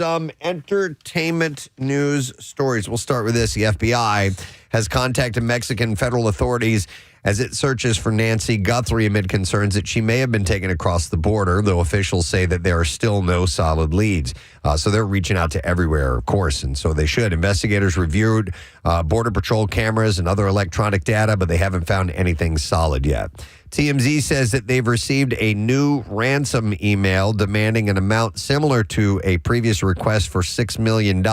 some entertainment news stories. We'll start with this. The FBI has contacted Mexican federal authorities as it searches for Nancy Guthrie amid concerns that she may have been taken across the border, though officials say that there are still no solid leads. So they're reaching out to everywhere, of course, and so they should. Investigators reviewed Border Patrol cameras and other electronic data, but they haven't found anything solid yet. TMZ says that they've received a new ransom email demanding an amount similar to a previous request for $6 million,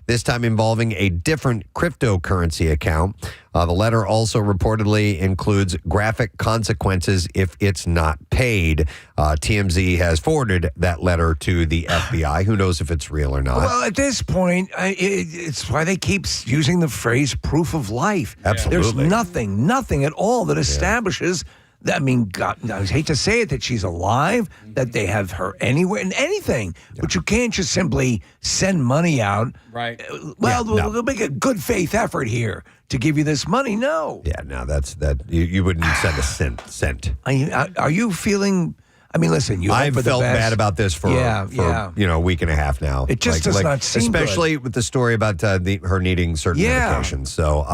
this time involving a different cryptocurrency account. The letter also reportedly includes graphic consequences if it's not paid. TMZ has forwarded that letter to the FBI. Who knows if it's real or not? Well, at this point, it's why they keep using the phrase proof of life. Absolutely. There's nothing at all that establishes I mean, God, I hate to say it, that she's alive, that they have her anywhere and anything, but you can't just simply send money out. Right. Well, they'll make a good faith effort here to give you this money. No. Yeah, no, you wouldn't send a cent. Are you feeling? I mean, listen, I've felt bad about this for a week and a half now. It just does not seem especially good. With the story about her needing certain medications. So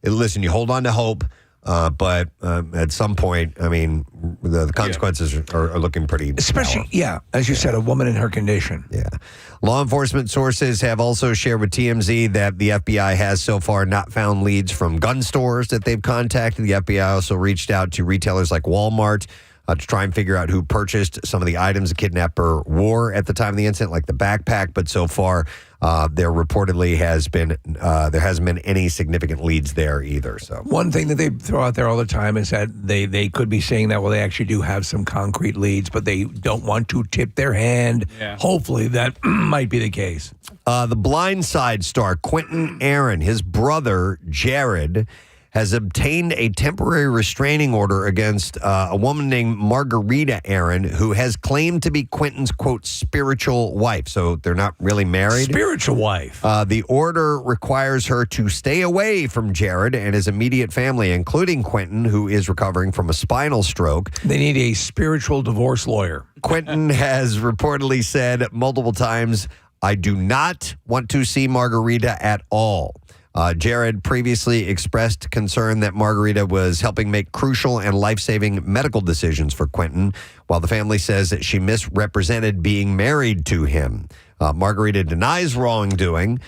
listen, you hold on to hope. But at some point, I mean, the consequences are looking pretty. Especially, as you said, a woman in her condition. Yeah. Law enforcement sources have also shared with TMZ that the FBI has so far not found leads from gun stores that they've contacted. The FBI also reached out to retailers like Walmart to try and figure out who purchased some of the items the kidnapper wore at the time of the incident, like the backpack. But so far, there reportedly hasn't been any significant leads there either. So one thing that they throw out there all the time is that they could be saying that, well, they actually do have some concrete leads, but they don't want to tip their hand. Yeah. Hopefully that might be the case. The Blind Side star Quentin Aaron, his brother Jared, has obtained a temporary restraining order against a woman named Margarita Aaron, who has claimed to be Quentin's, quote, spiritual wife. So they're not really married. Spiritual wife. The order requires her to stay away from Jared and his immediate family, including Quentin, who is recovering from a spinal stroke. They need a spiritual divorce lawyer. Quentin has reportedly said multiple times, "I do not want to see Margarita at all." Jared previously expressed concern that Margarita was helping make crucial and life-saving medical decisions for Quentin, while the family says that she misrepresented being married to him. Margarita denies wrongdoing,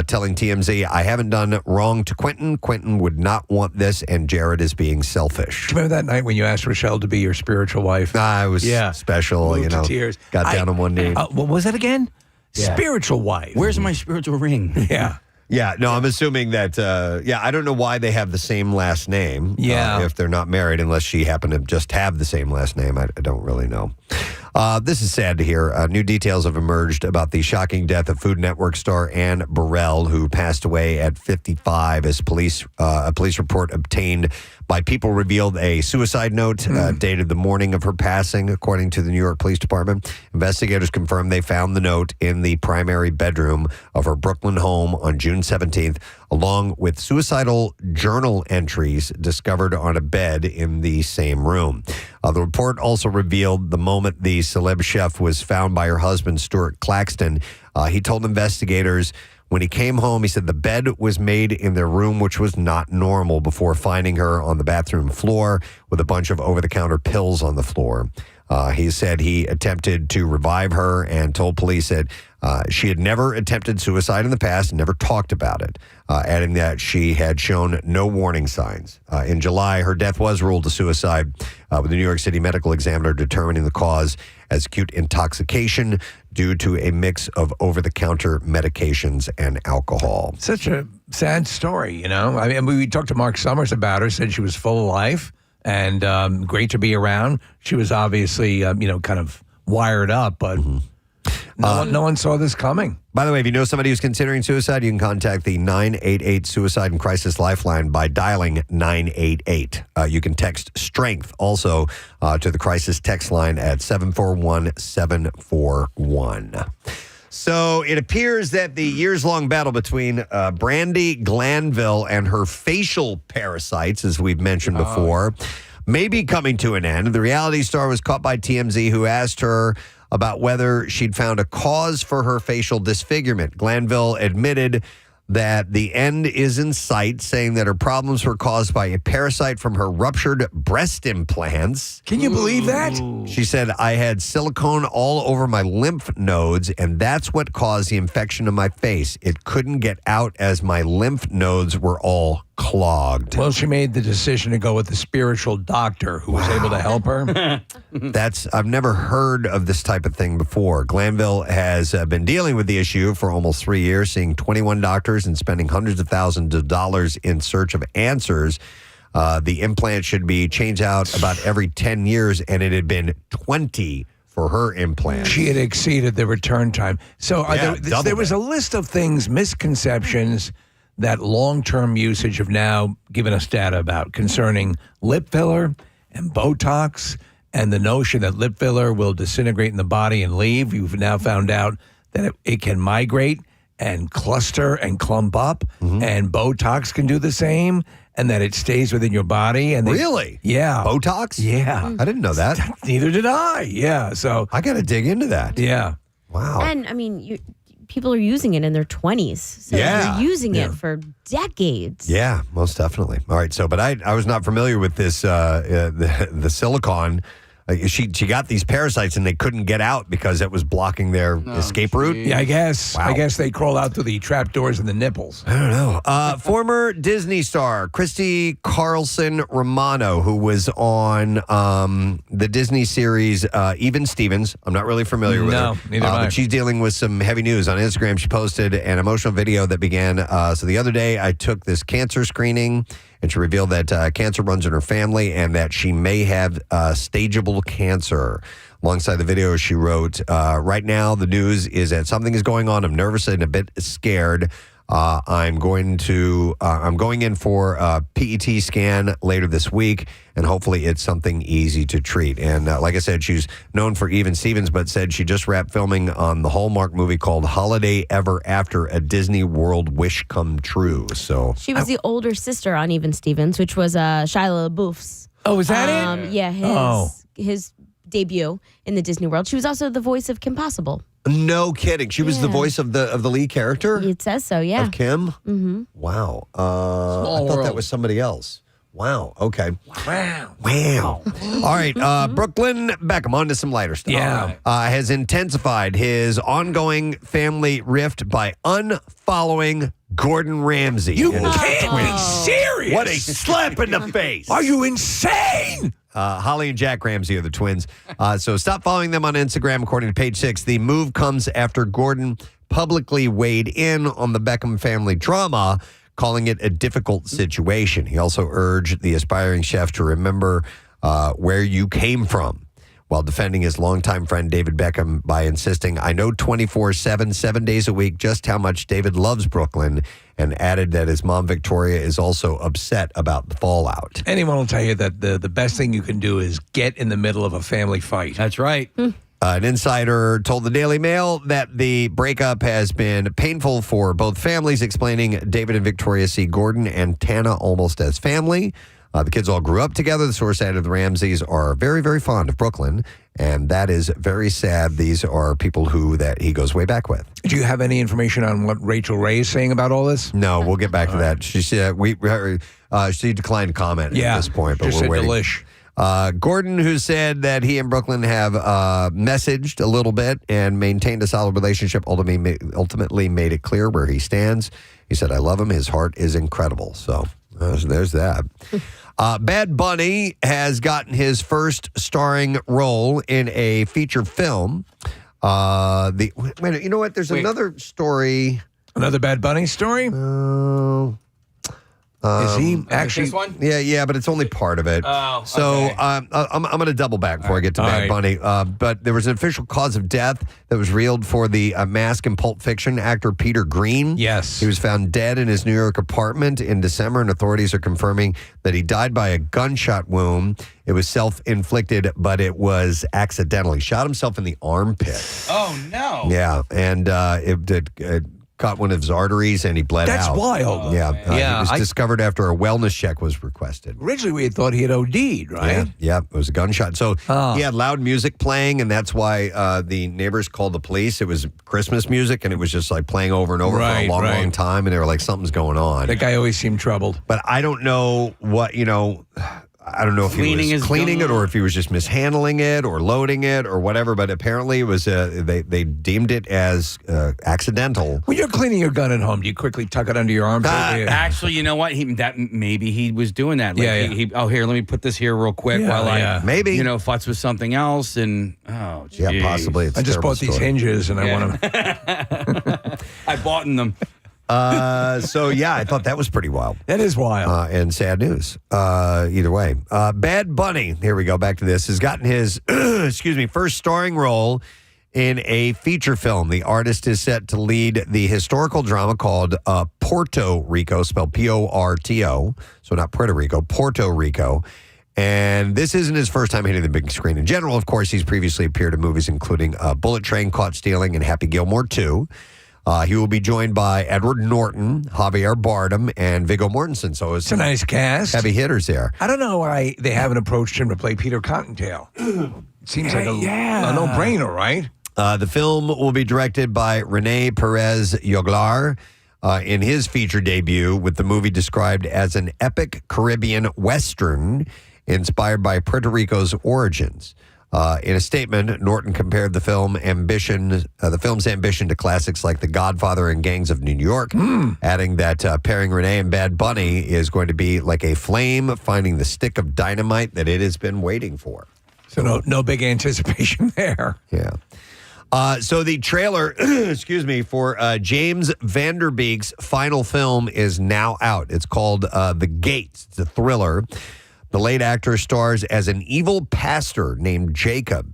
telling TMZ, "I haven't done wrong to Quentin. Quentin would not want this, and Jared is being selfish." Do you remember that night when you asked Rochelle to be your spiritual wife? It was special, Moved to tears. Got down on one knee. What was that again? Yeah. Spiritual wife. Where's my spiritual ring? Yeah. Yeah, no, I'm assuming that, I don't know why they have the same last name if they're not married, unless she happened to just have the same last name. I don't really know. This is sad to hear. New details have emerged about the shocking death of Food Network star Anne Burrell, who passed away at 55 as a police report obtained by People revealed a suicide note dated the morning of her passing, according to the New York Police Department. Investigators confirmed they found the note in the primary bedroom of her Brooklyn home on June 17th, along with suicidal journal entries discovered on a bed in the same room. The report also revealed the moment the celeb chef was found by her husband, Stuart Claxton. He told investigators when he came home, he said the bed was made in their room, which was not normal, before finding her on the bathroom floor with a bunch of over-the-counter pills on the floor. He said he attempted to revive her and told police that she had never attempted suicide in the past and never talked about it, adding that she had shown no warning signs. In July, her death was ruled a suicide, with the New York City Medical Examiner determining the cause as acute intoxication due to a mix of over-the-counter medications and alcohol. Such a sad story, you know? I mean, we talked to Mark Summers about her, said she was full of life and great to be around. She was obviously, kind of wired up, but no one saw this coming. By the way, if you know somebody who's considering suicide, you can contact the 988 Suicide and Crisis Lifeline by dialing 988. You can text STRENGTH also to the crisis text line at 741-741. So it appears that the years-long battle between Brandy Glanville and her facial parasites, as we've mentioned before, may be coming to an end. The reality star was caught by TMZ, who asked her about whether she'd found a cause for her facial disfigurement. Glanville admitted that the end is in sight, saying that her problems were caused by a parasite from her ruptured breast implants. Can you believe that? She said, I had silicone all over my lymph nodes, and that's what caused the infection in my face. It couldn't get out as my lymph nodes were all clogged. Well, she made the decision to go with the spiritual doctor who was able to help her. I've never heard of this type of thing before. Glanville has been dealing with the issue for almost 3 years, seeing 21 doctors and spending hundreds of thousands of dollars in search of answers. The implant should be changed out about every 10 years, and it had been 20 for her implant. She had exceeded the return time. So there was a list of things, misconceptions, that long-term usage have now given us data about concerning lip filler and Botox and the notion that lip filler will disintegrate in the body and leave. You've now found out that it can migrate and cluster and clump up, and Botox can do the same, and that it stays within your body. And Really? Yeah. Botox? Yeah. I didn't know that. Neither did I. Yeah. So I got to dig into that. Yeah. Wow. And I mean, people are using it in their 20s. So Yeah. they're using it for decades. Yeah, most definitely. All right. So, but I was not familiar with this, the silicone. She got these parasites and they couldn't get out because it was blocking their escape route. Yeah, I guess. Wow. I guess they crawl out through the trap doors and the nipples. I don't know. Former Disney star Christy Carlson Romano, who was on the Disney series Even Stevens. I'm not really familiar with her. No, neither am I. But she's dealing with some heavy news. On Instagram, she posted an emotional video that began, so the other day I took this cancer screening, and she revealed that cancer runs in her family and that she may have stageable cancer. Alongside the video, she wrote, right now the news is that something is going on. I'm nervous and a bit scared. I'm going in for a PET scan later this week, and hopefully it's something easy to treat. And like I said, she's known for Even Stevens, but said she just wrapped filming on the Hallmark movie called Holiday Ever After, a Disney World wish come true. So She was the older sister on Even Stevens, which was Shia LaBeouf's. Oh, is that it? Yeah, his debut in the Disney World. She was also the voice of Kim Possible. no kidding. She was the voice of the lead character It says so, yeah. of Kim. Mm-hmm. Wow. I thought that world. was somebody else. Wow. Okay. Wow. Wow. All right. Brooklyn Beckham, on to some lighter stuff. Yeah. Has intensified his ongoing family rift by unfollowing Gordon Ramsay. You can't be serious. What a slap in the face. Are you insane? Holly and Jack Ramsay are the twins. So stop following them on Instagram, according to Page 6. The move comes after Gordon publicly weighed in on the Beckham family drama, calling it a difficult situation. He also urged the aspiring chef to remember where you came from, while defending his longtime friend David Beckham by insisting, I know 24/7, 7 days a week, just how much David loves Brooklyn, and added that his mom, Victoria, is also upset about the fallout. Anyone will tell you that the best thing you can do is get in the middle of a family fight. That's right. An insider told the Daily Mail that the breakup has been painful for both families, explaining David and Victoria see Gordon and Tana almost as family. The kids all grew up together. The source added the Ramsays are very, very fond of Brooklyn, and that is very sad. These are people that he goes way back with. Do you have any information on what Rachel Ray is saying about all this? No, we'll get back to that. She said she declined to comment at this point, but just we're said waiting. delish. Gordon, who said that he and Brooklyn have messaged a little bit and maintained a solid relationship, ultimately made it clear where he stands. He said, I love him. His heart is incredible. So there's that. Bad Bunny has gotten his first starring role in a feature film. Wait, you know what? There's another story. Another Bad Bunny story? Is he actually? This one? Yeah, but it's only part of it. Oh, so okay. I'm going to double back before I get to All Bad right. Bunny. But there was an official cause of death that was revealed for the Mask and Pulp Fiction actor Peter Green. Yes. He was found dead in his New York apartment in December, and authorities are confirming that he died by a gunshot wound. It was self-inflicted, but it was accidental. He shot himself in the armpit. Oh, no. Yeah, and it caught one of his arteries and he bled That's out. wild. Yeah. He was discovered after a wellness check was requested. Originally, we had thought he had OD'd, right? Yeah, it was a gunshot. So he had loud music playing, and that's why the neighbors called the police. It was Christmas music, and it was just like playing over and over for a long time, and they were like, something's going on. That guy always seemed troubled. But I don't know what, I don't know if he was cleaning it or if he was just mishandling it or loading it or whatever, but apparently it was they deemed it as accidental. When you're cleaning your gun at home, do you quickly tuck it under your arm? Actually, you know what? Maybe he was doing that. Like here, let me put this here real quick while I maybe futz with something else and yeah, possibly. It's I just bought these hinges and I want them. I bought in them. So, yeah, I thought that was pretty wild. That is wild. And sad news. Either way. Bad Bunny, here we go, back to this, has gotten his, first starring role in a feature film. The artist is set to lead the historical drama called Porto Rico, spelled Porto, so not Puerto Rico, Porto Rico. And this isn't his first time hitting the big screen in general. Of course, he's previously appeared in movies including Bullet Train, Caught Stealing, and Happy Gilmore 2. He will be joined by Edward Norton, Javier Bardem, and Viggo Mortensen. So it's a nice cast. Heavy hitters there. I don't know why they haven't approached him to play Peter Cottontail. It seems like a no-brainer, right? The film will be directed by Rene Perez Joglar in his feature debut, with the movie described as an epic Caribbean Western inspired by Puerto Rico's origins. In a statement, Norton compared the film's ambition to classics like The Godfather and Gangs of New York, adding that pairing Renee and Bad Bunny is going to be like a flame finding the stick of dynamite that it has been waiting for. So no big anticipation there. Yeah. So the trailer, for James Van Der Beek's final film is now out. It's called The Gates. It's a thriller. The late actor stars as an evil pastor named Jacob.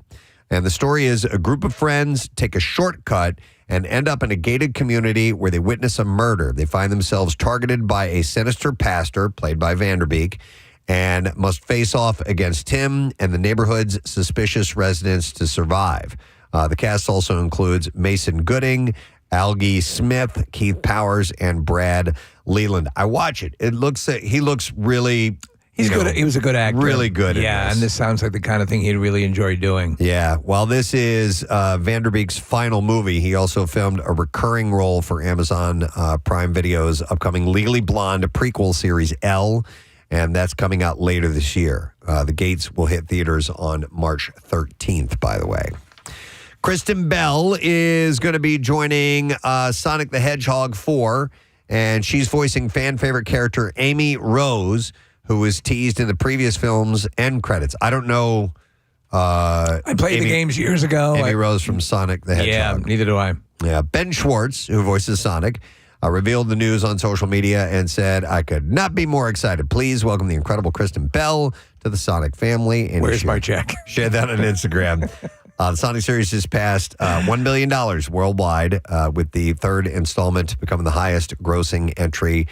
And the story is a group of friends take a shortcut and end up in a gated community where they witness a murder. They find themselves targeted by a sinister pastor, played by Van Der Beek, and must face off against him and the neighborhood's suspicious residents to survive. The cast also includes Mason Gooding, Algie Smith, Keith Powers, and Brad Leland. I watch it. He looks really... He's good. He was a good actor. Really good. Yeah, and this sounds like the kind of thing he'd really enjoy doing. Yeah. While this is Van Der Beek's final movie, he also filmed a recurring role for Amazon Prime Video's upcoming Legally Blonde prequel series Elle, and that's coming out later this year. The Gates will hit theaters on March 13th, by the way. Kristen Bell is going to be joining Sonic the Hedgehog 4, and she's voicing fan favorite character Amy Rose, who was teased in the previous film's end credits. I don't know. I played the games years ago. Amy Rose from Sonic the Hedgehog. Yeah, neither do I. Yeah, Ben Schwartz, who voices Sonic, revealed the news on social media and said, "I could not be more excited. Please welcome the incredible Kristen Bell to the Sonic family." And where's my check? Shared that on Instagram. The Sonic series just passed $1 billion worldwide, with the third installment becoming the highest grossing entry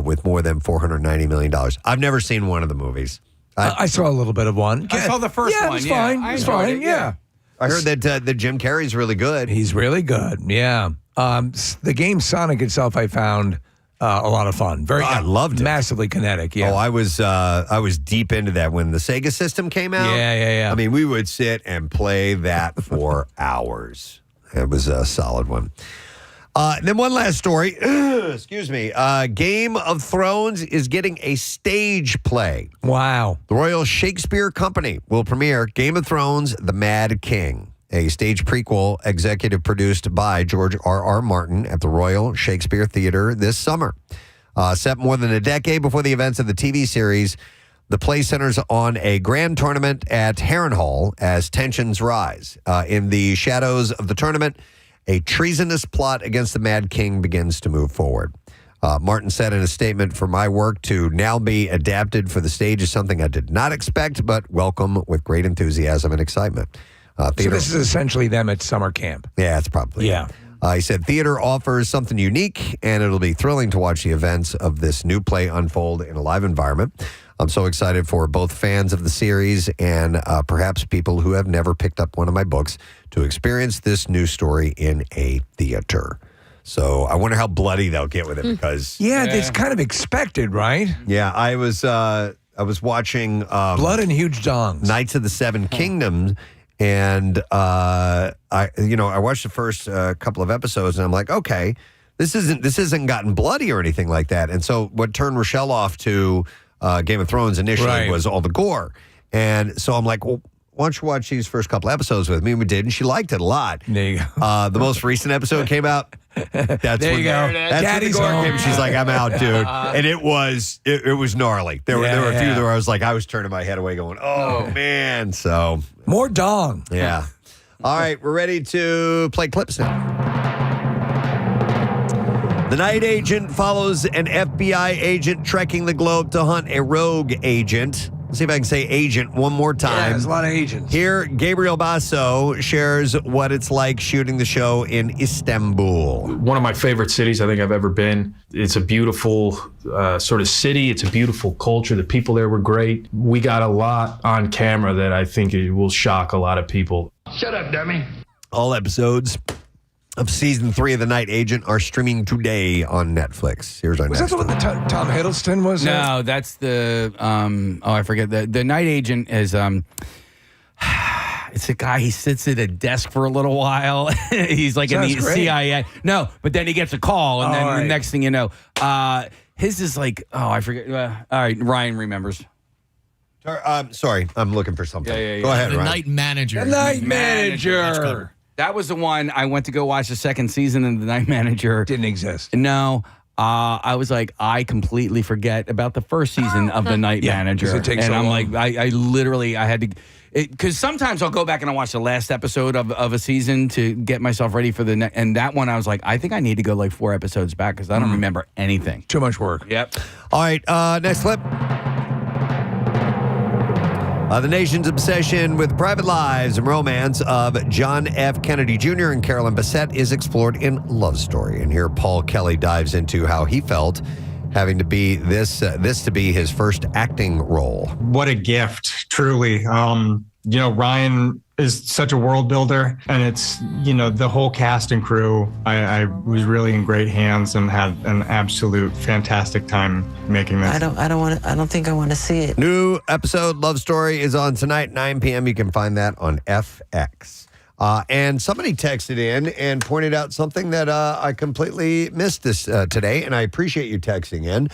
with more than $490 million. I've never seen one of the movies. I saw a little bit of one. I saw the first one. It's fine. It's fine. Yeah. I heard that Jim Carrey's really good. He's really good. Yeah. The game Sonic itself, I found a lot of fun. I loved it. Massively kinetic. Yeah. Oh, I was deep into that when the Sega system came out. Yeah. I mean, we would sit and play that for hours. It was a solid one. Then one last story. Excuse me. Game of Thrones is getting a stage play. Wow. The Royal Shakespeare Company will premiere Game of Thrones: The Mad King, a stage prequel executive produced by George R.R. Martin at the Royal Shakespeare Theatre this summer. Set more than a decade before the events of the TV series, the play centers on a grand tournament at Harrenhal as tensions rise. In the shadows of the tournament, a treasonous plot against the Mad King begins to move forward. Martin said in a statement, "For my work to now be adapted for the stage is something I did not expect, but welcome with great enthusiasm and excitement." So this is essentially them at summer camp. Yeah, it's probably. Yeah. He said, "Theater offers something unique, and it'll be thrilling to watch the events of this new play unfold in a live environment. I'm so excited for both fans of the series and perhaps people who have never picked up one of my books to experience this new story in a theater." So I wonder how bloody they'll get with it because it's kind of expected, right? Yeah, I was watching Blood and Huge Dongs, Knights of the Seven Kingdoms, and I watched the first couple of episodes, and I'm like, okay, this isn't gotten bloody or anything like that. And so what turned Rochelle off to Game of Thrones initially was all the gore, and so I'm like, well, why don't you watch these first couple episodes with me? And we did, and she liked it a lot. There you go. The most recent episode came out. That's there you go. That's Daddy's when the gore home. came. She's like, I'm out, dude. And it was gnarly. There were a few where I was like, I was turning my head away going, oh, man. So. More dong. Yeah. All right, we're ready to play clips now. The night agent follows an FBI agent trekking the globe to hunt a rogue agent. Let's see if I can say agent one more time. Yeah, there's a lot of agents. Here, Gabriel Basso shares what it's like shooting the show in Istanbul. One of my favorite cities I think I've ever been. It's a beautiful sort of city. It's a beautiful culture. The people there were great. We got a lot on camera that I think it will shock a lot of people. Shut up, dummy. All episodes of season 3 of The Night Agent are streaming today on Netflix. Here's our Was next that the one that Tom Hiddleston was in? No, that's the I forget the night agent is it's a guy. He sits at a desk for a little while. He's like in the CIA. No, but then he gets a call, and then the next thing you know, his is like I forget. All right, Ryan remembers. Sorry, I'm looking for something. Yeah. Go ahead, The Ryan. Night Manager. The Night Manager. That was the one I went to go watch the second season, and the Night Manager Didn't exist. No. I was like, I completely forget about the first season of The Night Manager. It takes and so I'm long. like, I literally, I had to, because sometimes I'll go back and I'll watch the last episode of a season to get myself ready for the next. And that one, I was like, I think I need to go like 4 episodes back because I don't remember anything. Too much work. Yep. All right, next clip. The nation's obsession with private lives and romance of John F. Kennedy Jr. and Carolyn Bessette is explored in Love Story. And here Paul Kelly dives into how he felt having to be this to be his first acting role. What a gift, truly. Ryan is such a world builder, and it's, the whole cast and crew. I was really in great hands and had an absolute fantastic time making this. I don't think I want to see it. New episode Love Story is on tonight, 9 p.m. You can find that on FX. And somebody texted in and pointed out something that I completely missed this today, and I appreciate you texting in.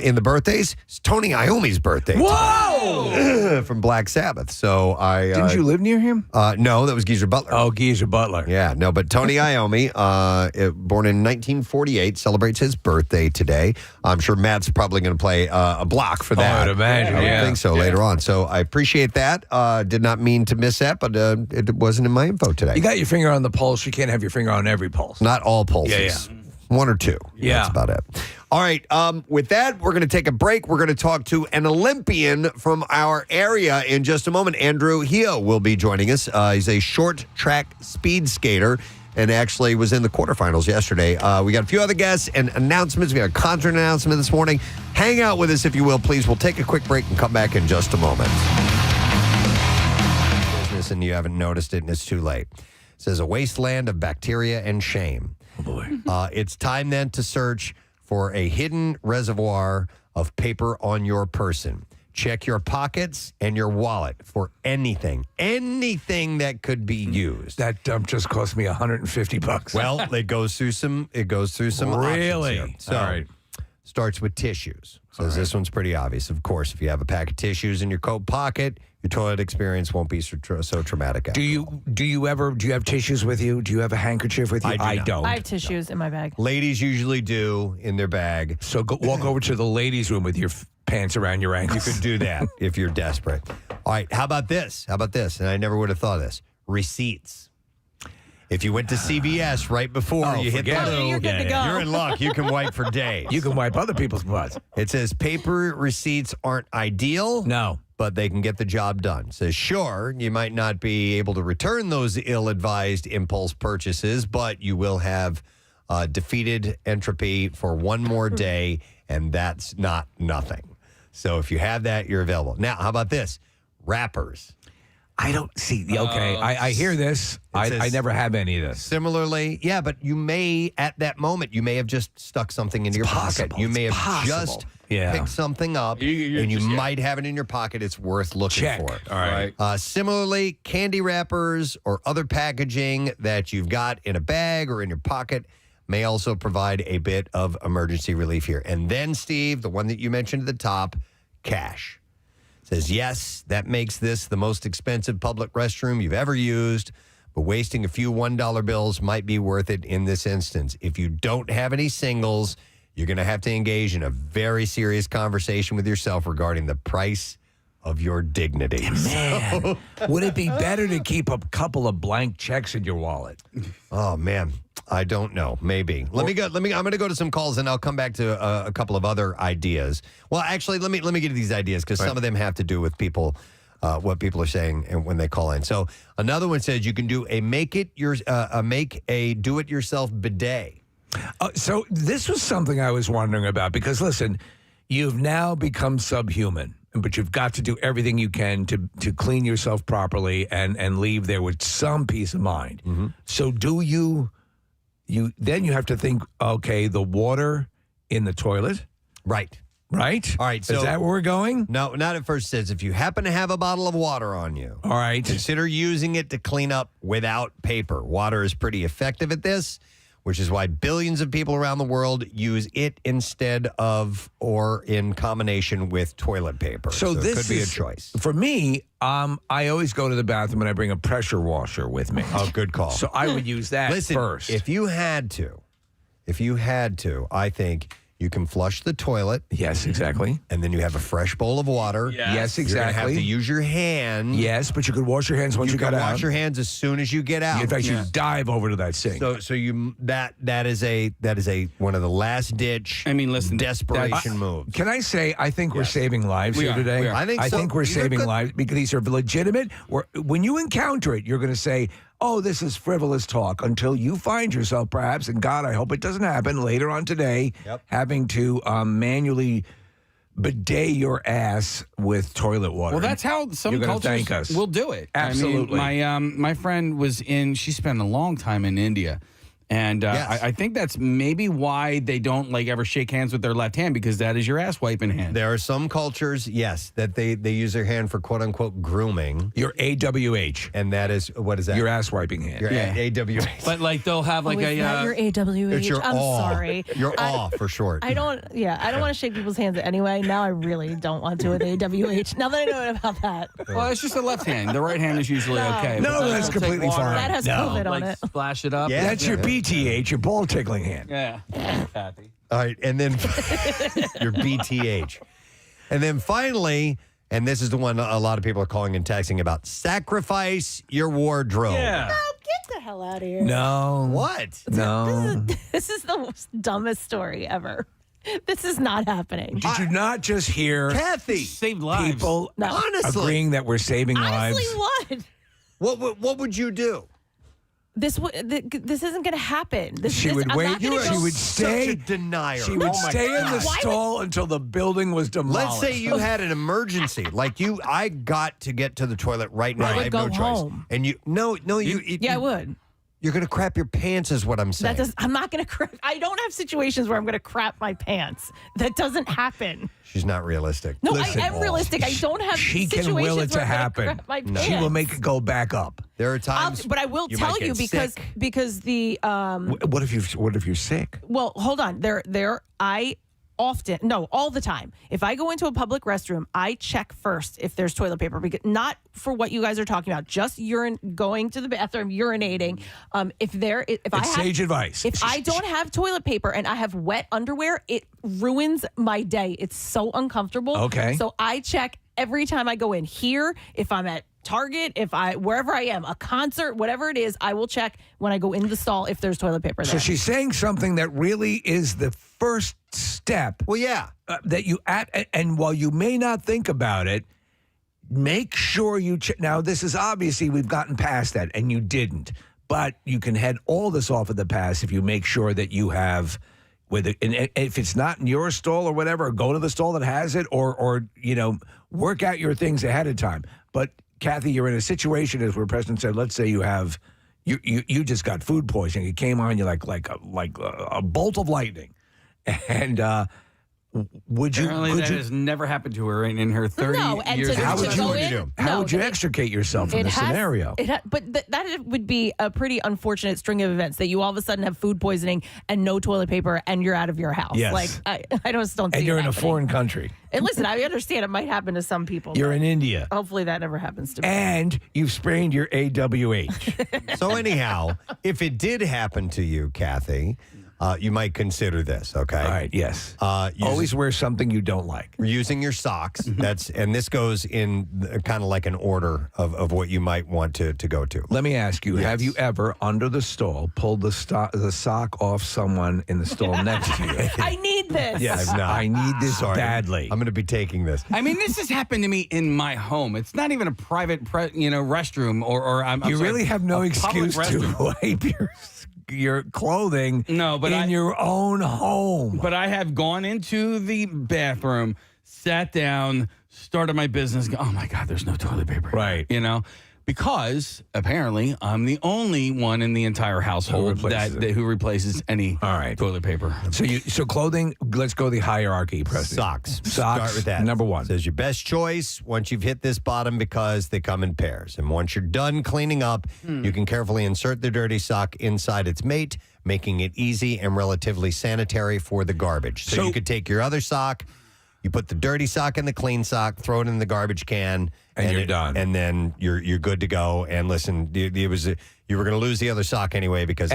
In the birthdays, it's Tony Iommi's birthday. Whoa! From Black Sabbath. So I Didn't you live near him? No, that was Geezer Butler. Oh, Geezer Butler. Yeah, no, but Tony Iommi, born in 1948, celebrates his birthday today. I'm sure Matt's probably going to play a block for that. I'd imagine, I would think so later on. So I appreciate that. Did not mean to miss that, but it wasn't in my info today. You got your finger on the pulse. You can't have your finger on every pulse. Not all pulses. Yeah. 1 or 2. Yeah. That's about it. All right. With that, we're going to take a break. We're going to talk to an Olympian from our area in just a moment. Andrew Heo will be joining us. He's a short track speed skater and actually was in the quarterfinals yesterday. We got a few other guests and announcements. We have a concert announcement this morning. Hang out with us, if you will, please. We'll take a quick break and come back in just a moment. Business, and you haven't noticed it, and it's too late. It says a wasteland of bacteria and shame. Oh, boy. It's time then to search for a hidden reservoir of paper on your person. Check your pockets and your wallet for anything that could be used. That dump just cost me $150. Well, it goes through some Really? options here. So, All right. Starts with tissues. So this one's pretty obvious. Of course, if you have a pack of tissues in your coat pocket, your toilet experience won't be so traumatic. Do you have tissues with you? Do you have a handkerchief with you? I don't. I have tissues in my bag. Ladies usually do in their bag. So walk over to the ladies' room with your pants around your ankles. You could do that if you're desperate. All right, how about this? And I never would have thought of this. Receipts. If you went to CVS right before you hit the loo, you're good to go. you're in luck. You can wipe for days. You can wipe other people's butts. It says paper receipts aren't ideal. No. But they can get the job done. It says, sure, you might not be able to return those ill-advised impulse purchases, but you will have defeated entropy for one more day, and that's not nothing. So if you have that, you're available. Now, how about this? Wrappers. I don't see. Okay, I hear this. I never have any of this. Similarly, yeah, but you may, at that moment, you may have just stuck something into your pocket. You may have just picked something up, and you might have it in your pocket. It's worth looking for. All right. Similarly, candy wrappers or other packaging that you've got in a bag or in your pocket may also provide a bit of emergency relief here. And then, Steve, the one that you mentioned at the top, cash. Says, yes, that makes this the most expensive public restroom you've ever used, but wasting a few $1 bills might be worth it in this instance. If you don't have any singles, you're going to have to engage in a very serious conversation with yourself regarding the price of your dignity. Man, would it be better to keep a couple of blank checks in your wallet? Oh, man. I don't know. Maybe. I'm going to go to some calls and I'll come back to a couple of other ideas. Well, actually, let me get to these ideas because some of them have to do with people, what people are saying and when they call in. So another one says you can do a make a do-it-yourself bidet. So this was something I was wondering about because listen, you've now become subhuman, but you've got to do everything you can to clean yourself properly and leave there with some peace of mind. Mm-hmm. So do you have to think, okay, the water in the toilet. Right. All right. So is that where we're going? No, not at first. It says if you happen to have a bottle of water on you, all right, consider using it to clean up without paper. Water is pretty effective at this, which is why billions of people around the world use it instead of or in combination with toilet paper. So this could be a choice. For me, I always go to the bathroom and I bring a pressure washer with me. Oh, good call. So I would use that first. If you had to, I think you can flush the toilet. Yes, exactly. And then you have a fresh bowl of water. Yes, exactly. You're going to have to use your hand. Yes, but you could wash your hands once you get out. You can wash your hands as soon as you get out. In fact, you dive over to that sink. So you that is one of the last ditch. Desperation moves. Can I say I think we're saving lives here today? I think we're saving lives because these are legitimate. When you encounter it, you're going to say, oh, this is frivolous talk until you find yourself perhaps, and God, I hope it doesn't happen later on today, having to manually bidet your ass with toilet water. Well, that's how some cultures will do it. Absolutely. I mean, my friend she spent a long time in India. And I think that's maybe why they don't ever shake hands with their left hand, because that is your ass wiping hand. There are some cultures, yes, that they use their hand for quote unquote grooming. Your AWH. And that is, what is that? Your ass wiping hand. Your AWH. But they'll have your AWH. It's your I'm sorry. Your aw for short. I don't want to shake people's hands anyway. Now I really don't want to with AWH. Now that I know about that. Well, it's just the left hand. The right hand is usually okay. No, that's completely fine. That has COVID on it. Splash it up. Yeah, that's your BTH, your ball tickling hand. Yeah. Kathy. All right, and then your BTH. And then finally, and this is the one a lot of people are calling and texting about, sacrifice your wardrobe. Yeah. No, get the hell out of here. No. What? No. This is the dumbest story ever. This is not happening. Did you not just hear Kathy, save lives. People honestly agreeing that we're saving lives? Honestly, what? What would you do? This isn't going to happen. She would wait. She would stay. Such a denier. She would stay in the stall until the building was demolished. Let's say you had an emergency, I got to get to the toilet right now. I have no choice. Home. And I would. You're going to crap your pants, is what I'm saying. I'm not going to crap. I don't have situations where I'm going to crap my pants. That doesn't happen. She's not realistic. No, I am realistic. I don't have situations can will it to happen. Crap my pants. She will make it go back up. There are times, but I will tell you because the what if you're sick? Well, hold on. All the time. If I go into a public restroom, I check first if there's toilet paper, because not for what you guys are talking about, just going to the bathroom, urinating. Sage advice. If I don't have toilet paper and I have wet underwear, it ruins my day. It's so uncomfortable. Okay. So I check every time I go in here. If I'm at Target, wherever I am, a concert, whatever it is, I will check when I go into the stall if there's toilet paper there. So she's saying something that really is the first step. Well, yeah. That you and while you may not think about it, make sure you check. Now, this is obviously we've gotten past that, and you didn't. But you can head all this off of the past if you make sure that you have, and if it's not in your stall or whatever, go to the stall that has it, or work out your things ahead of time. But Kathy, you're in a situation as where Preston said, let's say you have you just got food poisoning. It came on you like a bolt of lightning, and would you? Apparently that has never happened to her in her 30 years. How would you extricate yourself from the scenario? But that would be a pretty unfortunate string of events that you all of a sudden have food poisoning and no toilet paper and you're out of your house. Yes. Like I just don't see and you're it in a happening. foreign country. And listen, I understand it might happen to some people. You're in India. Hopefully that never happens to me. And you've sprained your AWH. So anyhow, if it did happen to you, Kathy, you might consider this, okay? All right, yes. Always wear something you don't like. Using your socks. And this goes in kind of like an order of what you might want to go to. Let me ask you, have you ever, under the stall, pulled the sock off someone in the stall next to you? I need this. Yes, I've not. I need this badly. I'm going to be taking this. I mean, this has happened to me in my home. It's not even a private, restroom or I'm you sorry, really have no a public excuse restroom. to wipe your clothing in your own home. But I have gone into the bathroom, sat down, started my business. Oh my God, there's no toilet paper. Right. Because apparently I'm the only one in the entire household who replaces any toilet paper. So clothing, let's go the hierarchy, Preston. Socks. Start with that. Number one. It says your best choice once you've hit this bottom because they come in pairs. And once you're done cleaning up, you can carefully insert the dirty sock inside its mate, making it easy and relatively sanitary for the garbage. So you could take your other sock, you put the dirty sock in the clean sock, throw it in the garbage can, and you're done. And then you're good to go. And listen, you were going to lose the other sock anyway because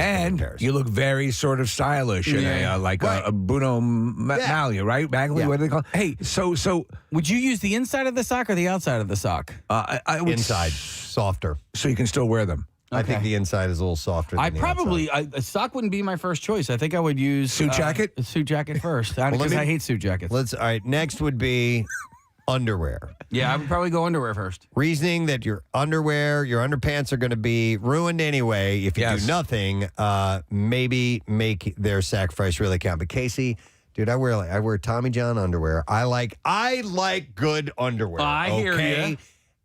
you look very sort of stylish in a Bruno Maglia, right? Maglia, what do they call it? Hey, so would you use the inside of the sock or the outside of the sock? I would inside, softer, so you can still wear them. Okay. I think the inside is a little softer. Than a sock wouldn't be my first choice. I think I would use suit jacket. Suit jacket first, because I hate suit jackets. All right. Next would be underwear. Yeah, I would probably go underwear first. Reasoning that your underwear, your underpants are going to be ruined anyway if you do nothing. Maybe make their sacrifice really count. But Casey, dude, I wear Tommy John underwear. I like good underwear. I hear you.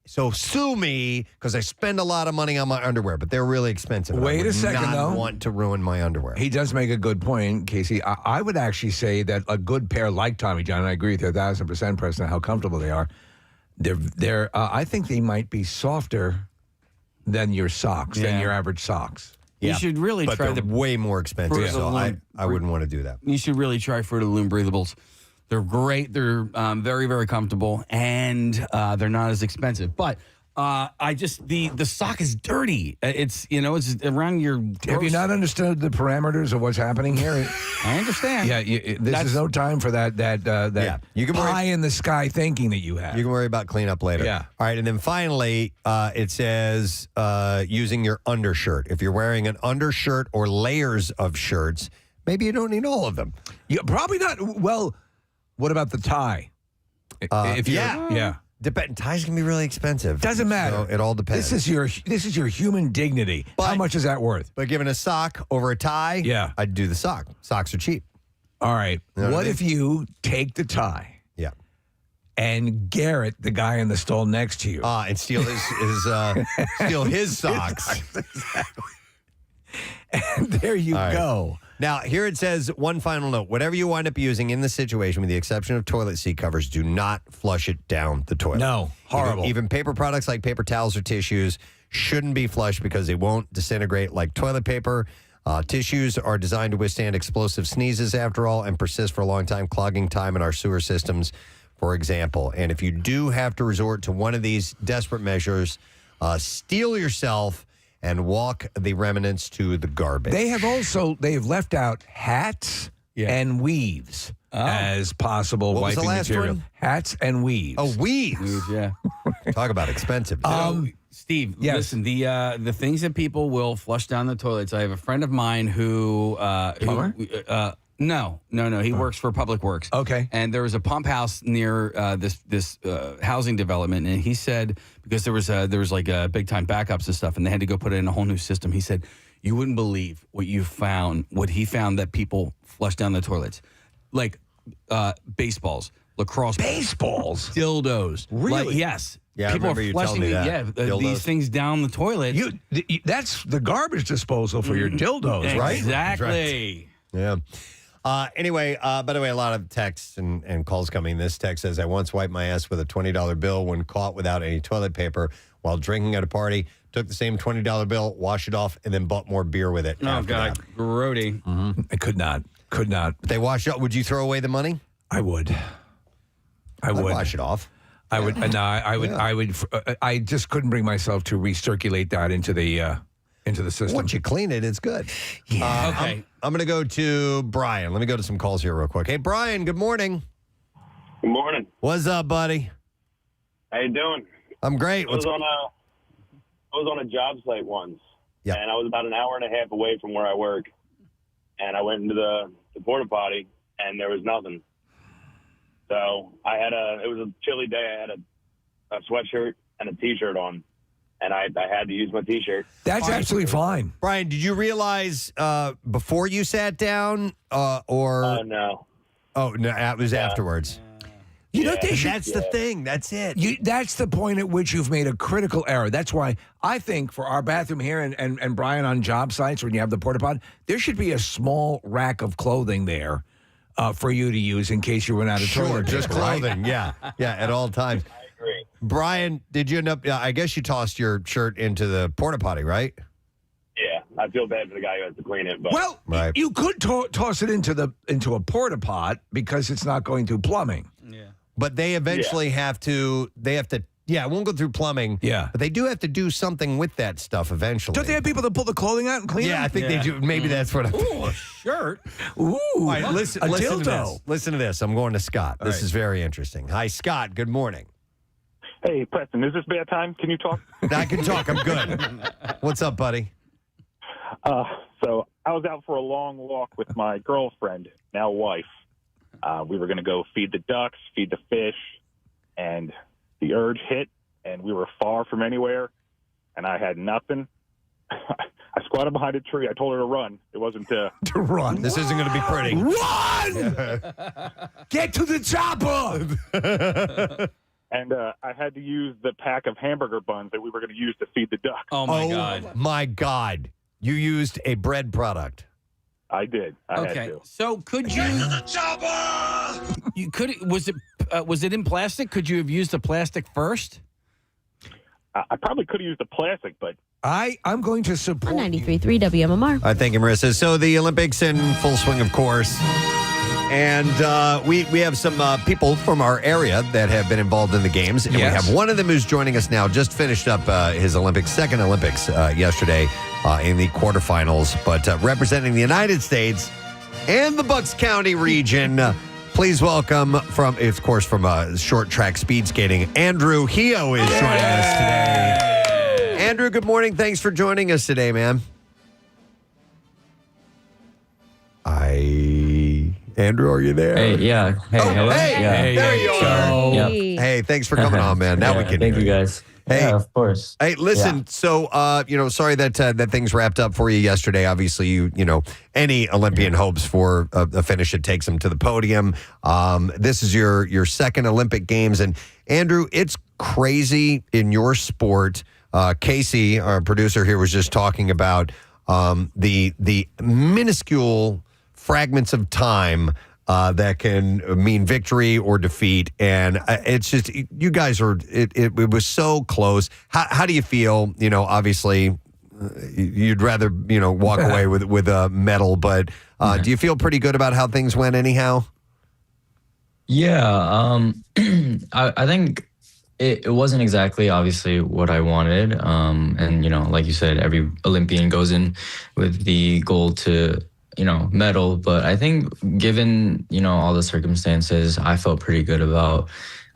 So sue me because I spend a lot of money on my underwear, but they're really expensive. Wait a second, though. I want to ruin my underwear. He does make a good point, Casey. I would actually say that a good pair like Tommy John, and I agree with you 1,000%, Preston, how comfortable they are. They're I think they might be softer than your socks, than your average socks. You should really try they're way more expensive, so I wouldn't want to do that. You should really try Fruit of the Loom breathables. They're great. They're very, very comfortable, and they're not as expensive. But the sock is dirty. It's around your. Have you not understood the parameters of what's happening here? I understand. Yeah, this is no time for that you can pie in the sky thinking that you have. You can worry about cleanup later. Yeah. All right, and then finally, it says using your undershirt. If you're wearing an undershirt or layers of shirts, maybe you don't need all of them. Yeah, probably not. Well. What about the tie? Ties can be really expensive. Doesn't matter. So it all depends. This is your human dignity. How much is that worth? But given a sock over a tie, I'd do the sock. Socks are cheap. All right. You know what if you take the tie? Yeah. And Garrett, the guy in the stall next to you, and steal his socks. Exactly. And there you go. Now, here it says one final note. Whatever you wind up using in the situation, with the exception of toilet seat covers, do not flush it down the toilet. No, horrible. Even paper products like paper towels or tissues shouldn't be flushed because they won't disintegrate like toilet paper. Tissues are designed to withstand explosive sneezes, after all, and persist for a long time, clogging time in our sewer systems, for example. And if you do have to resort to one of these desperate measures, steel yourself and walk the remnants to the garbage. They have left out hats and weaves as possible wiping material. One? Hats and weaves. Oh, weaves. Yeah. Talk about expensive. Steve, listen, the things that people will flush down the toilets. I have a friend of mine who Plumber? No. He works for Public Works. Okay. And there was a pump house near this housing development, and he said, because there was like big time backups and stuff, and they had to go put in a whole new system. He said, you wouldn't believe what he found that people flush down the toilets, like baseballs, lacrosse balls, baseballs, dildos. Really? Yes. Yeah, I People remember are you telling flushing me that. these things down the toilet. That's the garbage disposal for your dildos, right? Exactly. Yeah. Anyway, by the way, a lot of texts and calls coming. This text says, I once wiped my ass with a $20 bill when caught without any toilet paper while drinking at a party. Took the same $20 bill, washed it off, and then bought more beer with it. Oh, God. Grody. Mm-hmm. I could not. But they wash up. Would you throw away the money? I would. I'd wash it off. I would. No, I would. Yeah. I would. I just couldn't bring myself to recirculate that into the system. Once you clean it, it's good. Yeah. Okay. I'm going to go to Brian. Let me go to some calls here real quick. Hey, Brian. Good morning. Good morning. What's up, buddy? How you doing? I'm great. I was on a job site once, and I was about an hour and a half away from where I work, and I went into the porta potty, and there was nothing. So it was a chilly day. I had a sweatshirt and a T-shirt on, and I had to use my T-shirt. That's absolutely fine. Brian, did you realize before you sat down or? No. Oh, no, it was afterwards. You know, that's the thing. That's it. That's the point at which you've made a critical error. That's why I think for our bathroom here and Brian on job sites when you have the porta potty, there should be a small rack of clothing there for you to use in case you run out of toilet paper. Just clothing. Right? Yeah, at all times. I agree. Brian, did you end up? I guess you tossed your shirt into the porta potty, right? Yeah, I feel bad for the guy who has to clean it. But well, you could toss it into a porta pot because it's not going through plumbing. Yeah. But they eventually have to. Yeah, it won't go through plumbing. Yeah. But they do have to do something with that stuff eventually. Don't they have people that pull the clothing out and clean it? Yeah, I think they do. Maybe that's what I'm Ooh, a shirt. Ooh, all right, listen to dildo. this. Listen to this. I'm going to Scott. This is very interesting. Hi, Scott. Good morning. Hey, Preston, is this bad time? Can you talk? I can talk. I'm good. What's up, buddy? So I was out for a long walk with my girlfriend, now wife. We were going to go feed the ducks, feed the fish, and the urge hit, and we were far from anywhere, and I had nothing. I squatted behind a tree. I told her to run. It wasn't to run. This isn't going to be pretty. Run! Get to the chopper! And I had to use the pack of hamburger buns that we were going to use to feed the ducks. Oh, my God. My God. You used a bread product. I did. I had to. So could you? Get to the chopper! Was it in plastic? Could you have used the plastic first? I probably could have used the plastic, but I'm going to support 93.3 WMMR. Thank you, Marissa. So the Olympics in full swing, of course. And we have some people from our area that have been involved in the games. And we have one of them who's joining us now, just finished up his second Olympics yesterday in the quarterfinals. But representing the United States and the Bucks County region, please welcome from short track speed skating, Andrew Heo is joining us today. Andrew, good morning. Thanks for joining us today, man. Andrew, are you there? Hey, yeah. Hey, hello? Hey, yeah. there you are. Yep. Hey, thanks for coming on, man. Now we can Thank hear you, guys. Hey, yeah, of course. Hey, listen. So, sorry that things wrapped up for you yesterday. Obviously, any Olympian hopes for a finish. It takes them to the podium. This is your second Olympic Games, and Andrew, it's crazy in your sport. Casey, our producer here, was just talking about the minuscule fragments of time that can mean victory or defeat. And it's just, you guys it was so close. How do you feel? Obviously you'd rather, walk away with a medal, but do you feel pretty good about how things went anyhow? Yeah. I think it wasn't exactly obviously what I wanted. And, like you said, every Olympian goes in with the goal to, medal. But I think given, all the circumstances, I felt pretty good about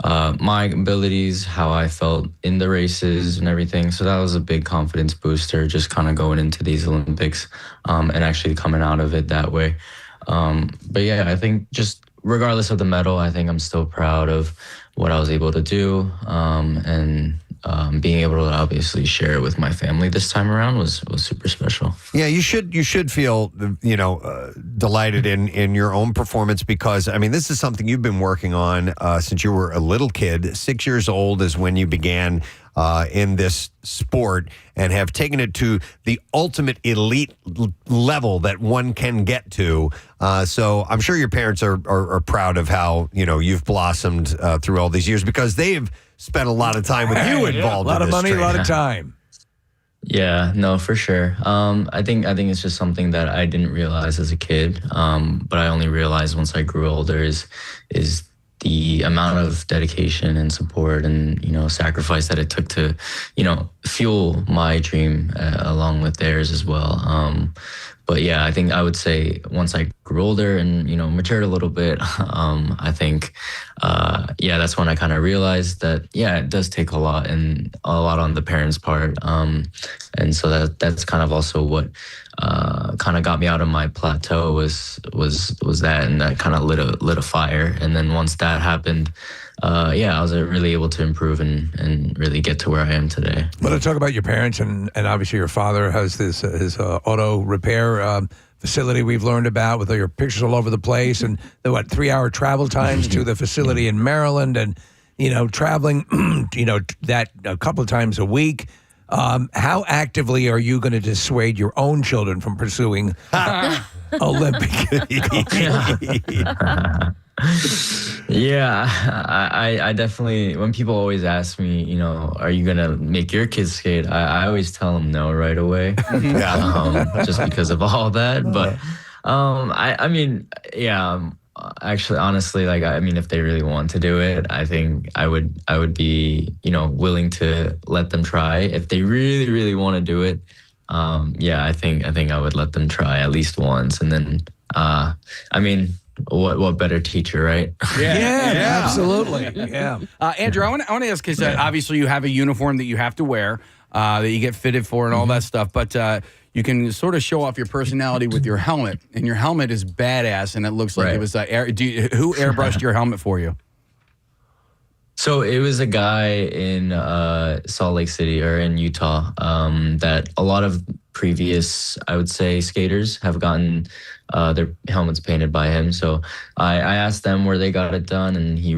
my abilities, how I felt in the races and everything. So that was a big confidence booster, just kind of going into these Olympics and actually coming out of it that way. But yeah, I think just regardless of the medal, I think I'm still proud of what I was able to do. And being able to obviously share it with my family this time around was super special. Yeah, you should feel delighted in your own performance, because I mean, this is something you've been working on since you were a little kid. 6 years old is when you began in this sport, and have taken it to the ultimate elite level that one can get to. So I'm sure your parents are proud of how you've blossomed through all these years, because they've spent a lot of time with you involved. A lot in of this money, training. a lot of time. Yeah, no, for sure. I think it's just something that I didn't realize as a kid, but I only realized once I grew older is the amount of dedication and support and sacrifice that it took to fuel my dream along with theirs as well. But yeah, I think I would say once I grew older and matured a little bit, I think that's when I kind of realized that it does take a lot on the parents' part, and so that's kind of also what kind of got me out of my plateau was that, and that kind of lit a fire. And then once that happened, I was really able to improve and really get to where I am today. Well, let's talk about your parents, and obviously your father has this his auto repair facility we've learned about, with your pictures all over the place, and the 3-hour travel times to the facility in Maryland, and traveling that a couple of times a week. How actively are you going to dissuade your own children from pursuing Olympic? Yeah, I definitely, when people always ask me, are you going to make your kids skate? I always tell them no right away. Just because of all that. But I mean, actually, honestly, if they really want to do it, I think I would be, willing to let them try. If they really, really want to do it, I think I would let them try at least once. And then, what better teacher, right? Yeah, absolutely. Yeah. Andrew, I want to ask, because obviously you have a uniform that you have to wear, that you get fitted for and all that stuff, but you can sort of show off your personality with your helmet, and your helmet is badass, and it looks like it was who airbrushed your helmet for you? So it was a guy in Salt Lake City, or in Utah, that a lot of previous, I would say, skaters have gotten their helmets painted by him. So I asked them where they got it done, and I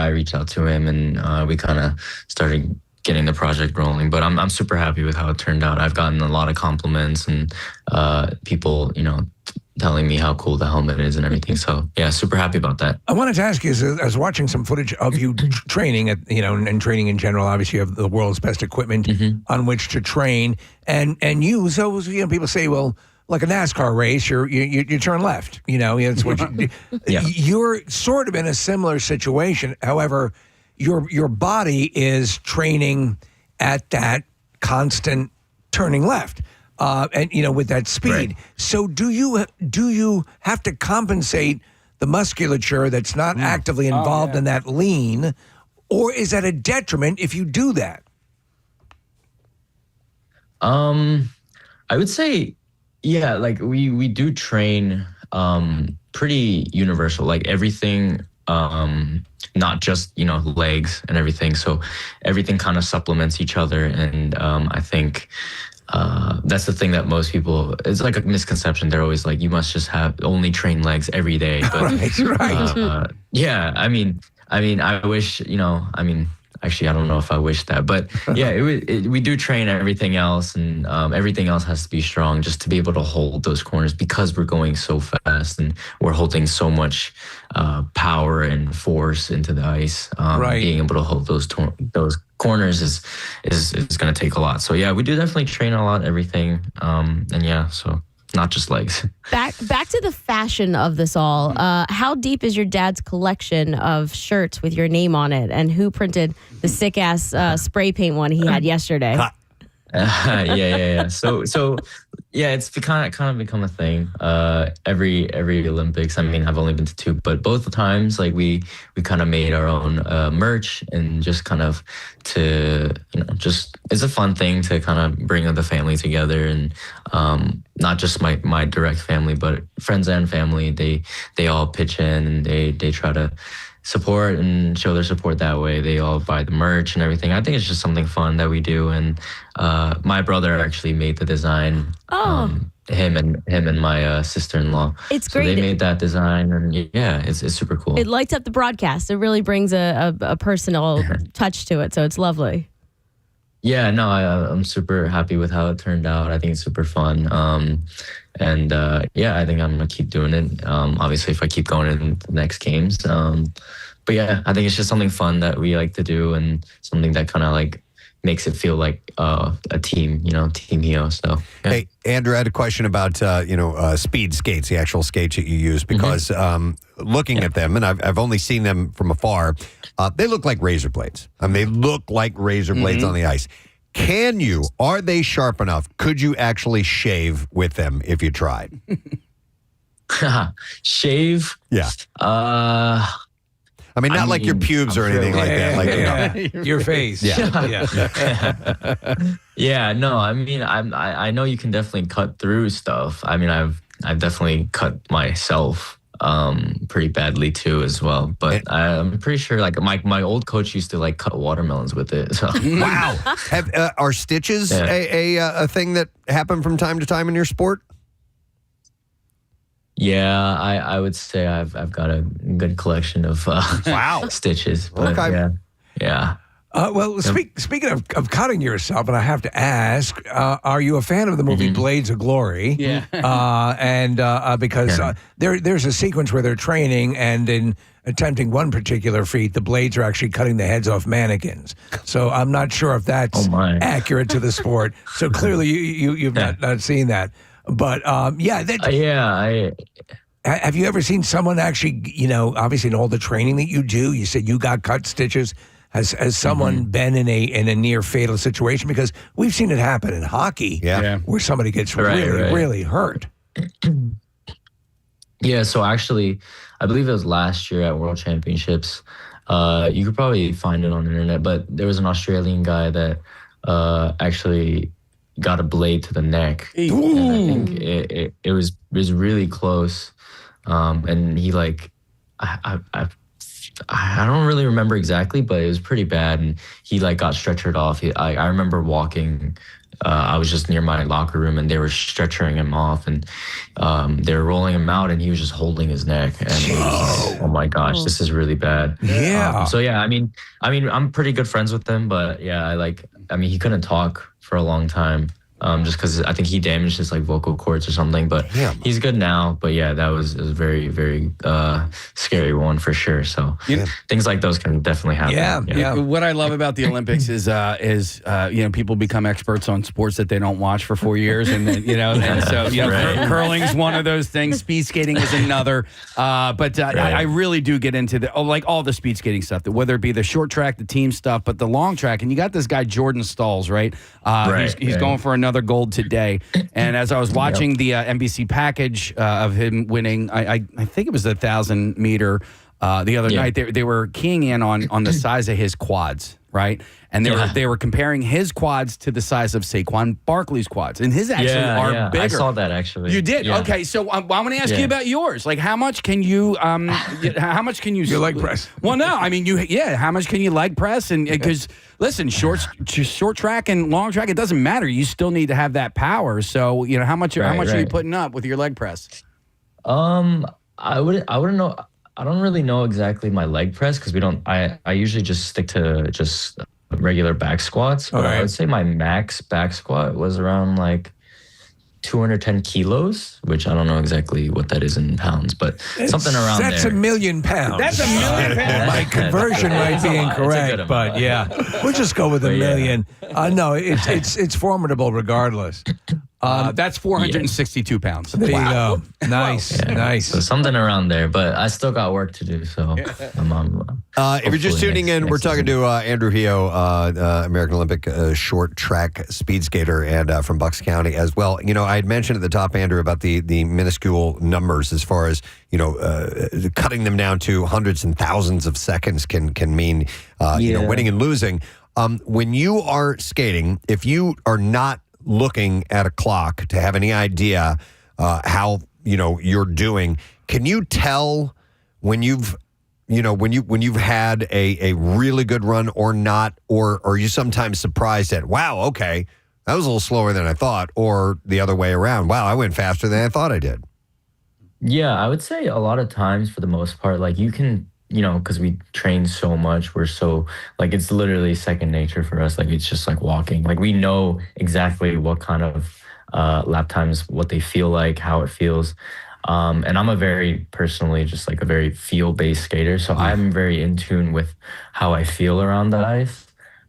reached out to him, and we kind of started getting the project rolling. But I'm super happy with how it turned out. I've gotten a lot of compliments, and people, telling me how cool the helmet is and everything. So yeah, super happy about that. I wanted to ask you, I was watching some footage of you training and training in general. Obviously, you have the world's best equipment on which to train and use. So people say, well, like a NASCAR race, you turn left. That's what you do. You're sort of in a similar situation. However, your body is training at that constant turning left. And with that speed. Right. So do you have to compensate the musculature that's not actively involved in that lean, or is that a detriment if you do that? I would say, we do train pretty universal, like everything, not just legs and everything. So everything kind of supplements each other, and I think. That's the thing that most people, it's like a misconception. They're always like, you must just only train legs every day. But, right. I wish, actually, I don't know if I wish that, but we do train everything else, and everything else has to be strong just to be able to hold those corners, because we're going so fast and we're holding so much power and force into the ice. Being able to hold those corners is going to take a lot. So yeah, we do definitely train a lot, everything. So not just legs. Back to the fashion of this all. How deep is your dad's collection of shirts with your name on it, and who printed the sick ass spray paint one he had yesterday? Yeah. So it's kind of become a thing. Every Olympics. I mean, I've only been to 2, but both the times, we kind of made our own merch, and just kind of just it's a fun thing to kind of bring the family together, and not just my direct family, but friends and family. They all pitch in, and they try to support and show their support that way. They all buy the merch and everything. I think it's just something fun that we do. And my brother actually made the design. Him and my sister-in-law. It's so great. They made that design, and yeah, it's super cool. It lights up the broadcast. It really brings a personal touch to it, so it's lovely. Yeah, no, I'm super happy with how it turned out. I think it's super fun. And yeah, I think I'm going to keep doing it. Obviously, if I keep going in the next games. But yeah, I think it's just something fun that we like to do and something that kind of like makes it feel like a team, Team Heo. So, yeah. Hey, Andrew, I had a question about, speed skates, the actual skates that you use, because looking at them, and I've only seen them from afar, they look like razor blades. I mean, they look like razor blades on the ice. Are they sharp enough? Could you actually shave with them if you tried? Shave? Yeah. I mean, not like your pubes or anything like that. Like your face. Yeah. Yeah. No, I mean, I know you can definitely cut through stuff. I mean, I've definitely cut myself pretty badly too as well. But I'm pretty sure like my old coach used to like cut watermelons with it. So. Wow. Are stitches a thing that happen from time to time in your sport? Yeah, I would say I've got a good collection of stitches. But yeah. Well, speaking of cutting yourself, and I have to ask, are you a fan of the movie Blades of Glory? Yeah. Because there's a sequence where they're training, and in attempting one particular feat, the blades are actually cutting the heads off mannequins. So I'm not sure if that's accurate to the sport. So clearly you've not seen that. But have you ever seen someone actually, obviously in all the training that you do, you said you got cut stitches. Has someone been in a near fatal situation? Because we've seen it happen in hockey, where somebody gets really hurt. Yeah, so actually, I believe it was last year at World Championships. You could probably find it on the internet, but there was an Australian guy that actually got a blade to the neck. Ooh. And I think it was really close. And he like, I don't really remember exactly, but it was pretty bad. And he like got stretchered off. I remember walking, I was just near my locker room and they were stretchering him off and they were rolling him out and he was just holding his neck. And it was, oh my gosh, this is really bad. Yeah. So yeah, I mean, I'm pretty good friends with him, but yeah, he couldn't talk for a long time. Just because I think he damaged his like vocal cords or something, but he's good now. But yeah, that was a very, very scary one for sure. So things like those can definitely happen. Yeah. What I love about the Olympics is people become experts on sports that they don't watch for 4 years, and then and so curling's one of those things. Speed skating is another. I really do get into all the speed skating stuff, whether it be the short track, the team stuff, but the long track. And you got this guy Jordan Stalls, right? He's going for another gold today. And as I was watching the NBC package of him winning, I think it was the 1,000 meter the other night, they were keying in on the size of his quads, right? And they were comparing his quads to the size of Saquon Barkley's quads, and his actually are bigger. I saw that actually. You did? Yeah. Okay, so I want to ask you about yours. Like, how much can you? Your leg press? Well, no, I mean how much can you leg press? And because listen, short track and long track, it doesn't matter. You still need to have that power. So how much are you putting up with your leg press? I wouldn't know. I don't really know exactly my leg press because we don't. I usually just stick to just regular back squats. But I would say my max back squat was around like 210 kilos, which I don't know exactly what that is in pounds, but something around there. That's 1 million pounds. That's 1 million pounds. My conversion might be incorrect, but we'll just go with 1 million. No, it's formidable regardless. That's 462 pounds. There you go. Nice, nice. So something around there, but I still got work to do. So if you're just tuning in, we're talking to Andrew Heo, American Olympic short track speed skater, and from Bucks County as well. I had mentioned at the top, Andrew, about the minuscule numbers as far as cutting them down to hundreds and thousands of seconds can mean winning and losing. When you are skating, if you are not looking at a clock to have any idea how you're doing, can you tell when you've when you've had a really good run or not, or are you sometimes surprised at, wow, okay, that was a little slower than I thought, or the other way around, wow, I went faster than I thought I did? Yeah, I would say a lot of times, for the most part, like you can, because we train so much, we're so, like, it's literally second nature for us. Like, it's just like walking. Like, we know exactly what kind of lap times, what they feel like, how it feels. And I'm a very feel-based skater. So I'm very in tune with how I feel around the ice.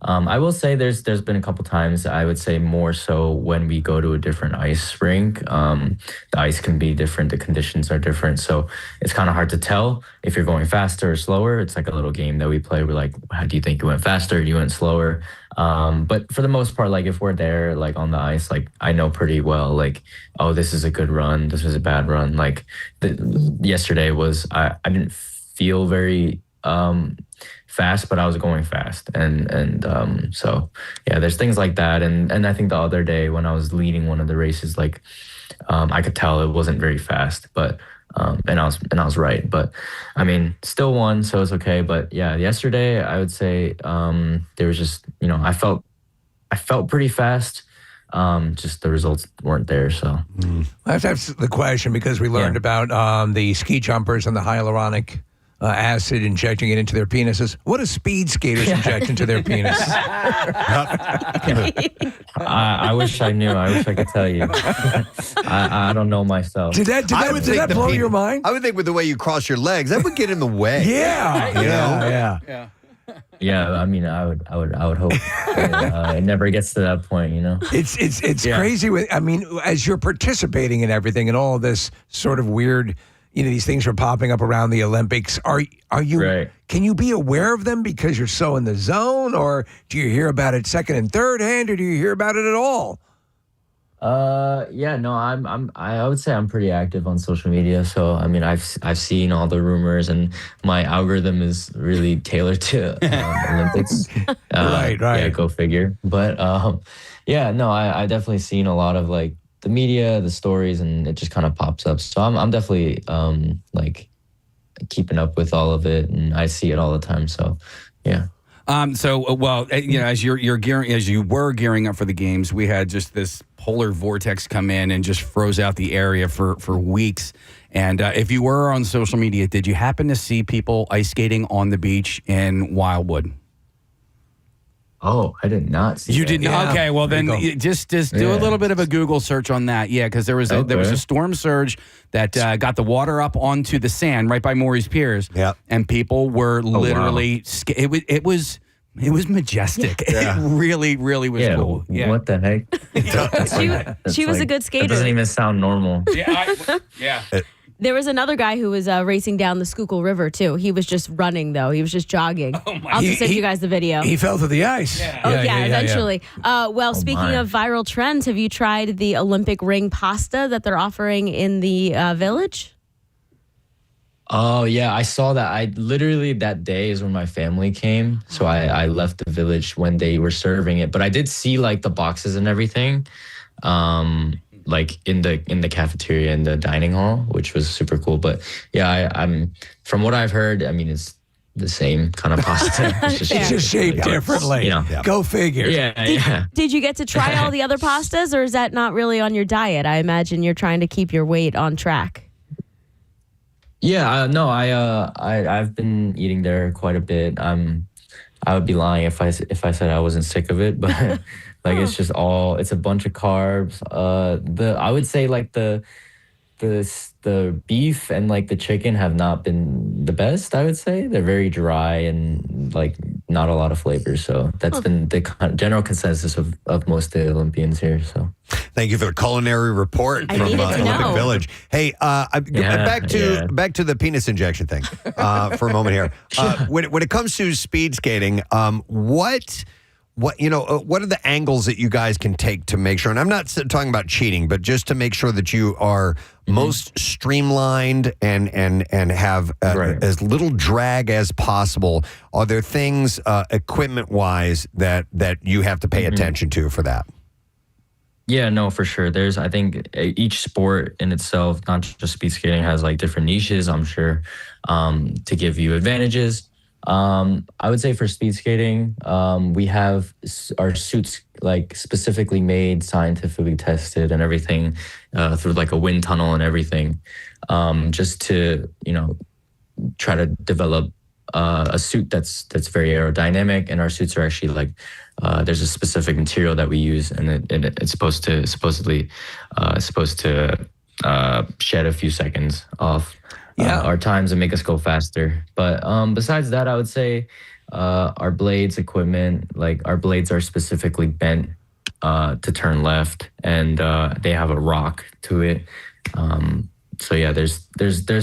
I will say there's been a couple times, I would say more so when we go to a different ice rink. The ice can be different, the conditions are different. So it's kind of hard to tell if you're going faster or slower. It's like a little game that we play. We're like, how do you think you went faster? You went slower? But for the most part, like if we're there, like on the ice, like I know pretty well, like, oh, this is a good run, this is a bad run. Like yesterday was, I didn't feel very fast, but I was going fast. And so yeah, there's things like that. And I think the other day when I was leading one of the races, like I could tell it wasn't very fast, but and I was right. But I mean, still won, so it's okay. But yeah, yesterday I would say there was just, I felt pretty fast. Just the results weren't there. So I have to have the question, because we learned about the ski jumpers and the hyaluronic acid, injecting it into their penises. What do speed skaters inject into their penis? I wish I knew. I wish I could tell you. I don't know myself. Did that blow your mind? I would think with the way you cross your legs, that would get in the way. Yeah. Yeah, I mean, I would hope it never gets to that point, It's crazy. As you're participating in everything and all this sort of weird, these things are popping up around the Olympics. Are you? Right. Can you be aware of them because you're so in the zone, or do you hear about it second and third hand, or do you hear about it at all? Yeah, no, I would say I'm pretty active on social media. So I mean, I've seen all the rumors, and my algorithm is really tailored to Olympics. Right. Yeah, go figure. But yeah, no, I definitely seen a lot of like the media, the stories, and it just kind of pops up. So I'm definitely like keeping up with all of it, and I see it all the time. So yeah. As you were gearing up for the games, we had just this polar vortex come in and just froze out the area for weeks. And if you were on social media, did you happen to see people ice skating on the beach in Wildwood? Oh, I did not see You that. did not? Yeah. Okay, well then just do a little bit of a Google search on that. Yeah, because there was a storm surge that got the water up onto the sand right by Maury's Piers. Yeah. And people were literally it was majestic. Yeah. It really, really was cool. Yeah. What the heck? She was a good skater. It doesn't even sound normal. Yeah. There was another guy who was racing down the Schuylkill River, too. He was just running, though. He was just jogging. I'll just send you guys the video. He fell to the ice. Yeah. Eventually. Speaking of viral trends, have you tried the Olympic ring pasta that they're offering in the village? Oh, yeah. I saw that. I literally, that day is when my family came. So I left the village when they were serving it. But I did see, like, the boxes and everything. Like in the cafeteria in the dining hall, which was super cool. But yeah, I'm from what I've heard, I mean, it's the same kind of pasta. It's just shaped differently. Go figure. Yeah. Did you get to try all the other pastas, or is that not really on your diet? I imagine you're trying to keep your weight on track. Yeah, no, I've been eating there quite a bit. I would be lying if I said I wasn't sick of it, but like it's just it's a bunch of carbs. I would say like the beef and like the chicken have not been the best. I would say they're very dry and like not a lot of flavor. So that's been the general consensus of most of the Olympians here. So thank you for the culinary report from Olympic Village. Hey, back to the penis injection thing for a moment here. When it comes to speed skating, what are the angles that you guys can take to make sure, and I'm not talking about cheating, but just to make sure that you are most streamlined and have as little drag as possible? Are there things equipment-wise that you have to pay attention to for that? Yeah, no, for sure. I think each sport in itself, not just speed skating, has like different niches, I'm sure, to give you advantages. I would say for speed skating, we have our suits like specifically made, scientifically tested and everything, through like a wind tunnel and everything, just to, try to develop a suit that's very aerodynamic. And our suits are actually like, there's a specific material that we use, and it's supposed to shed a few seconds off our times and make us go faster. But besides that, I would say our blades equipment, like our blades are specifically bent to turn left, and they have a rock to it. So yeah, there's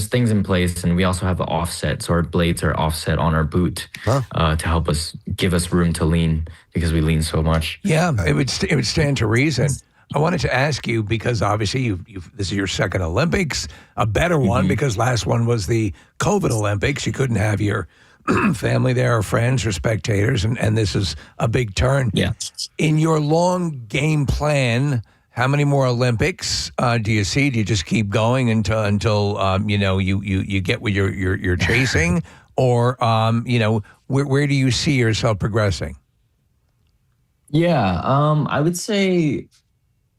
things in place, and we also have an offset. So our blades are offset on our boot to help us give us room to lean, because we lean so much. Yeah, it would stand to reason. I wanted to ask you, because obviously this is your second Olympics, a better one, because last one was the COVID Olympics. You couldn't have your family there or friends or spectators, and this is a big turn. Yeah. In your long game plan, how many more Olympics do you see? Do you just keep going until you get what you're chasing, or where do you see yourself progressing? Yeah, I would say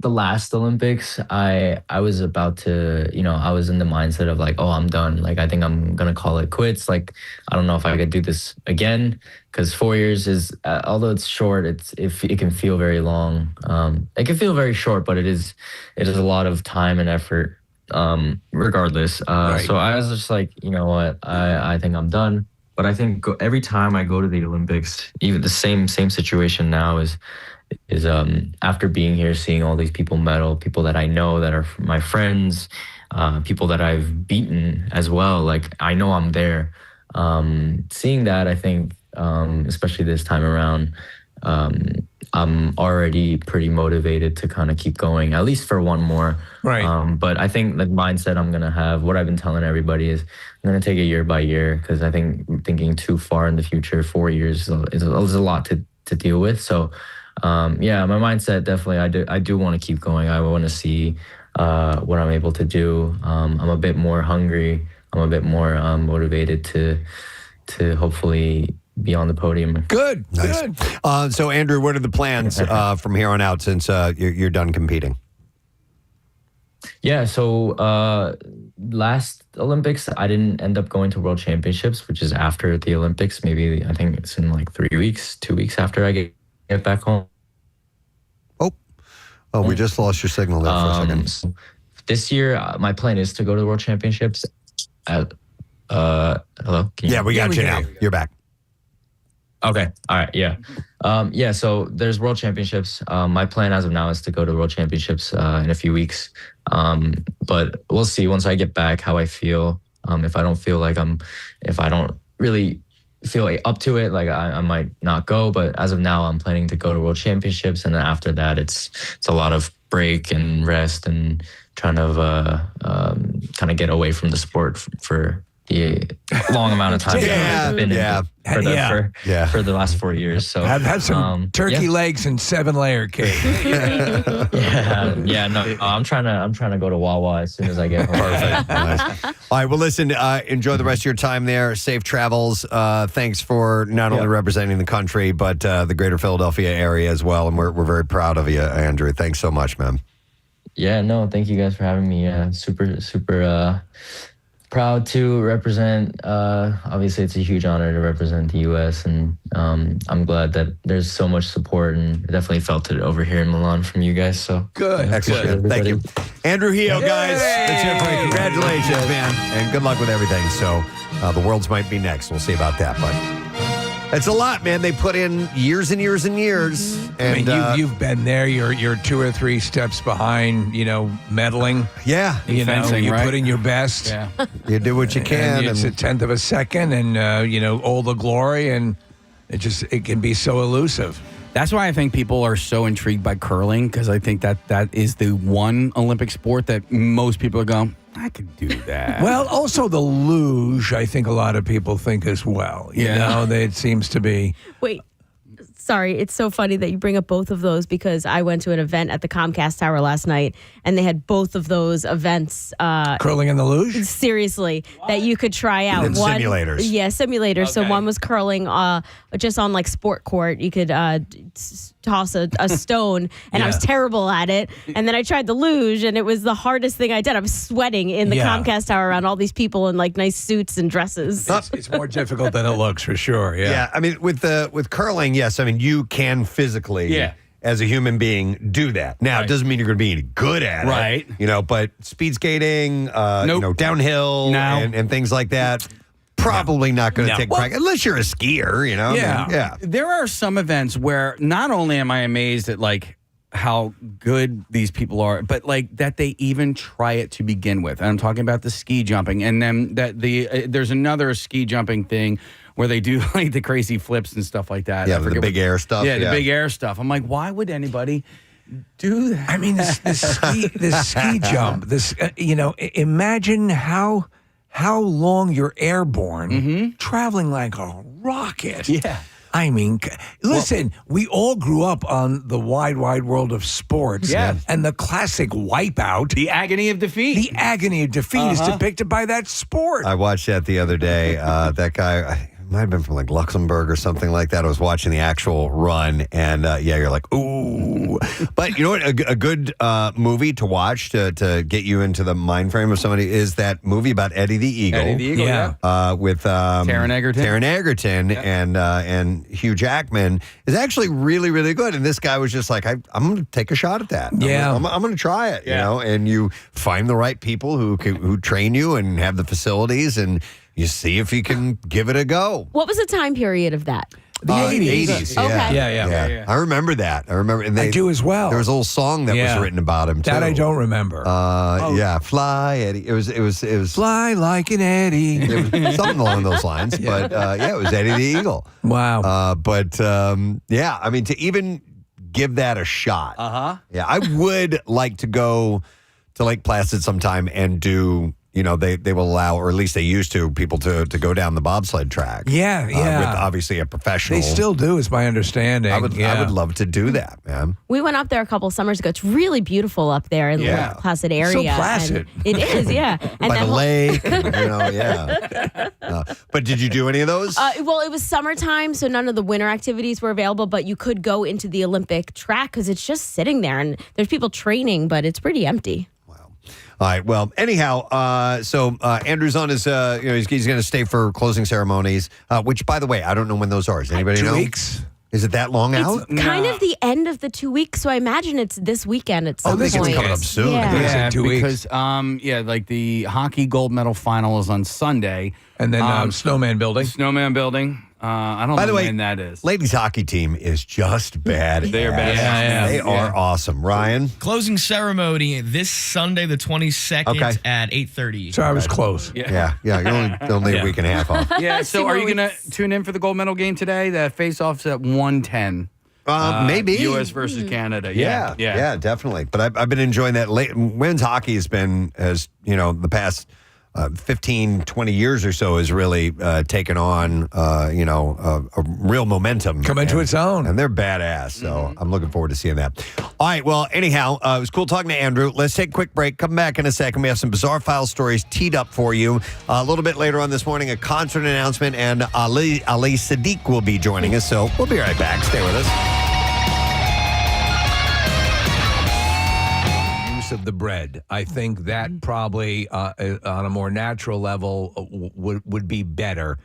the last Olympics, I was about to, I was in the mindset of like, oh, I'm done. Like, I think I'm going to call it quits. Like, I don't know if I could do this again, because 4 years is, although it's short, it can feel very long. It can feel very short, but it is a lot of time and effort, regardless. Right. So I was just like, you know what, I think I'm done. But I think every time I go to the Olympics, even the same situation now is after being here, seeing all these people medal, people that I know that are my friends, people that I've beaten as well. Like, I know I'm there. Seeing that, I think, especially this time around, I'm already pretty motivated to kind of keep going, at least for one more. Right. But I think the mindset I'm going to have, what I've been telling everybody is I'm going to take it year by year, because I think thinking too far in the future, 4 years is a lot to deal with. So, yeah, my mindset, definitely, I do want to keep going. I want to see what I'm able to do. I'm a bit more hungry. I'm a bit more motivated to hopefully be on the podium. Good, nice. Good. So, Andrew, what are the plans from here on out, since you're done competing? Yeah, so last Olympics, I didn't end up going to World Championships, which is after the Olympics. Maybe, I think it's in like 3 weeks, 2 weeks after I get back home. Oh, we just lost your signal there for a second. So this year, my plan is to go to the World Championships. Hello? Yeah, we got you now. You're back. Okay. All right. Yeah. Yeah. So there's World Championships. My plan as of now is to go to World Championships in a few weeks. But we'll see once I get back how I feel. If I don't really feel up to it, like I might not go. But as of now, I'm planning to go to World Championships, and then after that, it's a lot of break and rest and trying to kind of get away from the sport for the long amount of time I've been in for the last 4 years. So have some turkey legs and 7-layer cake. No, I'm trying to go to Wawa as soon as I get home. Perfect. Nice. All right. Well, listen. Enjoy the rest of your time there. Safe travels. Thanks for not only representing the country, but the greater Philadelphia area as well. And we're very proud of you, Andrew. Thanks so much, man. Yeah. No. Thank you guys for having me. Super. Proud to represent. Obviously, it's a huge honor to represent the U.S. and I'm glad that there's so much support, and I definitely felt it over here in Milan from you guys. So good, excellent. Thank you, Andrew Heo, guys. Let's hear it for you. Congratulations, man, and good luck with everything. So the Worlds might be next. We'll see about that, but it's a lot, man. They put in years and years and years. And I mean, you've been there. You're 2 or 3 steps behind. Medaling. Yeah, you put in your best. Yeah, you do what you can. And it's a 1/10 of a second, and all the glory, and it can be so elusive. That's why I think people are so intrigued by curling, because I think that is the one Olympic sport that most people are going, I could do that. Well, also the luge, I think a lot of people think as well. You know, it seems to be. Wait, Sorry, it's so funny that you bring up both of those because I went to an event at the Comcast Tower last night and they had both of those events. Curling in the luge? Seriously, that you could try out. And simulators. Yeah, simulators. So Okay. one was curling just on like sport court. You could toss a stone and I was terrible at it. And then I tried the luge and it was the hardest thing I did. I was sweating in the Comcast Tower around all these people in like nice suits and dresses. It's more difficult than it looks, for sure. Yeah, I mean, with curling, yes, I mean, you can physically, as a human being, do that. Now, it doesn't mean you're going to be any good at Right. it, but speed skating, downhill and things like that, probably not going to take practice, unless you're a skier, Yeah. There are some events where not only am I amazed at like how good these people are, but like that they even try it to begin with. And I'm talking about the ski jumping, and then that there's another ski jumping thing where they do like the crazy flips and stuff like that. Yeah, the big air stuff. Yeah, the big air stuff. I'm like, why would anybody do that? I mean, this ski jump, imagine how long you're airborne, traveling like a rocket. Yeah. I mean, listen, we all grew up on the wide, wide world of sports. Yeah. And the classic Wipeout. The agony of defeat. The agony of defeat is depicted by that sport. I watched that the other day. That guy might have been from like Luxembourg or something like that. I was watching the actual run, and you're like, ooh. But you know what? A good movie to watch to get you into the mind frame of somebody is that movie about Eddie the Eagle. Eddie the Eagle, with Taron Egerton. Taron Egerton and Hugh Jackman is actually really, really good. And this guy was just like, I'm going to take a shot at that. Yeah. I'm going to try it. You know, and you find the right people who train you and have the facilities, and you see if you can give it a go. What was the time period of that? The 80s. 80s, Okay. Yeah. I remember that. And I do as well. There was a little song that was written about him too. That I don't remember. Yeah, Fly Eddie. It was Fly like an Eddie. it was something along those lines. But it was Eddie the Eagle. Wow. I mean, to even give that a shot. Yeah, I would like to go to Lake Placid sometime and do. They will allow, or at least they used to, people to go down the bobsled track. Yeah. With obviously a professional. They still do, is my understanding. I would love to do that, man. We went up there a couple summers ago. It's really beautiful up there in the Lake Placid area. So placid. And it is, yeah. And By the lake, but did you do any of those? Well, it was summertime, so none of the winter activities were available, but you could go into the Olympic track because it's just sitting there, and there's people training, but it's pretty empty. All right. Well, anyhow, so Andrew's on his, he's going to stay for closing ceremonies, which, by the way, I don't know when those are. Does anybody know? 2 weeks. Is it that long out? It's kind of the end of the 2 weeks, so I imagine it's this weekend at some this point. is coming up soon. Yeah. Two weeks. because like the hockey gold medal final is on Sunday. And then Snowman Building. Snowman Building. I don't By know the way, when that is. ladies hockey team is just bad. They're badass. Yeah. They are awesome. Ryan? Closing ceremony this Sunday, the 22nd Okay. at 8:30. So I was close. Yeah. You're only a week and a half off. Yeah, so are you going to tune in for the gold medal game today? The face-off's at 1:10. Maybe. U.S. versus Canada. Yeah, definitely. But I've been enjoying that. Women's hockey has been, the past 15, 20 years or so has really taken on, a real momentum. Come into its own. And they're badass. So I'm looking forward to seeing that. All right. Well, anyhow, it was cool talking to Andrew. Let's take a quick break. Come back in a second. We have some bizarre file stories teed up for you. A little bit later on this morning, a concert announcement, and Ali Siddiq will be joining us. So we'll be right back. Stay with us. Of the bread. I think that probably on a more natural level would be better.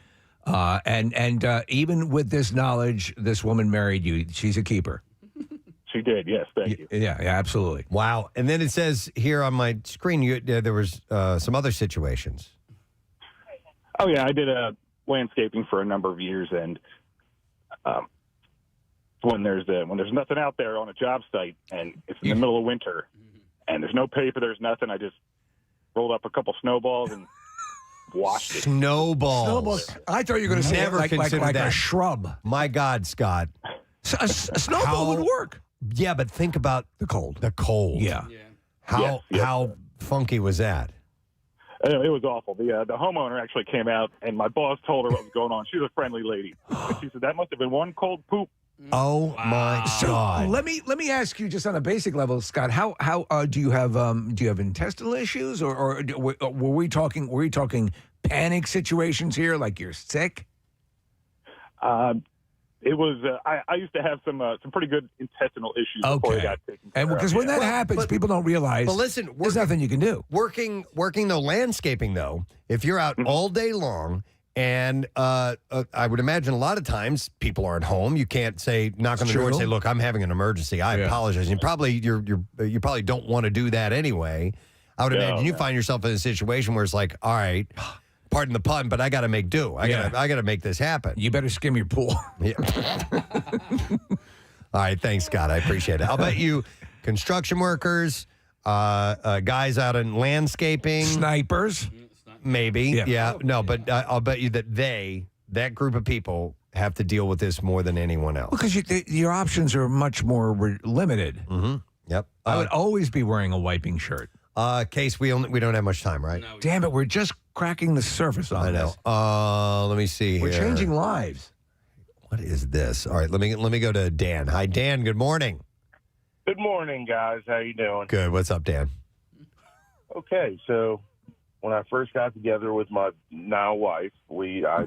And even with this knowledge, this woman married you. She's a keeper. She did, yes. Thank you. Yeah, absolutely. Wow. And then it says here on my screen, there was some other situations. Oh, yeah. I did landscaping for a number of years, and when there's nothing out there on a job site, and it's in the middle of winter, and there's no paper, there's nothing, I just rolled up a couple snowballs and washed it. Snowballs. I thought you were going to say Never like considered a that. shrub. My God, Scott. A snowball would work. Yeah, but think about The cold. Yeah. How funky was that? It was awful. The homeowner actually came out, and my boss told her what was going on. She was a friendly lady. And she said, that must have been one cold poop Oh my God! Let me ask you, just on a basic level, Scott. How do you have intestinal issues, or were we talking panic situations here, like you're sick? It was. I used to have some pretty good intestinal issues before I got taken care and because when that happens, people don't realize. But listen, there's nothing you can do. Working though, landscaping though, if you're out all day long. And I would imagine a lot of times people aren't home. You can't say knock on the door and say, "Look, I'm having an emergency. I apologize." And you probably don't want to do that anyway. I would imagine you find yourself in a situation where it's like, "All right, pardon the pun, but I got to make do. I got to make this happen." You better skim your pool. Yeah. All right, thanks, Scott. I appreciate it. I'll bet you construction workers, guys out in landscaping, snipers. Maybe, yeah. No, but I'll bet you that group of people have to deal with this more than anyone else. Because your options are much more limited. Mm-hmm. Yep. I would always be wearing a wiping shirt. Case, we don't have much time, right? No, damn it, we're just cracking the surface on this. I know. Let me see We're here. changing lives. What is this? All right, let me go to Dan. Hi, Dan. Good morning. Good morning, guys. How you doing? Good. What's up, Dan? Okay, so when I first got together with my now wife, I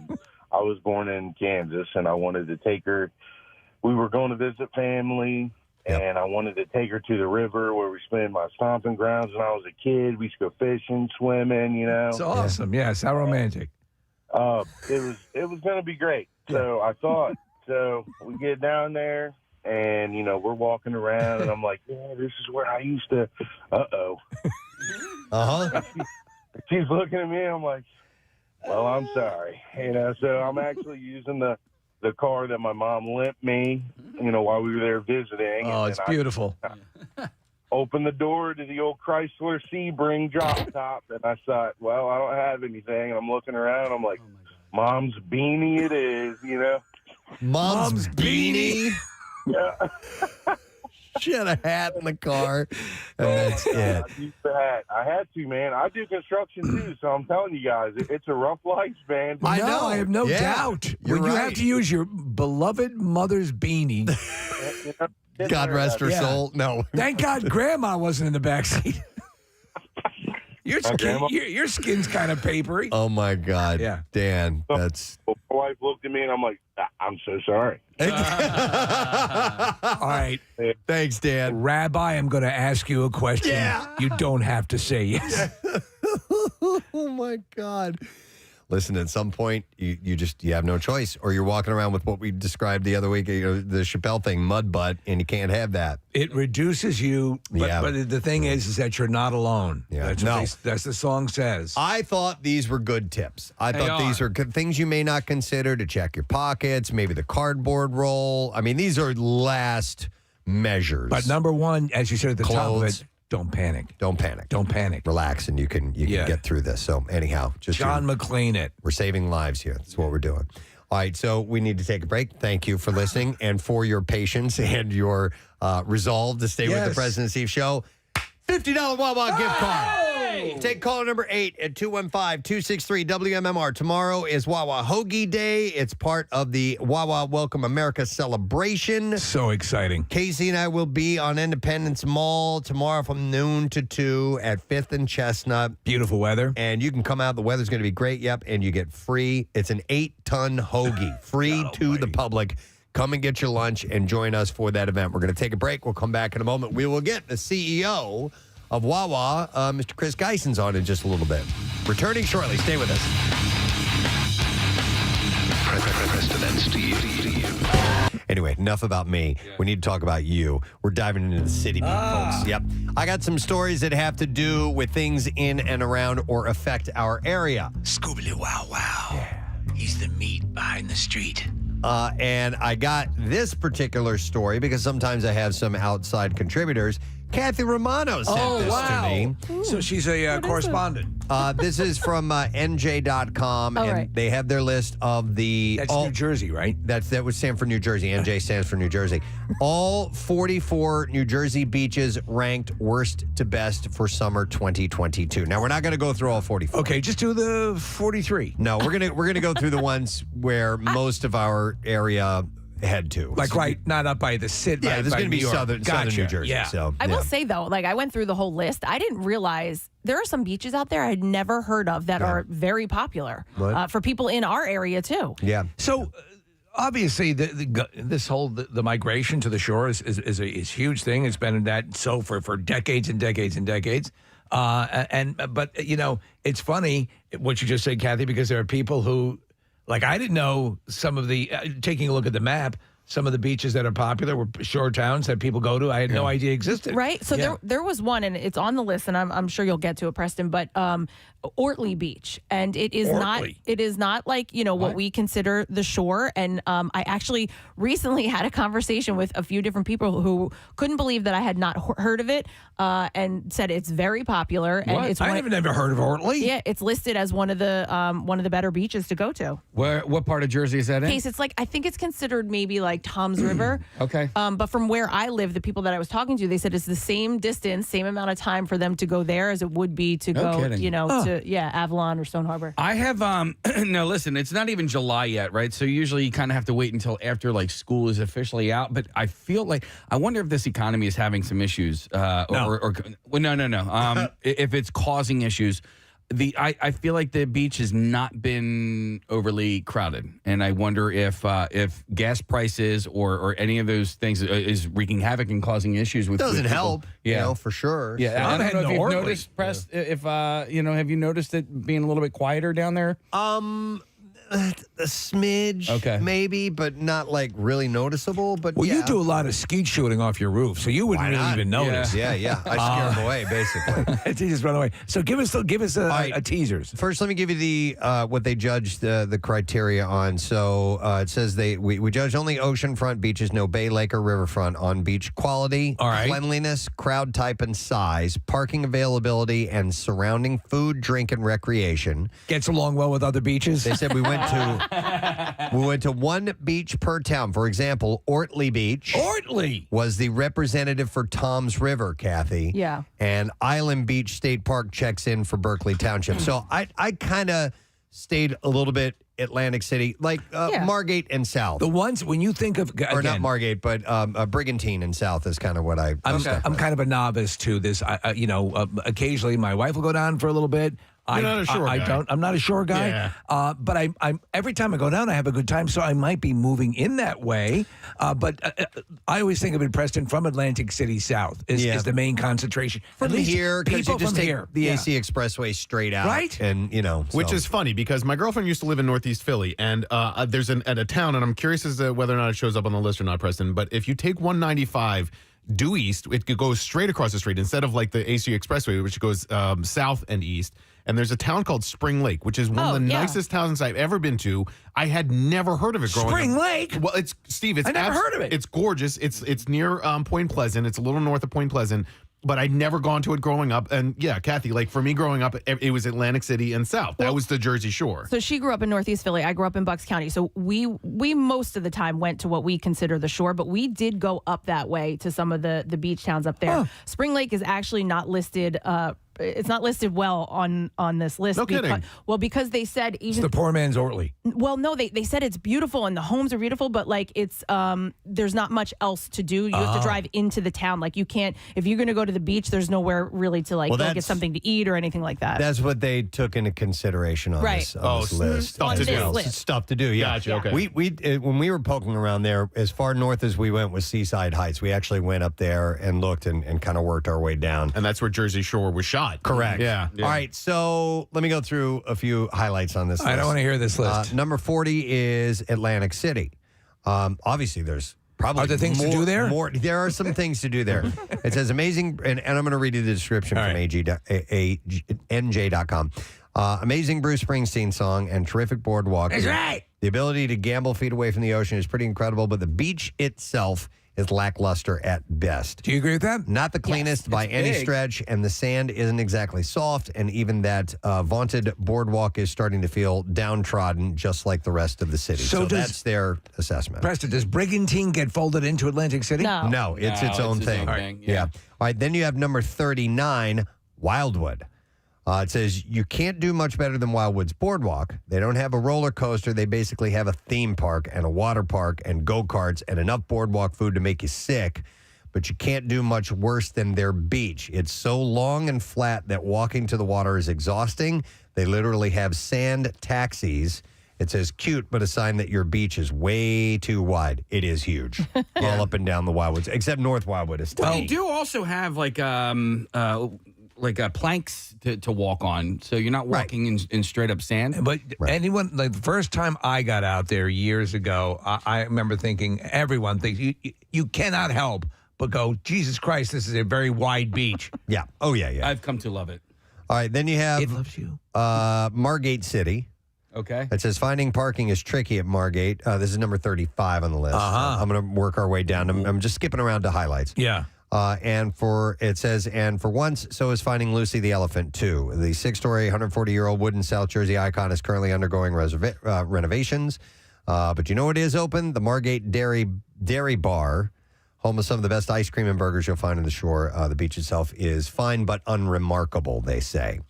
was born in Kansas, and I wanted to take her. We were going to visit family, and I wanted to take her to the river where we spent my stomping grounds when I was a kid. We used to go fishing, swimming, you know. It's awesome. Yes, how romantic. It was going to be great. So I thought, so we get down there, and, you know, we're walking around, and I'm like, yeah, this is where I used to, She's looking at me, and I'm like, well, I'm sorry. You know, so I'm actually using the car that my mom lent me, you know, while we were there visiting. Oh, it's beautiful. Opened the door to the old Chrysler Sebring drop top, and I thought, well, I don't have anything. And I'm looking around, I'm like, Mom's beanie it is, you know. Mom's beanie? Yeah. She had a hat in the car, and that's it. I used the hat. I had to, man. I do construction too, so I'm telling you guys, it's a rough life, man. I know. I have no doubt. When you have to use your beloved mother's beanie. God rest her soul. No. Thank God Grandma wasn't in the backseat. Your skin's kind of papery. Oh, my God. Yeah. Dan, that's... My wife looked at me, and I'm like, I'm so sorry. All right. Thanks, Dan. Rabbi, I'm going to ask you a question. Yeah. You don't have to say yes. Oh, my God. Listen, at some point, you have no choice, or you're walking around with what we described the other week, the Chappelle thing, mud butt, and you can't have that. It reduces you, but the thing is that you're not alone. Yeah, that's the song says. I thought these were good tips. I thought these are good things you may not consider to check your pockets, maybe the cardboard roll. I mean, these are last measures. But number one, as you said at the top of it, don't panic. Don't panic. Don't panic. Relax, and you can get through this. So anyhow, just John McClane it. We're saving lives here. That's what we're doing. All right, so we need to take a break. Thank you for listening and for your patience and your resolve to stay with the President and Steve Show. $50 Wawa gift card. Take caller number 8 at 215-263-WMMR. Tomorrow is Wawa Hoagie Day. It's part of the Wawa Welcome America celebration. So exciting. Casey and I will be on Independence Mall tomorrow from noon to 2 at 5th and Chestnut. Beautiful weather. And you can come out. The weather's going to be great. Yep. And you get free. It's an 8-ton hoagie. Free to the public. Come and get your lunch and join us for that event. We're going to take a break. We'll come back in a moment. We will get the CEO of Wawa, Mr. Chris Geison's on in just a little bit. Returning shortly. Stay with us. Preston and Steve. Anyway, enough about me. We need to talk about you. We're diving into the city meat, folks. Yep. I got some stories that have to do with things in and around or affect our area. Scoobily wow wow. Yeah. He's the meat behind the street. And I got this particular story because sometimes I have some outside contributors. Kathy Romano sent this to me. Ooh. So she's a correspondent. This is from NJ.com, and they have their list of the... That's New Jersey, right? That would stand for New Jersey. NJ stands for New Jersey. All 44 New Jersey beaches ranked worst to best for summer 2022. Now, we're not going to go through all 44. Okay, just do the 43. No, we're gonna go through the ones where most of our area head to. Like not up by the city. Yeah, there's going to be southern New Jersey. Yeah. So, I will say though, like I went through the whole list. I didn't realize there are some beaches out there I had never heard of that are very popular for people in our area too. Yeah. So obviously, the migration to the shore is a huge thing. It's been that so for decades and decades and decades. But it's funny what you just said, Kathy, because there are people who, like, I didn't know some of the taking a look at the map. Some of the beaches that are popular were shore towns that people go to. I had no idea existed. Right. So there was one, and it's on the list, and I'm sure you'll get to it, Preston. But Ortley Beach, and it is not like what we consider the shore. And I actually recently had a conversation with a few different people who couldn't believe that I had not heard of it, and said it's very popular. What? And it's I haven't ever heard of Ortley. Yeah, it's listed as one of the better beaches to go to. What part of Jersey is that in? Case, it's like I think it's considered maybe like Tom's River. Okay. But from where I live, the people that I was talking to, they said it's the same distance, same amount of time for them to go there as it would be to go, kidding. to Avalon or Stone Harbor. I have no, listen, it's not even July yet, right? So usually you kind of have to wait until after like school is officially out. But I feel like I wonder if this economy is having some issues. No. If it's causing issues. I feel like the beach has not been overly crowded, and I wonder if gas prices or any of those things is wreaking havoc and causing issues with. Doesn't people. help, for sure. Yeah, I don't know if you've noticed, Press. If have you noticed it being a little bit quieter down there? A smidge, maybe, but not like really noticeable. But you do a lot of skeet shooting off your roof, so you wouldn't really even notice. Yeah. I scare them away, basically. They just run away. So give us a teasers. First, let me give you the what they judged the criteria on. So it says we judged only oceanfront beaches, no bay, lake, or riverfront on beach quality, cleanliness, crowd type and size, parking availability, and surrounding food, drink, and recreation. Gets along well with other beaches. They said we went to one beach per town. For example, Ortley Beach. Ortley was the representative for Tom's River, Kathy. Yeah. And Island Beach State Park checks in for Berkeley Township. So I kind of stayed a little bit Atlantic City, like Margate and South. The ones when you think of or not Margate, but Brigantine and South is kind of what I'm kind of a novice to this. Occasionally my wife will go down for a little bit. You're not a shore guy. I'm not a shore guy. Yeah. But I'm every time I go down, I have a good time. So I might be moving in that way. But I always think of it, Preston, from Atlantic City south is the main concentration. From here, because you just take the Yeah. AC Expressway straight out, Right? And Which is funny because my girlfriend used to live in Northeast Philly, and there's at a town, and I'm curious as to whether or not it shows up on the list or not, Preston. But if you take 195 due east, it goes straight across the street instead of like the AC Expressway, which goes south and east. And there's a town called Spring Lake, which is one of the nicest towns I've ever been to. I had never heard of it growing up. Spring Lake? Well, it's Steve. I never heard of it. It's gorgeous. It's near Point Pleasant. It's a little north of Point Pleasant. But I'd never gone to it growing up. And Kathy, like for me growing up, it was Atlantic City and South. That was the Jersey Shore. So she grew up in Northeast Philly. I grew up in Bucks County. So we most of the time went to what we consider the shore, but we did go up that way to some of the beach towns up there. Spring Lake is actually not listed. It's not listed well on this list. No kidding. Well, because they said even It's the poor man's Ortley. Well, no, they said it's beautiful and the homes are beautiful, but like it's there's not much else to do. You have to drive into the town. Like you can't if you're going to go to the beach. There's nowhere really to go get something to eat or anything like that. That's what they took into consideration on this list. Stuff to do. Stuff to do. Yeah. Gotcha, okay. We when we were poking around there, as far north as we went was Seaside Heights. We actually went up there and looked and kind of worked our way down. And that's where Jersey Shore was shot. Correct. Yeah. All right, so let me go through a few highlights on this list. I don't want to hear this list. Number 40 is Atlantic City. Obviously, there's probably Are there things to do there? There are some things to do there. It says amazing, and I'm going to read you the description from NJ.com. Amazing Bruce Springsteen song and terrific boardwalk. That's right. The ability to gamble feet away from the ocean is pretty incredible, but the beach itself is lackluster at best. Do you agree with that? Not the cleanest by any stretch, and the sand isn't exactly soft, and even that vaunted boardwalk is starting to feel downtrodden, just like the rest of the city. So that's their assessment. Preston, does Brigantine get folded into Atlantic City? No, it's its own thing. Yeah. All right, then you have number 39, Wildwood. It says you can't do much better than Wildwood's Boardwalk. They don't have a roller coaster. They basically have a theme park and a water park and go-karts and enough boardwalk food to make you sick. But you can't do much worse than their beach. It's so long and flat that walking to the water is exhausting. They literally have sand taxis. It says cute, but a sign that your beach is way too wide. It is huge. All up and down the Wildwoods, except North Wildwood is tiny. Well, you do also have like planks to walk on, so you're not walking in straight up sand. But anyone, like the first time I got out there years ago, I remember thinking, everyone thinks you cannot help but go, Jesus Christ, this is a very wide beach. Yeah. Oh, yeah. I've come to love it. All right, then you have It loves you. Margate City. Okay. It says finding parking is tricky at Margate. This is number 35 on the list. I'm going to work our way down. I'm just skipping around to highlights. Yeah. And for once, so is finding Lucy the elephant too. The 6-story, 140-year-old wooden South Jersey icon is currently undergoing renovations. But you know what is open? The Margate Dairy Bar, home of some of the best ice cream and burgers you'll find on the shore. The beach itself is fine but unremarkable, they say.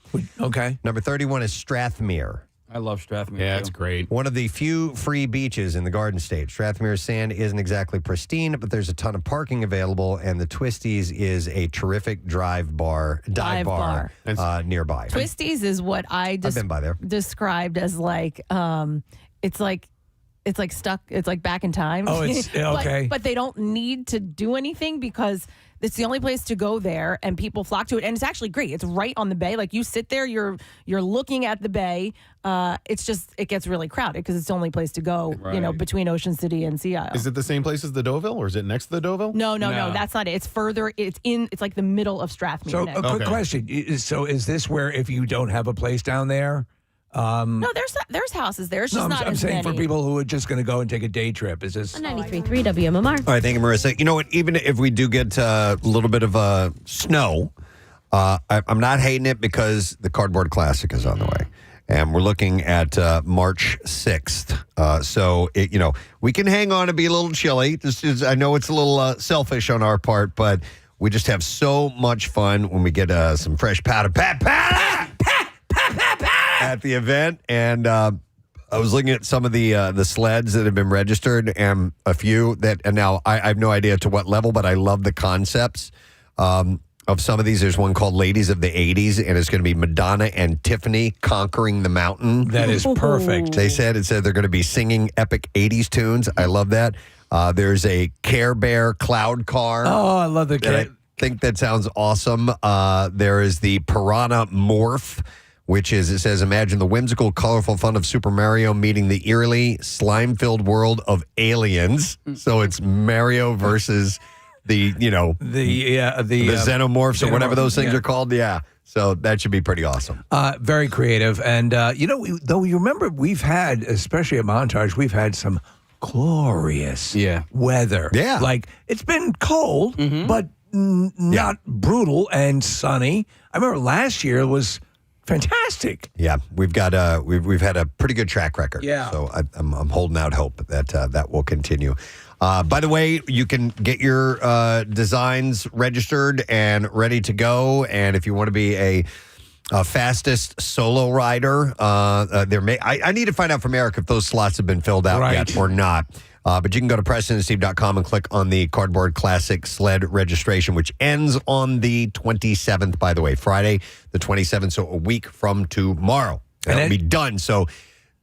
Okay. Number 31 is Strathmere. I love Strathmere. Yeah, too. it's great. One of the few free beaches in the Garden State. Strathmere's sand isn't exactly pristine, but there's a ton of parking available, and the Twisties is a terrific dive bar nearby. Twisties is what I've been by there. described as like it's like stuck. It's like back in time. Oh, it's okay. But they don't need to do anything because it's the only place to go there, and people flock to it. And it's actually great. It's right on the bay. Like you sit there, you're looking at the bay. It's just it gets really crowded because it's the only place to go. Right. Between Ocean City and Sea Isle. Is it the same place as the Deauville, or is it next to the Deauville? No, that's not it. It's further. It's like the middle of Strathmere. So next. a quick question. So is this where if you don't have a place down there? No, there's houses there. It's just not I'm as saying many. for people who are just going to go and take a day trip. Is this 93.3 WMMR? All right, thank you, Marissa. You know what? Even if we do get a little bit of snow, I'm not hating it because the Cardboard Classic is on the way. And we're looking at March 6th. So, we can hang on and be a little chilly. I know it's a little selfish on our part, but we just have so much fun when we get some fresh powder at the event. And I was looking at some of the sleds that have been registered, and a few that, and now I have no idea to what level, but I love the concepts of some of these. There's one called Ladies of the 80s, and it's going to be Madonna and Tiffany conquering the mountain. That is perfect. It said they're going to be singing epic 80s tunes. I love that. There's a Care Bear cloud car. Oh, I love the I think that sounds awesome. There is the Piranha Morph, which is, it says, imagine the whimsical, colorful fun of Super Mario meeting the eerily slime-filled world of aliens. So it's Mario versus the xenomorphs or whatever those things are called. Yeah. So that should be pretty awesome. Very creative. And, though you remember we've had, especially at Montage, we've had some glorious weather. Yeah. Like, it's been cold, but not brutal and sunny. I remember last year it was fantastic. Yeah, we've got we've had a pretty good track record. Yeah. So I'm holding out hope that that will continue. By the way, you can get your designs registered and ready to go. And if you want to be a fastest solo rider, I need to find out from Eric if those slots have been filled out yet or not. But you can go to PrestonandSteve.com and click on the Cardboard Classic sled registration, which ends on the 27th, by the way, Friday the 27th, so a week from tomorrow. And it'll be done. So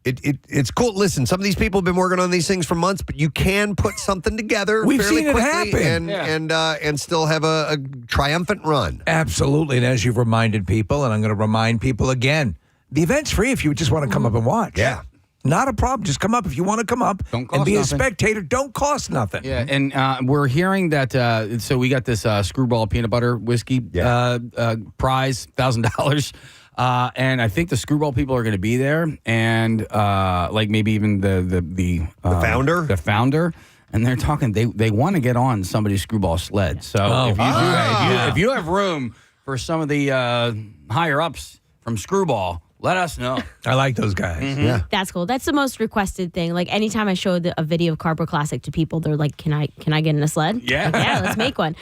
it's cool. Listen, some of these people have been working on these things for months, but you can put something together We've fairly seen it quickly happen. and still have a triumphant run. Absolutely. And as you've reminded people, and I'm going to remind people again, the event's free if you just want to come up and watch. Yeah. Not a problem. Just come up if you want to come up and be a spectator. Don't cost nothing. Yeah, and we're hearing that. So we got this Screwball peanut butter whiskey prize, $1,000, and I think the Screwball people are going to be there, and like maybe even the founder. And they're talking. They want to get on somebody's Screwball sled. So if you have room for some of the higher ups from Screwball, let us know. I like those guys. Mm-hmm. Yeah. That's cool. That's the most requested thing. Like anytime I show a video of Cardboard Classic to people, they're like, "Can I get in a sled?" Yeah. Like, yeah, let's make one.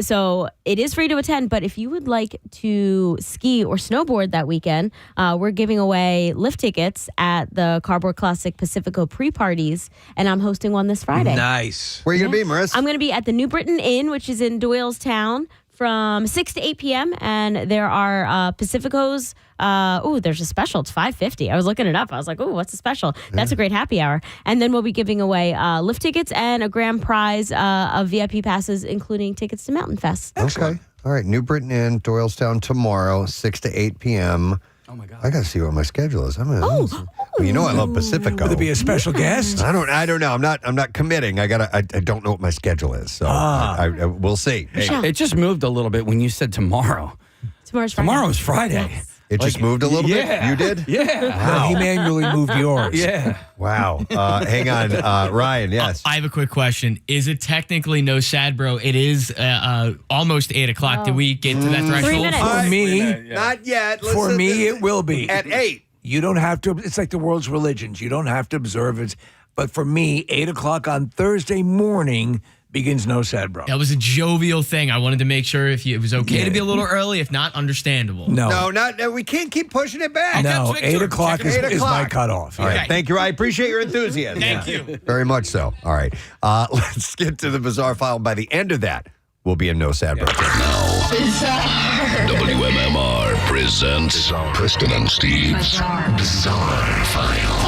So it is free to attend, but if you would like to ski or snowboard that weekend, we're giving away lift tickets at the Cardboard Classic Pacifico pre-parties, and I'm hosting one this Friday. Nice. Where are you going to be, Marissa? I'm going to be at the New Britain Inn, which is in Doylestown, from 6 to 8 p.m. And there are Pacificos. There's a special. It's $5.50. I was looking it up. I was like, what's the special? That's a great happy hour. And then we'll be giving away lift tickets and a grand prize of VIP passes, including tickets to Mountain Fest. Okay. All right. New Britain Inn, Doylestown tomorrow, 6 to 8 p.m. Oh my God. I got to see what my schedule is. Well, you know I love Pacifico. Will there be a special guest? I don't know. I'm not committing. I don't know what my schedule is. So we'll see. Hey, It just moved a little bit when you said tomorrow. Tomorrow's Friday. Yes. it just moved a little bit? You did? Yeah. Wow. He manually moved yours. Yeah. Wow. Hang on. Ryan, yes. I have a quick question. Is it technically no sad, bro? It is almost 8 o'clock. Did we get to that 3 threshold? minutes. For me, Not yet. for Listen, me, it will be. At 8. You don't have to. It's like the world's religions. You don't have to observe it. But for me, 8 o'clock on Thursday morning begins No Sad Bro. That was a jovial thing. I wanted to make sure if it was okay to be a little early. If not, understandable. No. No, we can't keep pushing it back. No, 8 o'clock is my cutoff. All right. Okay. Thank you. I appreciate your enthusiasm. Thank you. Very much so. All right. Let's get to the bizarre file. By the end of that, we'll be in No Sad Bro. WMMR presents Preston and Steve's Bizarre File.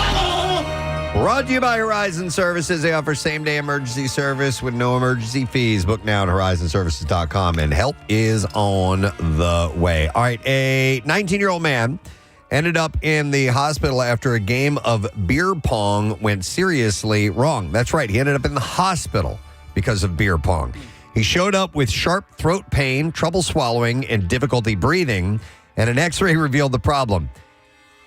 Brought to you by Horizon Services. They offer same-day emergency service with no emergency fees. Book now at horizonservices.com, and help is on the way. All right, a 19-year-old man ended up in the hospital after a game of beer pong went seriously wrong. That's right, he ended up in the hospital because of beer pong. He showed up with sharp throat pain, trouble swallowing, and difficulty breathing, and an x-ray revealed the problem.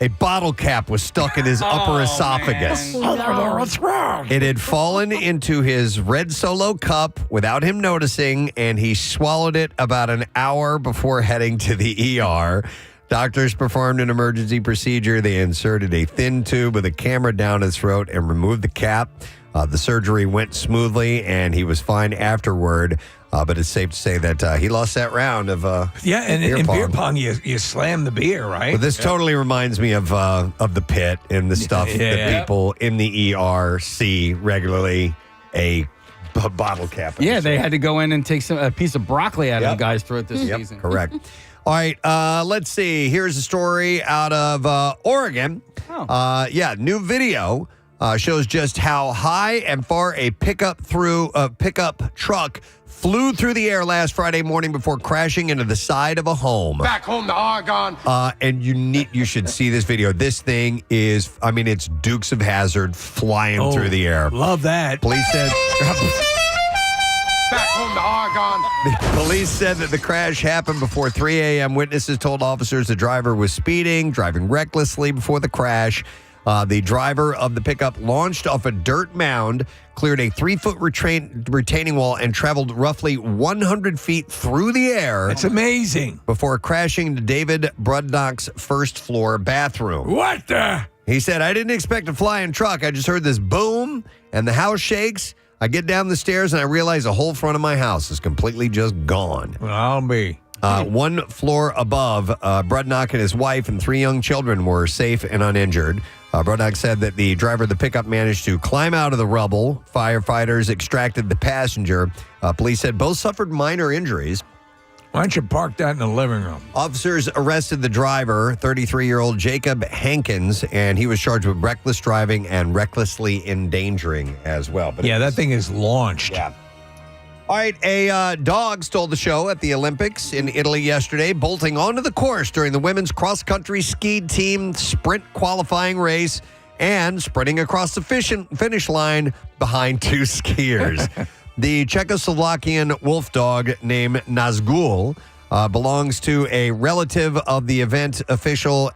A bottle cap was stuck in his upper esophagus. What's wrong? It had fallen into his red Solo cup without him noticing, and he swallowed it about an hour before heading to the ER. Doctors performed an emergency procedure. They inserted a thin tube with a camera down his throat and removed the cap. The surgery went smoothly, and he was fine afterward. But it's safe to say that he lost that round of and in beer pong, you slam the beer, right? But this totally reminds me of the pit and the stuff that people in the ER see regularly. A bottle cap. Yeah, they had to go in and take a piece of broccoli out of the guy's throat this season. Correct. All right, let's see. Here's a story out of Oregon. New video shows just how high and far a pickup truck flew through the air last Friday morning before crashing into the side of a home. Back home to Oregon. And you should see this video. This thing is, it's Dukes of Hazzard flying through the air. Love that. Police said. Back home to Oregon. Police said that the crash happened before 3 a.m. Witnesses told officers the driver was speeding, driving recklessly before the crash. The driver of the pickup launched off a dirt mound, cleared a 3-foot retaining wall, and traveled roughly 100 feet through the air. That's amazing. Before crashing into David Brudnock's first-floor bathroom. What the? He said, I didn't expect a flying truck. I just heard this boom, and the house shakes. I get down the stairs, and I realize the whole front of my house is completely just gone. Well, I'll be. One floor above, Brudnock and his wife and 3 young children were safe and uninjured. Brudnock said that the driver of the pickup managed to climb out of the rubble. Firefighters extracted the passenger. Police said both suffered minor injuries. Why don't you park that in the living room? Officers arrested the driver, 33-year-old Jacob Hankins, and he was charged with reckless driving and recklessly endangering as well. But that thing is launched. Yeah. All right, a dog stole the show at the Olympics in Italy yesterday, bolting onto the course during the women's cross-country ski team sprint qualifying race and sprinting across the finish line behind 2 skiers. The Czechoslovakian wolf dog named Nazgul belongs to a relative of the event official,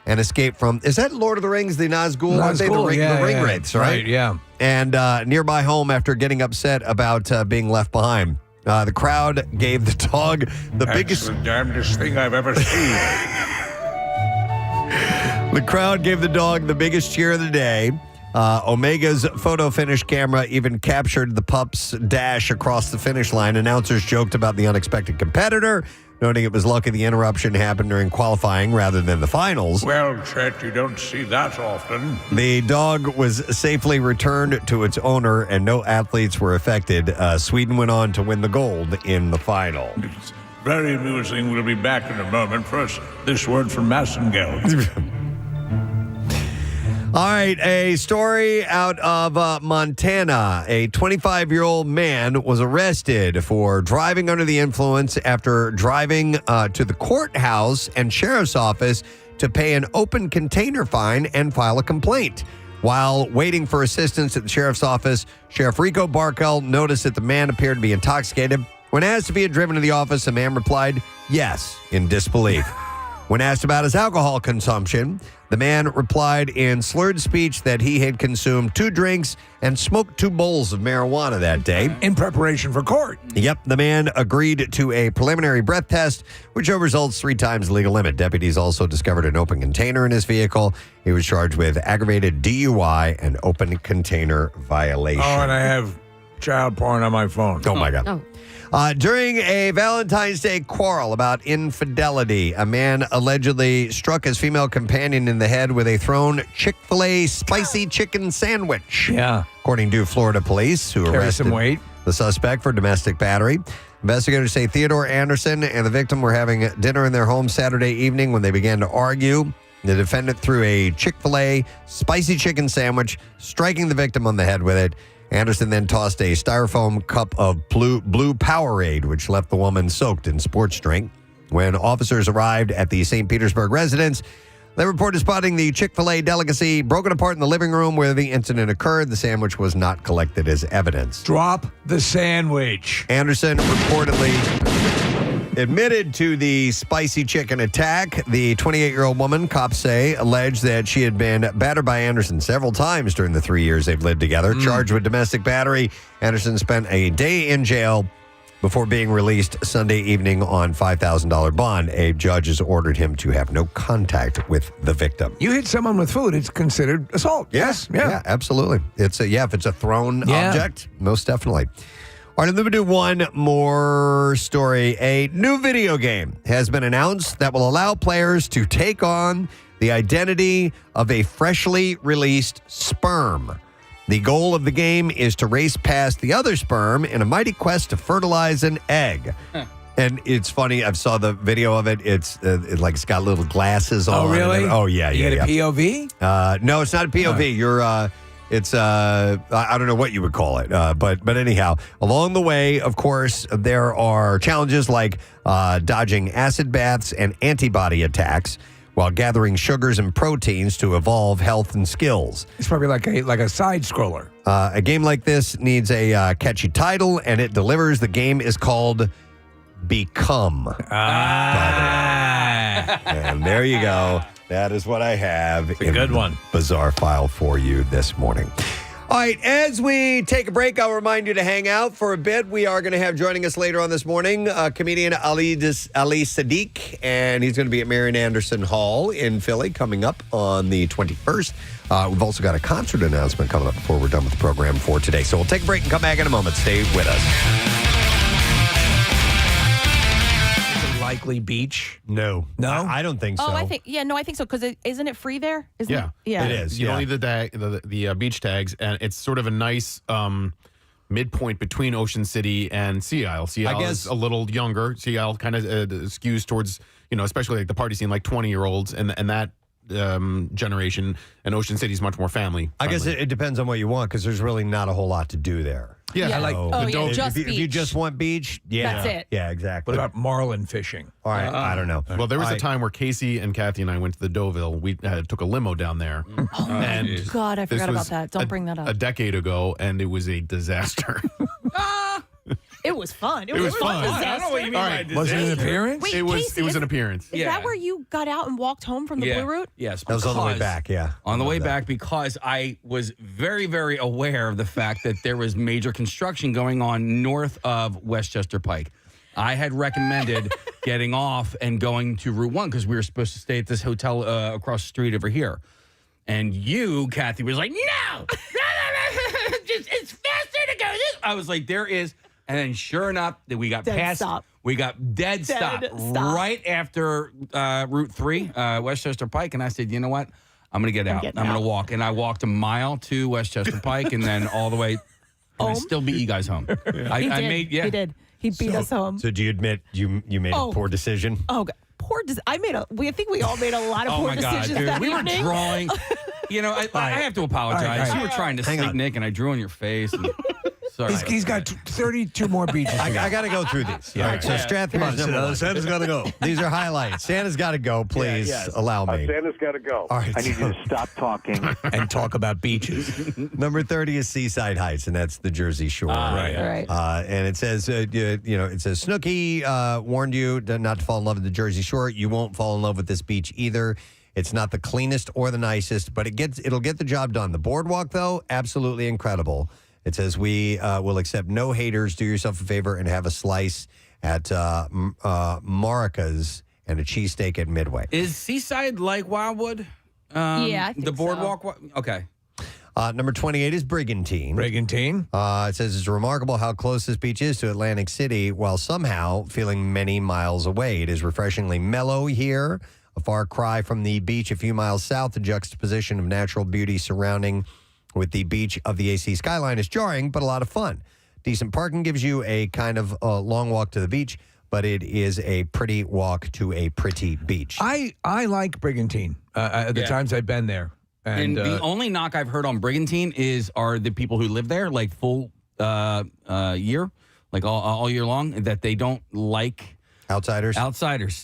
and escaped from, is that Lord of the Rings, the Nazgul? Aren't they the ring wraiths, right? Right, yeah. And nearby home after getting upset about being left behind. The crowd gave the dog the biggest... the damnedest thing I've ever seen. The crowd gave the dog the biggest cheer of the day. Omega's photo finish camera even captured the pup's dash across the finish line. Announcers joked about the unexpected competitor, noting it was lucky the interruption happened during qualifying rather than the finals. Well, Chet, you don't see that often. The dog was safely returned to its owner, and no athletes were affected. Sweden went on to win the gold in the final. It's very amusing. We'll be back in a moment. First, this word from Massengeld. All right, a story out of Montana. A 25-year-old man was arrested for driving under the influence after driving to the courthouse and sheriff's office to pay an open container fine and file a complaint. While waiting for assistance at the sheriff's office, Sheriff Rico Barkel noticed that the man appeared to be intoxicated. When asked if he had driven to the office, the man replied, yes, in disbelief. When asked about his alcohol consumption, the man replied in slurred speech that he had consumed 2 drinks and smoked 2 bowls of marijuana that day. In preparation for court. Yep, the man agreed to a preliminary breath test, which show results 3 times the legal limit. Deputies also discovered an open container in his vehicle. He was charged with aggravated DUI and open container violation. Oh, and I have child porn on my phone. Oh, my God. During a Valentine's Day quarrel about infidelity, a man allegedly struck his female companion in the head with a thrown Chick-fil-A spicy chicken sandwich. Yeah. According to Florida police, who Carry arrested some weight. the suspect for domestic battery. Investigators say Theodore Anderson and the victim were having dinner in their home Saturday evening when they began to argue. The defendant threw a Chick-fil-A spicy chicken sandwich, striking the victim on the head with it. Anderson then tossed a styrofoam cup of blue Powerade, which left the woman soaked in sports drink. When officers arrived at the St. Petersburg residence, they reported spotting the Chick-fil-A delicacy broken apart in the living room where the incident occurred. The sandwich was not collected as evidence. Drop the sandwich. Anderson reportedly admitted to the spicy chicken attack. The 28-year-old woman, cops say, alleged that she had been battered by Anderson several times during the 3 years they've lived together. Charged with domestic battery, Anderson spent a day in jail before being released Sunday evening on $5,000 bond. A judge has ordered him to have no contact with the victim. You hit someone with food, it's considered assault. Yes. Yeah, absolutely. It's if it's a thrown object, most definitely. All right, let me do one more story. A new video game has been announced that will allow players to take on the identity of a freshly released sperm. The goal of the game is to race past the other sperm in a mighty quest to fertilize an egg. And it's funny, I saw the video of it. It's it's got little glasses on. Oh, really? Oh, yeah. You get a POV? No, it's not a POV. You're... It's I don't know what you would call it, but anyhow, along the way, of course, there are challenges like dodging acid baths and antibody attacks while gathering sugars and proteins to evolve health and skills. It's probably like a side scroller. A game like this needs a catchy title, and it delivers. The game is called Become. And there you go. That is what I have in a good one. Bizarre file for you this morning. All right, as we take a break, I'll remind you to hang out for a bit. We are going to have joining us later on this morning comedian Ali Siddiq, and he's going to be at Marian Anderson Hall in Philly coming up on the 21st. We've also got a concert announcement coming up before we're done with the program for today. So we'll take a break and come back in a moment. Stay with us. Likely beach? No. I don't think so. Oh, I think so. Because isn't it free there? Isn't Yeah. it? Yeah, it is. You don't need the beach tags, and it's sort of a nice midpoint between Ocean City and Sea Isle. Sea Isle is a little younger. Sea Isle kind of skews towards, especially like the party scene, like 20-year-olds, and that generation. And Ocean City is much more family. I guess it depends on what you want, because there's really not a whole lot to do there. Yeah, just if you just want beach, that's it. Yeah, exactly. What about marlin fishing? All right, I don't know. Well, there was a time where Casey and Kathy and I went to the Deauville. We took a limo down there. Oh, my God, I forgot about that. Don't bring that up. A decade ago, and it was a disaster. It was fun. It was fun. Disaster. I don't know what you mean by disaster. Was it an appearance? Wait, it was Casey, an appearance. Is that where you got out and walked home from the Blue Route? Yes. That was on the way back, yeah. On the way back, because I was very, very aware of the fact that there was major construction going on north of Westchester Pike. I had recommended getting off and going to Route 1 because we were supposed to stay at this hotel across the street over here. And you, Kathy, was like, no, it's faster to go this. I was like, there is. And then sure enough, that we got we got dead stop right after Route 3, Westchester Pike. And I said, you know what? I'm going to get out. I'm going to walk. And I walked a mile to Westchester Pike and then all the way. I still beat you guys home. He did. He beat us home. So do you admit you made a poor decision? Oh, God. I think we all made a lot of poor decisions dude. that We were evening. drawing. I have to apologize. You were trying to sneak Nick, and I drew on your face. And, sorry. He's got 32 more beaches. I got to go through these. All right, so Strathmore's number one. Santa's got to go. These are highlights. Santa's got to go. Please allow me. Santa's got to go. All right, I need you to stop talking. and talk about beaches. Number 30 is Seaside Heights, and that's the Jersey Shore. Right. And it says, it says Snooki warned you not to fall in love with the Jersey Shore. You won't fall in love with this beach either. It's not the cleanest or the nicest, but it'll get the job done. The boardwalk, though, absolutely incredible. It says we will accept no haters. Do yourself a favor and have a slice at Marica's and a cheesesteak at Midway. Is Seaside like Wildwood? I think the boardwalk. Okay. Number 28 is Brigantine. It says it's remarkable how close this beach is to Atlantic City while somehow feeling many miles away. It is refreshingly mellow here, a far cry from the beach a few miles south. The juxtaposition of natural beauty surrounding with the beach of the AC skyline is jarring, but a lot of fun. Decent parking gives you a kind of long walk to the beach, but it is a pretty walk to a pretty beach. I like Brigantine the times I've been there. And the only knock I've heard on Brigantine are the people who live there, like full year, like all year long, that they don't like outsiders.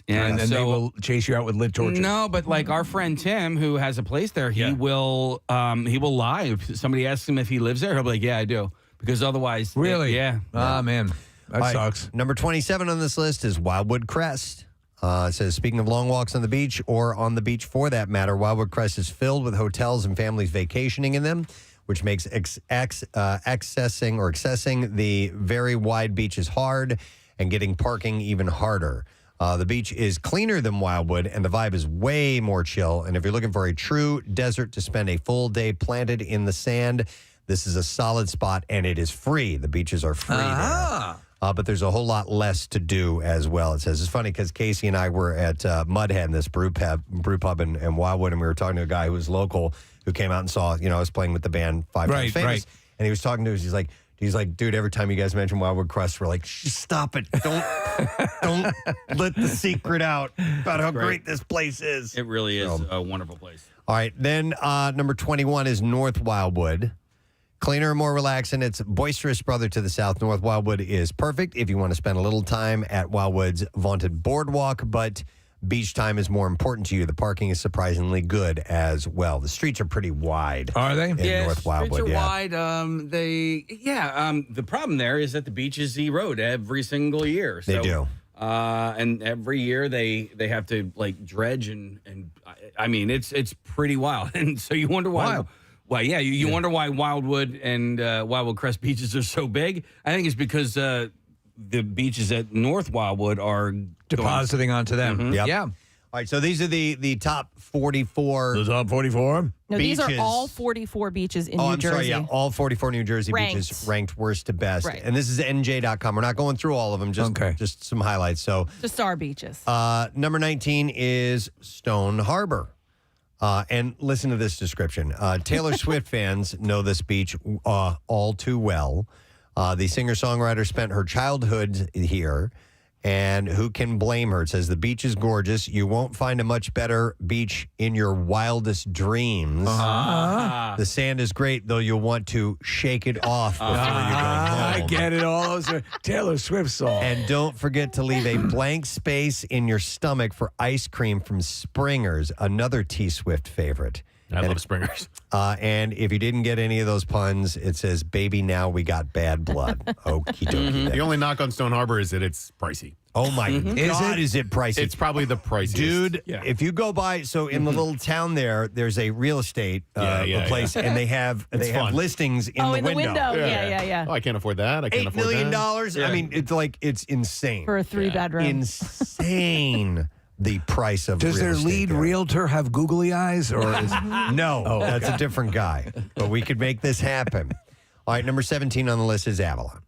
And so, they will chase you out with lit torches. No, but like our friend Tim, who has a place there, he will lie. If somebody asks him if he lives there, he'll be like, "Yeah, I do," because otherwise, really, yeah. Ah, man, that sucks. Number 27 on this list is Wildwood Crest. It says, speaking of long walks on the beach, or on the beach for that matter, Wildwood Crest is filled with hotels and families vacationing in them, which makes accessing the very wide beaches hard and getting parking even harder. The beach is cleaner than Wildwood, and the vibe is way more chill. And if you're looking for a true desert to spend a full day planted in the sand, this is a solid spot, and it is free. The beaches are free there. But there's a whole lot less to do as well. It says it's funny because Casey and I were at Mudhead, this brew pub in Wildwood, and we were talking to a guy who was local who came out and saw, I was playing with the band Five Times Famous, and he was talking to us. He's like, dude, every time you guys mention Wildwood Crest, we're like, stop it. Don't let the secret out about how great this place is. It really is a wonderful place. All right. Then number 21 is North Wildwood. Cleaner and more relaxing. Its boisterous brother to the south. North Wildwood is perfect if you want to spend a little time at Wildwood's vaunted boardwalk, but beach time is more important to you. The parking is surprisingly good as well. The streets are pretty wide. Are they? In North Wildwood, streets are wide. The problem there is that the beaches erode every single year. They do. And every year they have to like dredge and I mean it's pretty wild. And so you wonder why. Wild. Well, yeah, you wonder why Wildwood and Wildwood Crest beaches are so big. I think it's because the beaches at North Wildwood are depositing onto them. Mm-hmm. Yep. Yeah. All right, so these are the top 44. The top 44? No, these are all 44 beaches in New Jersey. Sorry, yeah, all 44 New Jersey beaches ranked worst to best. Right. And this is NJ.com. We're not going through all of them, just some highlights. So Just our beaches. number 19 is Stone Harbor. And listen to this description. Taylor Swift fans know this beach all too well. The singer-songwriter spent her childhood here, and who can blame her? It says, the beach is gorgeous. You won't find a much better beach in your wildest dreams. The sand is great, though you'll want to shake it off before you go home. I get it. All those are Taylor Swift songs. And don't forget to leave a blank space in your stomach for ice cream from Springer's, another T Swift favorite. I love Springer's. And if you didn't get any of those puns, it says, baby, now we got bad blood. Okie dokie. The only knock on Stone Harbor is that it's pricey. Oh my God, is it pricey? It's probably the priciest. Dude, if you go by, so in the little town there's a real estate place, and they have listings in the window. Yeah. Oh, I can't afford that. I can't $8 afford million. that. I mean, it's insane. For a 3-bedroom. Insane. The price of Does real their estate lead there. realtor have googly eyes? Or is... No, that's a different guy. But we could make this happen. All right, number 17 on the list is Avalon.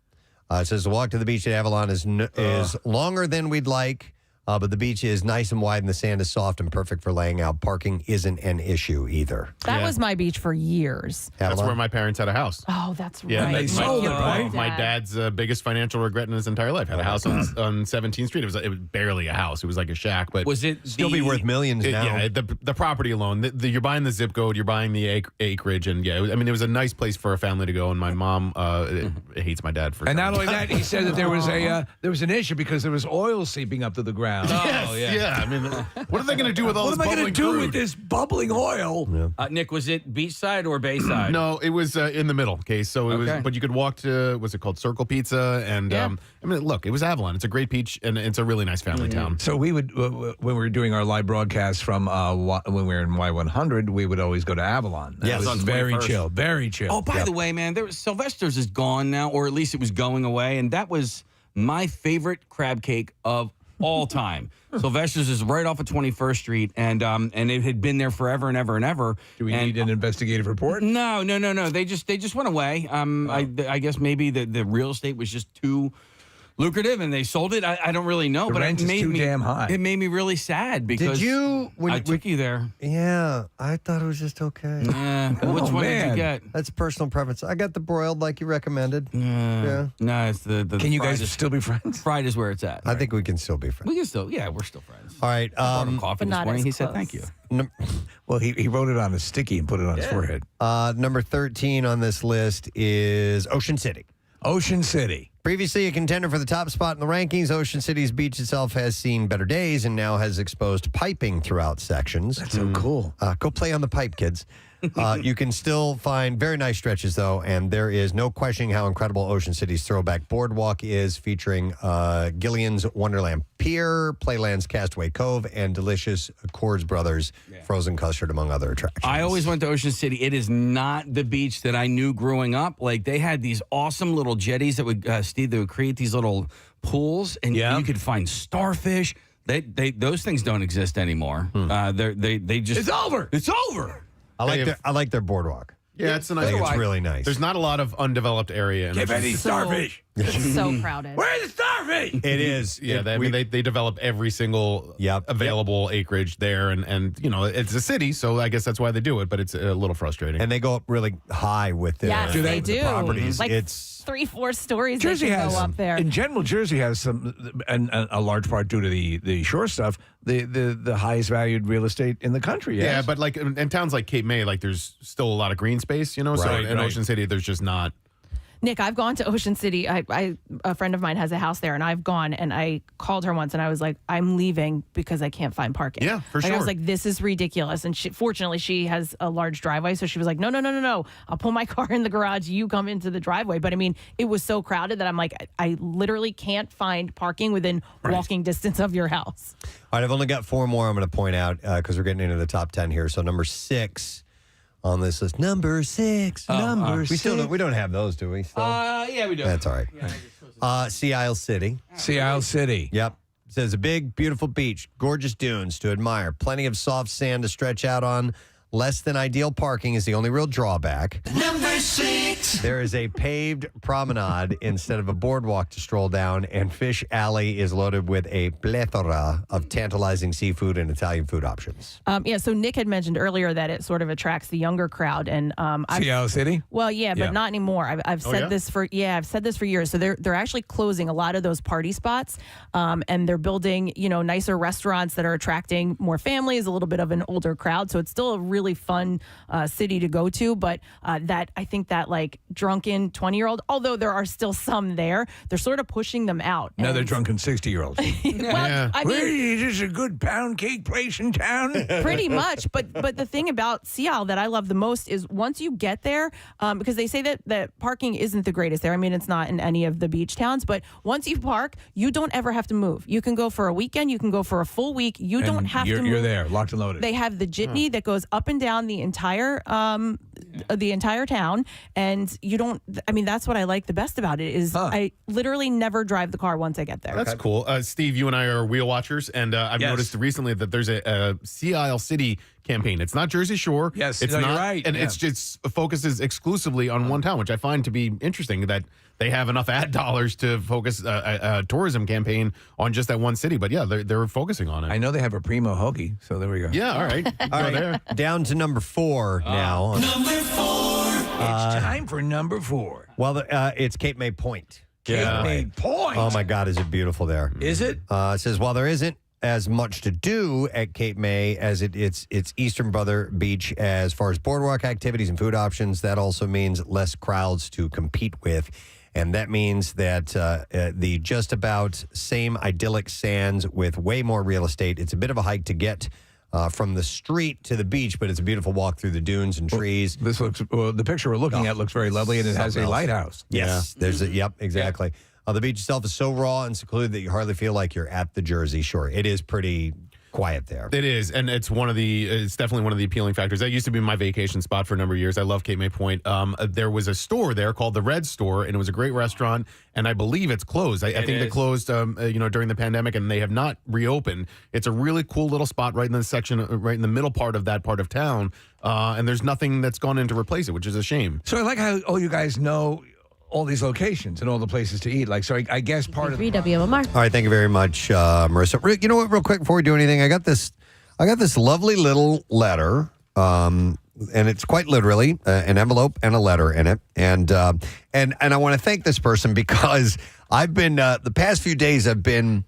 It says the walk to the beach at Avalon is longer than we'd like, but the beach is nice and wide and the sand is soft and perfect for laying out. Parking isn't an issue either. That was my beach for years. That's where my parents had a house. Oh, that's Yeah, right. they sold it, right? My dad's biggest financial regret in his entire life. Had a house on 17th Street. It was barely a house. It was like a shack, but Was it Still be worth millions now. Yeah, the property alone. You're buying the zip code. You're buying the acreage, and it was a nice place for a family to go. And my mom hates my dad for. And not only that, he said that there was an issue because there was oil seeping up to the ground. Oh, yeah. I mean, what are they going to do with all this What am I bubbling going to do crude? with this bubbling oil? Nick, was it beachside or bayside? No, it was in the middle. Okay, so it was, but you could walk to what's it called, Circle Pizza, and I mean, look, it was Avalon. It's a great beach, and it's a really nice family town. So we would, when we were doing our live broadcast from when we were in Y100, we would always go to Avalon. Yeah, it was very chill, very chill. Oh, by the way, man, Sylvester's is gone now, or at least it was going away, and that was my favorite crab cake of all time. Sylvester's is right off of 21st Street, and it had been there forever and ever and ever. Do we need an investigative report? No. They just went away. I guess maybe the real estate was just too lucrative, and they sold it. I don't really know, The but rent it is made too me damn high. It made me really sad because I took you there. Yeah, I thought it was just okay. Which one did you get? That's personal preference. I got the broiled like you recommended. Yeah. No, it's the Can you fried guys still be friends? Fried is where it's at. I think we can still be friends. We can still, we're still friends. All right. I brought him coffee but this not morning. as He said close. thank you. Well, he wrote it on a sticky and put it on his forehead. Number 13 on this list is Ocean City. Ocean City. Previously a contender for the top spot in the rankings, Ocean City's beach itself has seen better days and now has exposed piping throughout sections. That's so cool. Go play on the pipe, kids. You can still find very nice stretches, though, and there is no questioning how incredible Ocean City's throwback boardwalk is, featuring Gillian's Wonderland Pier, Playland's Castaway Cove, and delicious Coors Brothers frozen custard, among other attractions. I always went to Ocean City. It is not the beach that I knew growing up. Like, they had these awesome little jetties that would, Steve, they would create these little pools, and you could find starfish. Those things don't exist anymore. They just... It's over. It's over. I like their boardwalk. Yeah, it's a nice. I think it's really nice. There's not a lot of undeveloped area. Give me these starfish. It's so crowded. Where's the starfish? It is. Yeah, they develop every single available acreage there, and it's a city, so I guess that's why they do it. But it's a little frustrating. And they go up really high with the, Yes, they do. properties. Like It's 3-4 stories Jersey that can has go up there. In general, Jersey has some, and a large part due to the shore stuff, the highest valued real estate in the country. Yeah, Yes. but like in towns like Cape May, like there's still a lot of green space, so in Ocean City, there's just not. Nick, I've gone to Ocean City. A friend of mine has a house there, and I've gone, and I called her once, and I was like, I'm leaving because I can't find parking. Yeah, for I sure. was like, this is ridiculous. And fortunately, she has a large driveway, so she was like, no. I'll pull my car in the garage. You come into the driveway. But I mean, it was so crowded that I'm like, I literally can't find parking within walking distance of your house. All right, I've only got 4 more I'm going to point out because we're getting into the top 10 here. So number 6 on this list. Number 6. We don't have those, do we? Still? Yeah, we do. That's all right. Sea Isle City. Sea Isle City. Yep. It says a big, beautiful beach, gorgeous dunes to admire, plenty of soft sand to stretch out on. Less than ideal parking is the only real drawback. Number 6. There is a paved promenade instead of a boardwalk to stroll down, and Fish Alley is loaded with a plethora of tantalizing seafood and Italian food options. So Nick had mentioned earlier that it sort of attracts the younger crowd, and Sea Isle City. Well, yeah, but not anymore. I've said this for years. So they're actually closing a lot of those party spots, and they're building nicer restaurants that are attracting more families, a little bit of an older crowd. So it's still a really fun city to go to, but I think that like drunken 20-year-old, although there are still some there. They're sort of pushing them out. Another drunken 60-year-olds. I mean, is this a good pound cake place in town? Pretty much. But the thing about Sea Isle that I love the most is once you get there, because they say that parking isn't the greatest there. I mean, it's not in any of the beach towns, but once you park, you don't ever have to move. You can go for a weekend. You can go for a full week. You don't have to move. You're there, locked and loaded. They have the jitney that goes up and down the entire town, and you don't. I mean, that's what I like the best about it is I literally never drive the car once I get there. That's cool. Steve, you and I are wheel watchers, and I've noticed recently that there's a Sea Isle City campaign. It's not Jersey Shore. Yes, it's no, not, you're right. and it's just focuses exclusively on one town, which I find to be interesting that they have enough ad dollars to focus a tourism campaign on just that one city. But yeah, they're focusing on it. I know they have a primo hoagie, so there we go. Yeah, all right. All right, there. Down to number 4 now. Number 4. It's time for number 4. Well, it's Cape May Point. Cape May Point. Oh my God, is it beautiful there? Is it? It says, while there isn't as much to do at Cape May as it's Eastern Brother Beach as far as boardwalk activities and food options, that also means less crowds to compete with. And that means that the just about same idyllic sands with way more real estate. It's a bit of a hike to get from the street to the beach, but it's a beautiful walk through the dunes and trees. This looks the picture we're looking at looks very lovely, and it has a lighthouse. Yes, there's a yep, exactly. The beach itself is so raw and secluded that you hardly feel like you're at the Jersey Shore. It is pretty quiet there. It is, and it's definitely one of the appealing factors. That used to be my vacation spot for a number of years. I love Cape May Point. There was a store there called the Red Store, and it was a great restaurant, and I believe it's closed. I think they closed during the pandemic, and they have not reopened. It's a really cool little spot right in the section, right in the middle part of that part of town, and there's nothing that's gone in to replace it, which is a shame. So I like how all you guys know all these locations and all the places to eat. Like, so I guess part of WMMR. All right, thank you very much, Marissa. You know what? Real quick before we do anything, I got this lovely little letter, and it's quite literally an envelope and a letter in it, and I want to thank this person because I've been the past few days I've been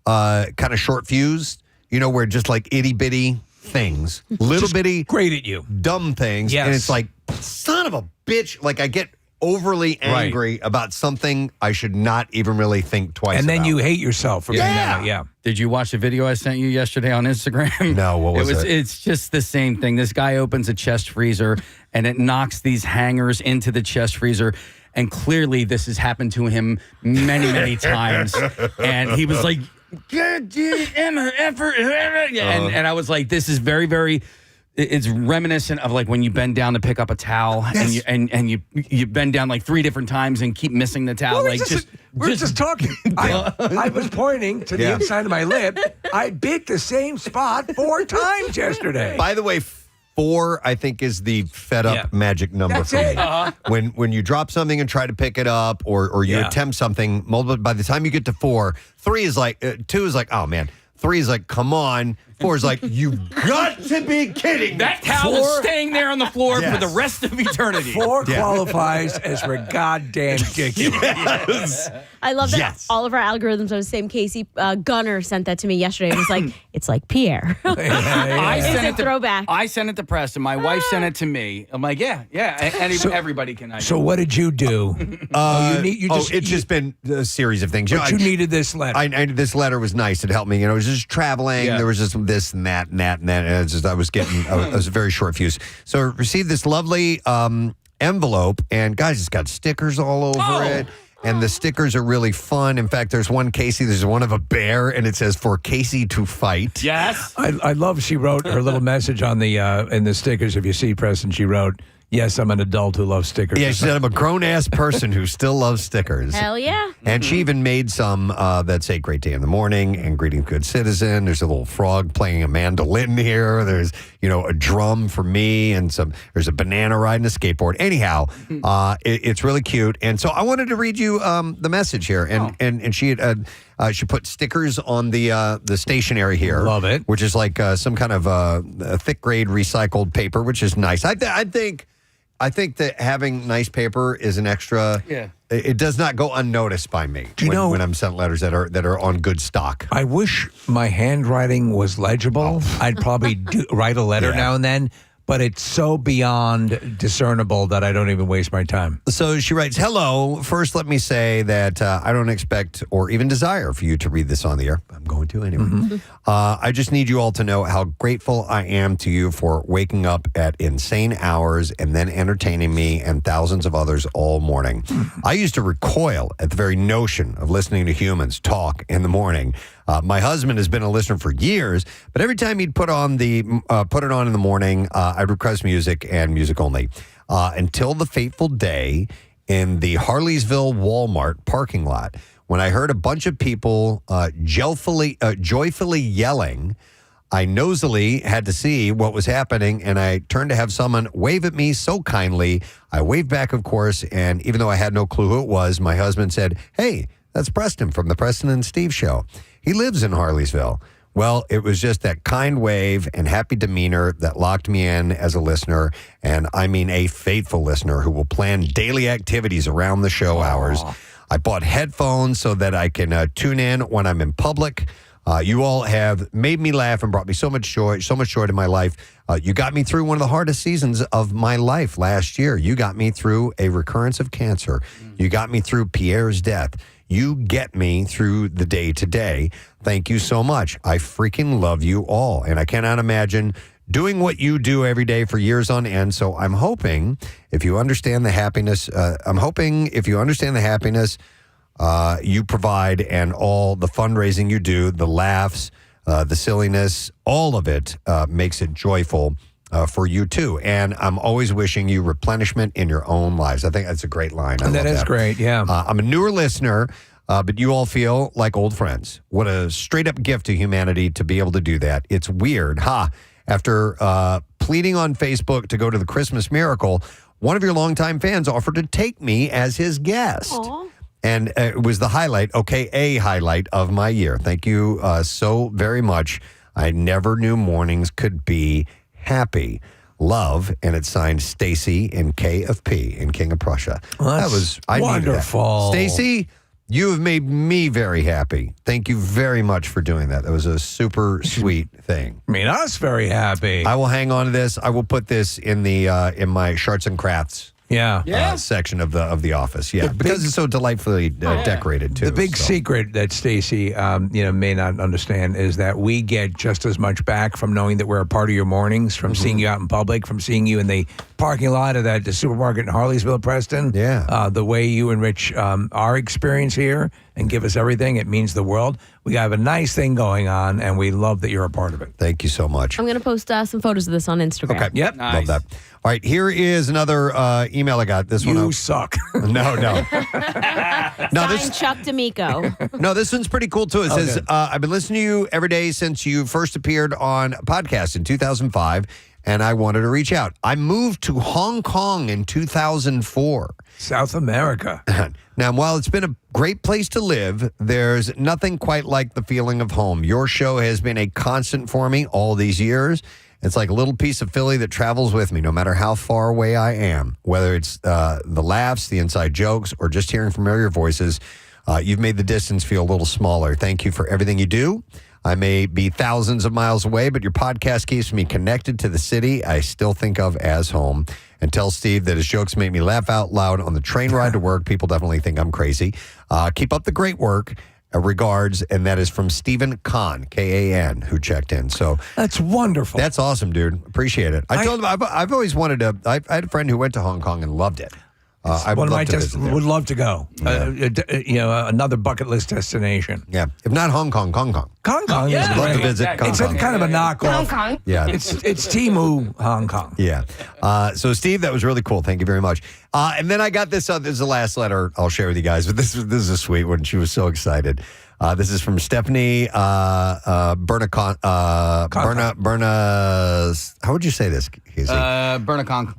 kind of short fused. You know, where just like itty bitty things, little just bitty, great at you, dumb things, and it's like son of a bitch. Like I get overly angry about something I should not even really think twice and then about. you hate yourself for being that way. Yeah. Did you watch the video I sent you yesterday on Instagram? No, what was it? It's just the same thing. This guy opens a chest freezer and it knocks these hangers into the chest freezer. And clearly this has happened to him many, many times. And he was like, and I was like, this is very, very... It's reminiscent of like when you bend down to pick up a towel and you bend down like 3 different times and keep missing the towel. Well, we're just talking. I was pointing to the inside of my lip. I bit the same spot 4 times yesterday. By the way, 4 I think is the fed up magic number That's for me. it. When you drop something and try to pick it up or you attempt something, by the time you get to 4, 3 is like 2 is like, oh man. 3 is like, come on. 4 is like, you've got to be kidding me. That towel is staying there on the floor for the rest of eternity. 4 qualifies as for goddamn ridiculous. I love that all of our algorithms are the same. Casey Gunner sent that to me yesterday. It was like, it's like Pierre. I sent it to throwback. I sent it to Preston. My wife sent it to me. I'm like, everybody can. So what did you do? It's just been a series of things. But you needed this letter. This letter was nice. It helped me. You know, I was just traveling. There was just this and that and that and that. And I was very short fused. So I received this lovely envelope, and guys, it's got stickers all over it. And the stickers are really fun. In fact, there's one of a bear, and it says, for Casey to fight. Yes. I love she wrote her little message on the in the stickers. If you see, Preston, she wrote, yes, I'm an adult who loves stickers. Yeah, she said, I'm a grown-ass person who still loves stickers. Hell yeah. And she even made some that say great day in the morning and greeting good citizen. There's a little frog playing a mandolin here. There's, a drum for me and there's a banana riding a skateboard. Anyhow, it's really cute. And so I wanted to read you the message here. And she had, she put stickers on the stationery here. Love it. Which is like some kind of a thick grade recycled paper, which is nice. I think that having nice paper is an extra. Yeah. It does not go unnoticed by me when I'm sent letters that are on good stock. I wish my handwriting was legible. I'd probably write a letter now and then. but it's so beyond discernible that I don't even waste my time. So she writes, hello. First, let me say that I don't expect or even desire for you to read this on the air. I'm going to anyway. I just need you all to know how grateful I am to you for waking up at insane hours and then entertaining me and thousands of others all morning. I used to recoil at the very notion of listening to humans talk in the morning. My husband has been a listener for years, but every time he'd put it on in the morning, I'd request music and music only. Until the fateful day in the Harleysville Walmart parking lot when I heard a bunch of people joyfully yelling. I nosily had to see what was happening, and I turned to have someone wave at me so kindly. I waved back, of course, and even though I had no clue who it was, my husband said, "Hey, that's Preston from the Preston and Steve show. He lives in Harleysville." Well, it was just that kind wave and happy demeanor that locked me in as a listener, and I mean a faithful listener who will plan daily activities around the show hours. I bought headphones so that I can tune in when I'm in public. You all have made me laugh and brought me so much joy to my life. You got me through one of the hardest seasons of my life last year. You got me through a recurrence of cancer. You got me through Pierre's death. You get me through the day to day. Thank you so much. I freaking love you all. And I cannot imagine doing what you do every day for years on end. So I'm hoping if you understand the happiness, you provide and all the fundraising you do, the laughs, the silliness, all of it makes it joyful for you too. And I'm always wishing you replenishment in your own lives. I think that's a great line. I love That is great, yeah. I'm a newer listener, but you all feel like old friends. What a straight up gift to humanity to be able to do that. It's weird, After pleading on Facebook to go to the Christmas Miracle, one of your longtime fans offered to take me as his guest. Aww. And it was the highlight of my year. Thank you so very much. I never knew mornings could be happy. Love, and it's signed Stacy in KFP in King of Prussia. Well, that was wonderful. Stacy, you have made me very happy. Thank you very much for doing that. That was a super sweet thing. Made us very happy. I will hang on to this. I will put this in the in my Charts and Crafts section of the office. Yeah, because it's so delightfully decorated too. The big secret that Stacy, may not understand is that we get just as much back from knowing that we're a part of your mornings, from seeing you out in public, from seeing you in the parking lot of the supermarket in Harleysville, Preston. Yeah, the way you enrich our experience here and give us everything, it means the world. We have a nice thing going on, and we love that you're a part of it. Thank you so much. I'm going to post some photos of this on Instagram. Okay. Yep. Love that. All right. Here is another email I got. This one. You suck. No. Signed Chuck D'Amico. No, this one's pretty cool, too. It says, I've been listening to you every day since you first appeared on a podcast in 2005, and I wanted to reach out. I moved to Hong Kong in 2004. South America. Now, while it's been a great place to live, there's nothing quite like the feeling of home. Your show has been a constant for me all these years. It's like a little piece of Philly that travels with me no matter how far away I am. Whether it's the laughs, the inside jokes, or just hearing familiar voices, you've made the distance feel a little smaller. Thank you for everything you do. I may be thousands of miles away, but your podcast keeps me connected to the city I still think of as home. And tell Steve that his jokes make me laugh out loud on the train ride to work. People definitely think I'm crazy. Keep up the great work. Regards, and that is from Stephen Kahn, K-A-N, who checked in. So that's wonderful. That's awesome, dude. Appreciate it. I told him I've always wanted to. I had a friend who went to Hong Kong and loved it. I would love to go. Another bucket list destination. Yeah, if not Hong Kong, Hong Kong. Hong Kong is I'd love to visit Hong It's Kong. kind of a knockoff. Hong Kong. Yeah, it's Temu Hong Kong. Yeah. So Steve, that was really cool. Thank you very much. And then I got this. This is the last letter I'll share with you guys. But this is a sweet one. She was so excited. This is from Stephanie Bernacon. How would you say this, Casey? Bernacon.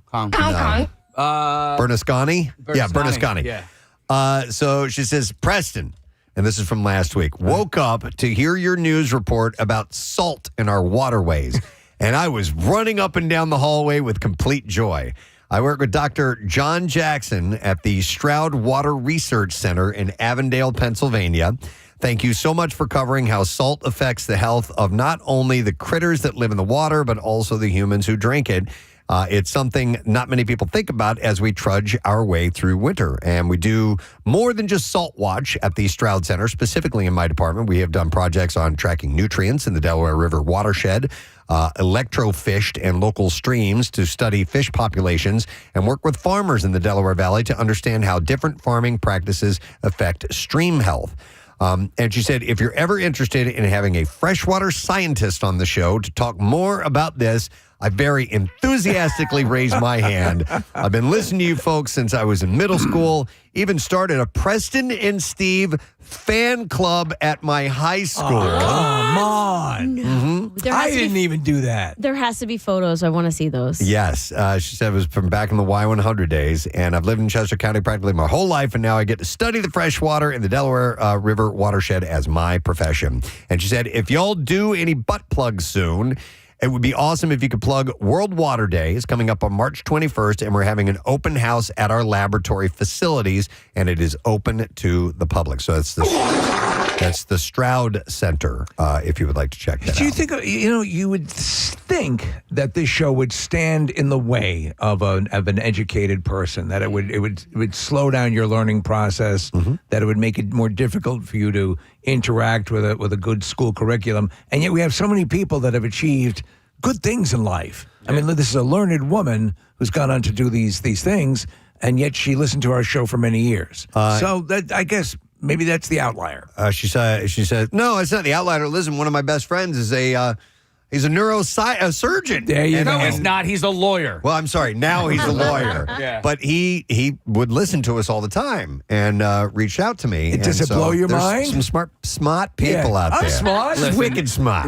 Bernasconi? Yeah, Bernasconi. Yeah. So she says, Preston, and this is from last week, woke up to hear your news report about salt in our waterways, and I was running up and down the hallway with complete joy. I work with Dr. John Jackson at the Stroud Water Research Center in Avondale, Pennsylvania. Thank you so much for covering how salt affects the health of not only the critters that live in the water, but also the humans who drink it. It's something not many people think about as we trudge our way through winter. And we do more than just salt watch at the Stroud Center. Specifically in my department, we have done projects on tracking nutrients in the Delaware River watershed, electrofished and local streams to study fish populations, and work with farmers in the Delaware Valley to understand how different farming practices affect stream health. And she said, if you're ever interested in having a freshwater scientist on the show to talk more about this, I very enthusiastically raised my hand. I've been listening to you folks since I was in middle school, even started a Preston and Steve fan club at my high school. Oh, come on. No. I didn't even do that. There has to be photos. I want to see those. Yes. She said it was from back in the Y100 days, and I've lived in Chester County practically my whole life, and now I get to study the freshwater in the Delaware River watershed as my profession. And she said, if y'all do any butt plugs soon, it would be awesome if you could plug World Water Day. It's coming up on March 21st, and we're having an open house at our laboratory facilities, and it is open to the public. So that's the Stroud Center, if you would like to check that out. Do you think, you would think that this show would stand in the way of an educated person, that it would slow down your learning process, that it would make it more difficult for you to interact with a good school curriculum, and yet we have so many people that have achieved good things in life. I mean, this is a learned woman who's gone on to do these things, and yet she listened to our show for many years. So that, I guess maybe that's the outlier. She said, no, it's not the outlier. Listen, one of my best friends is he's a neurosurgeon. There you go. No, he's not. He's a lawyer. Well, I'm sorry. Now he's a lawyer. Yeah. But he would listen to us all the time and reached out to me. Does it blow your mind? Some smart people out there. I'm smart. Listen, wicked smart.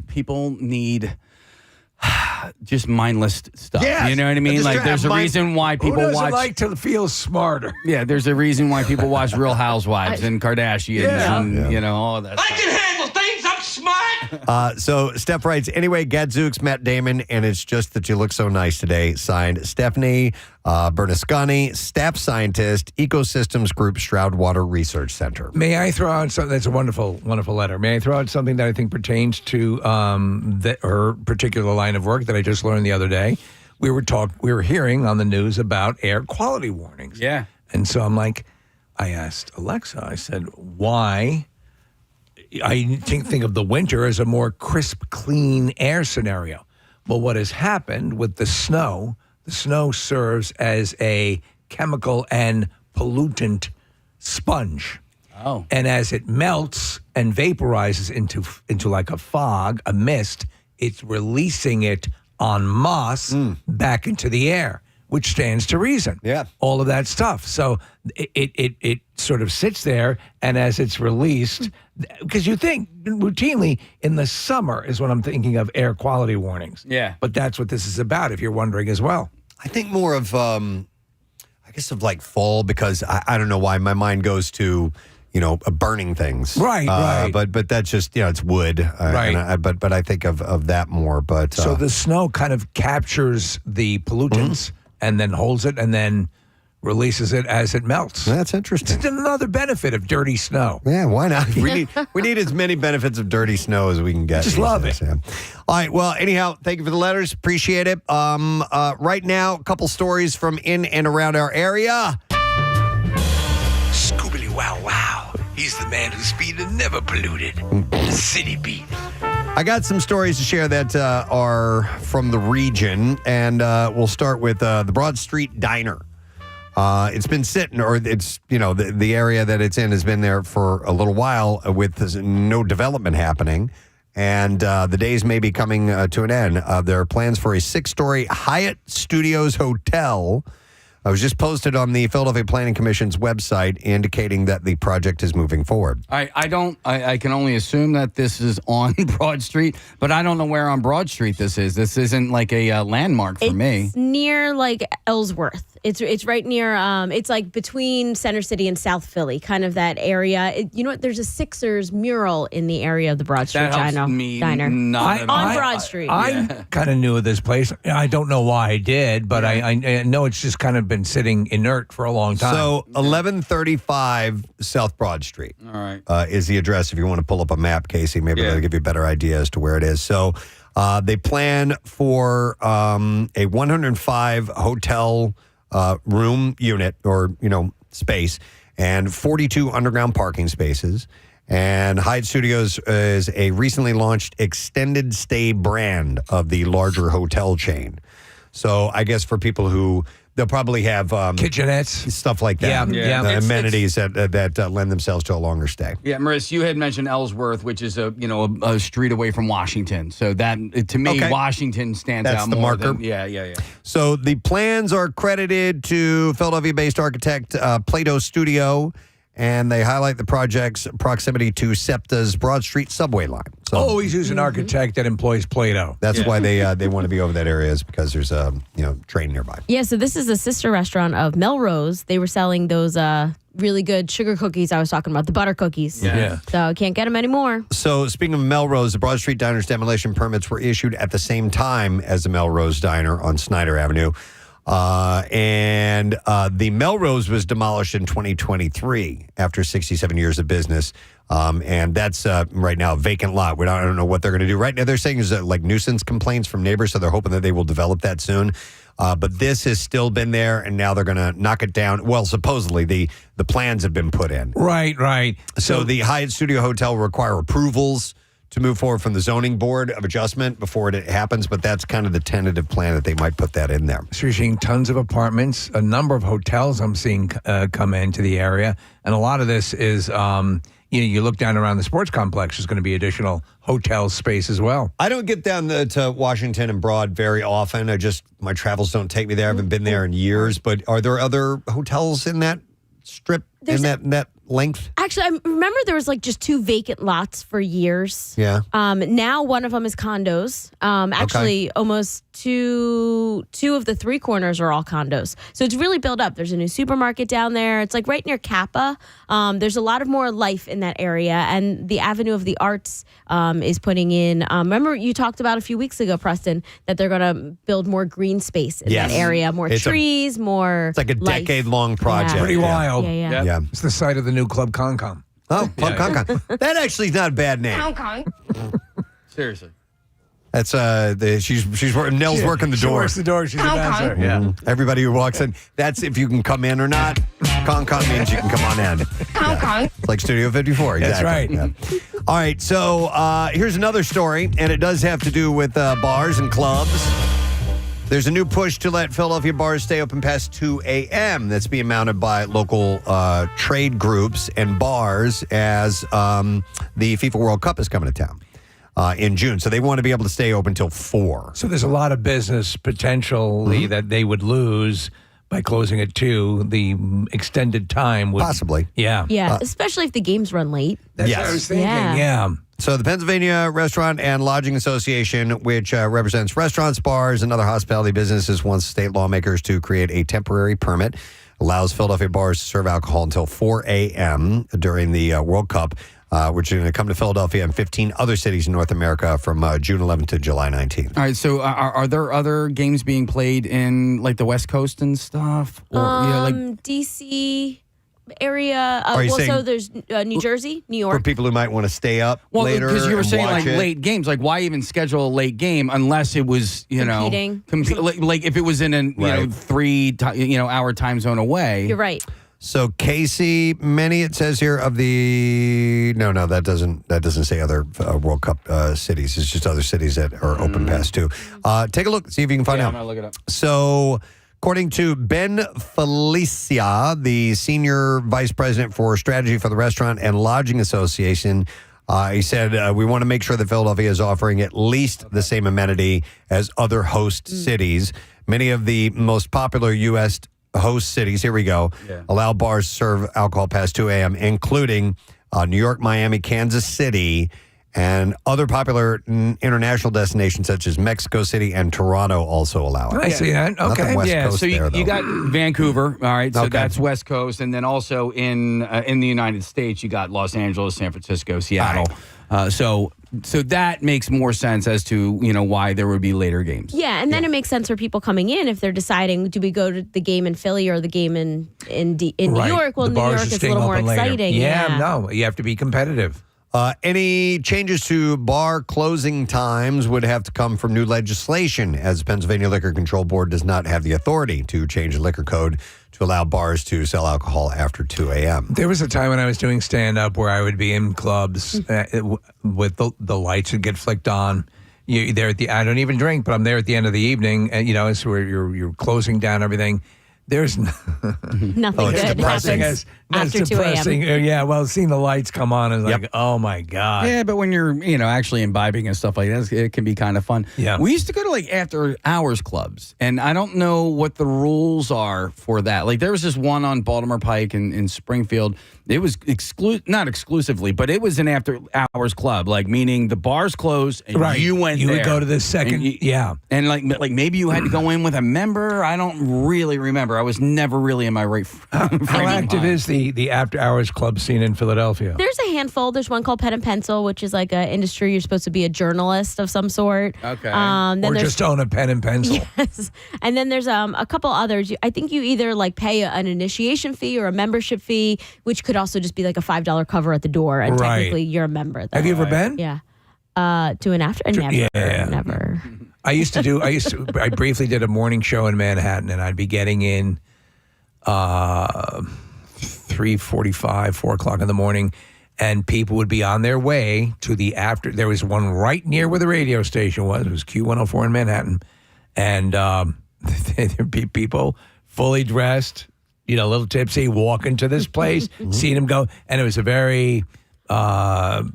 People need just mindless stuff. Yes. You know what I mean? Like, there's a reason why people Who doesn't watch. like to feel smarter? Yeah, there's a reason why people watch Real Housewives and Kardashians and all of that. I can handle things. I'm smart. So Steph writes, anyway, Gadzooks, Matt Damon, and it's just that you look so nice today. Signed, Stephanie Bernasconi, staff scientist, Ecosystems Group, Stroud Water Research Center. May I throw out something? That's a wonderful, wonderful letter. May I throw out something that I think pertains to her particular line of work that I just learned the other day? We were hearing on the news about air quality warnings. Yeah. And so I asked Alexa, I said, why? I think of the winter as a more crisp, clean air scenario. Well, what has happened with the snow serves as a chemical and pollutant sponge. Oh. And as it melts and vaporizes into like a fog, a mist, it's releasing it en masse back into the air, which stands to reason. Yeah. All of that stuff. So it sort of sits there, and as it's released, because you think routinely in the summer is when I'm thinking of air quality warnings. Yeah. But that's what this is about, if you're wondering as well. I think more of, I guess of like fall, because I don't know why my mind goes to, burning things. Right, right. But that's just, it's wood. Right. But I think of that more. But So the snow kind of captures the pollutants and then holds it and then releases it as it melts. That's interesting. It's another benefit of dirty snow. Yeah, why not? We need as many benefits of dirty snow as we can get. Just love it. Yeah. All right. Well, anyhow, thank you for the letters. Appreciate it. Right now, a couple stories from in and around our area. Scoobily wow wow. He's the man whose feet are never polluted. The city beat. I got some stories to share that are from the region, and we'll start with the Broad Street Diner. It's been sitting, or it's, the area that it's in has been there for a little while with no development happening. And the days may be coming to an end. There are plans for a 6-story Hyatt Studios hotel. It was just posted on the Philadelphia Planning Commission's website indicating that the project is moving forward. I can only assume that this is on Broad Street, but I don't know where on Broad Street this is. This isn't like a landmark for me. It's near like Ellsworth. It's right near, it's like between Center City and South Philly, kind of that area. You know what? There's a Sixers mural in the area of the Broad Street Diner. On Broad Street. I kind of knew of this place. I don't know why I did, but I know it's just kind of been sitting inert for a long time. So 1135 South Broad Street. All right. Is the address if you want to pull up a map, Casey. Maybe that'll give you a better idea as to where it is. So They plan for a 105 hotel room unit or, space and 42 underground parking spaces. And Hyatt Studios is a recently launched extended stay brand of the larger hotel chain. So I guess for people who they'll probably have kitchenettes, stuff like that. Yeah. Amenities that lend themselves to a longer stay. Yeah, Maurice, you had mentioned Ellsworth, which is a street away from Washington. So that to me, Washington stands That's out the more. marker. Yeah. So the plans are credited to Philadelphia-based architect Plato Studio, and they highlight the project's proximity to SEPTA's Broad Street subway line. So always use an architect that employs Plato. that's why they want to be over that area, is because there's a train nearby. Yeah, so this is a sister restaurant of Melrose. They were selling those really good sugar cookies I was talking about, the butter cookies. Yeah. So can't get them anymore. So speaking of Melrose, the Broad Street Diner's demolition permits were issued at the same time as the Melrose Diner on Snyder Avenue. And the Melrose was demolished in 2023 after 67 years of business. And that's right now a vacant lot. I don't know what they're going to do. Right now they're saying there's like nuisance complaints from neighbors, so they're hoping that they will develop that soon. But this has still been there, and now they're going to knock it down. Well, supposedly the plans have been put in. Right. So the Hyatt Studio Hotel will require approvals to move forward from the zoning board of adjustment before it happens, but that's kind of the tentative plan that they might put that in there. So you're seeing tons of apartments, a number of hotels I'm seeing come into the area, and a lot of this is, you look down around the sports complex, there's going to be additional hotel space as well. I don't get down to Washington and Broad very often. My travels don't take me there. I haven't been there in years, but are there other hotels in that strip, in that length? Actually, I remember there was like just 2 vacant lots for years. Yeah. Now one of them is condos. Actually, almost two of the 3 corners are all condos. So it's really built up. There's a new supermarket down there. It's like right near Kappa. There's a lot of more life in that area. And the Avenue of the Arts is putting in, remember you talked about a few weeks ago, Preston, that they're going to build more green space in that area, more trees, more It's like a decade-long project. Pretty wild. Yeah. It's the site of the new Club Concom. Oh, Club Concom. That actually is not a bad name. Seriously. That's she's working. Nell's working the door. She works the door. She's a dancer. Yeah. Everybody who walks in, that's if you can come in or not. Con means you can come on in. It's like Studio 54. Exactly. That's right. Yeah. All right. So here's another story, and it does have to do with bars and clubs. There's a new push to let Philadelphia bars stay open past 2 a.m. that's being mounted by local trade groups and bars as the FIFA World Cup is coming to town in June. So they want to be able to stay open till 4. So there's a lot of business potentially that they would lose by closing at 2. The extended time would... Possibly. Yeah. Yeah, especially if the games run late. That's what I was thinking. Yeah. So the Pennsylvania Restaurant and Lodging Association, which represents restaurants, bars, and other hospitality businesses, wants state lawmakers to create a temporary permit, allows Philadelphia bars to serve alcohol until 4 a.m. during the World Cup, which is going to come to Philadelphia and 15 other cities in North America from June 11th to July 19th. All right, so are there other games being played in like the West Coast and stuff? Or, D.C. area. So there's New Jersey, New York. For people who might want to stay up later, because you were and saying watch like it. late games, like why even schedule a late game unless it was Competing. like if it was in an 3 hour time zone away. You're right. So Casey, many it says here of the no that doesn't say other World Cup cities. It's just other cities that are open past 2. Take a look, see if you can find out. I'm gonna look it up. So according to Ben Felicia, the senior vice president for strategy for the Restaurant and Lodging Association, he said, we want to make sure that Philadelphia is offering at least the same amenity as other host cities. Many of the most popular U.S. host cities, here we go, allow bars to serve alcohol past 2 a.m., including New York, Miami, Kansas City, and other popular international destinations such as Mexico City and Toronto also allow it. I see that. Okay. Nothing West Coast So there, you though. got Vancouver, all right. So Okay. that's West Coast, and then also in the United States, you got Los Angeles, San Francisco, Seattle. So that makes more sense as to why there would be later games. Yeah, and then it makes sense for people coming in if they're deciding, do we go to the game in Philly or the game in New York? Well, The New bars York are is a staying little more open later. exciting. Yeah, no, you have to be competitive. Any changes to bar closing times would have to come from new legislation, as the Pennsylvania Liquor Control Board does not have the authority to change the liquor code to allow bars to sell alcohol after 2 a.m. There was a time when I was doing stand-up where I would be in clubs with the lights would get flicked on. You're there I don't even drink, but I'm there at the end of the evening, and it's where you're closing down everything. There's nothing good depressing happens as after 2 a.m. Yeah, well, seeing the lights come on is like, oh my God. Yeah, but when you're, actually imbibing and stuff like that, it can be kind of fun. Yeah. We used to go to like after hours clubs, and I don't know what the rules are for that. Like there was this one on Baltimore Pike in Springfield. It was not exclusively, but it was an after hours club, like meaning the bars closed and Right. you went You there. would go to the second, And like maybe you had to go in with a member. I don't really remember. I was never really in my right frame of How active mind. is the after hours club scene in Philadelphia? There's a handful. There's one called Pen and Pencil, which is like an industry. You're supposed to be a journalist of some sort. Okay. Then Or there's- just own a pen and pencil. Yes. And then there's a couple others. I think you either like pay an initiation fee or a membership fee, which could also just be like a $5 cover at the door, and Right. technically you're a member. Then. Have you ever been? Yeah. To an after? Never. I briefly did a morning show in Manhattan, and I'd be getting in 3:45, 4 o'clock in the morning, and people would be on their way to the after. There was one right near where the radio station was. It was Q104 in Manhattan, and there'd be people fully dressed, a little tipsy, walking to this place, seeing them go, and it was a very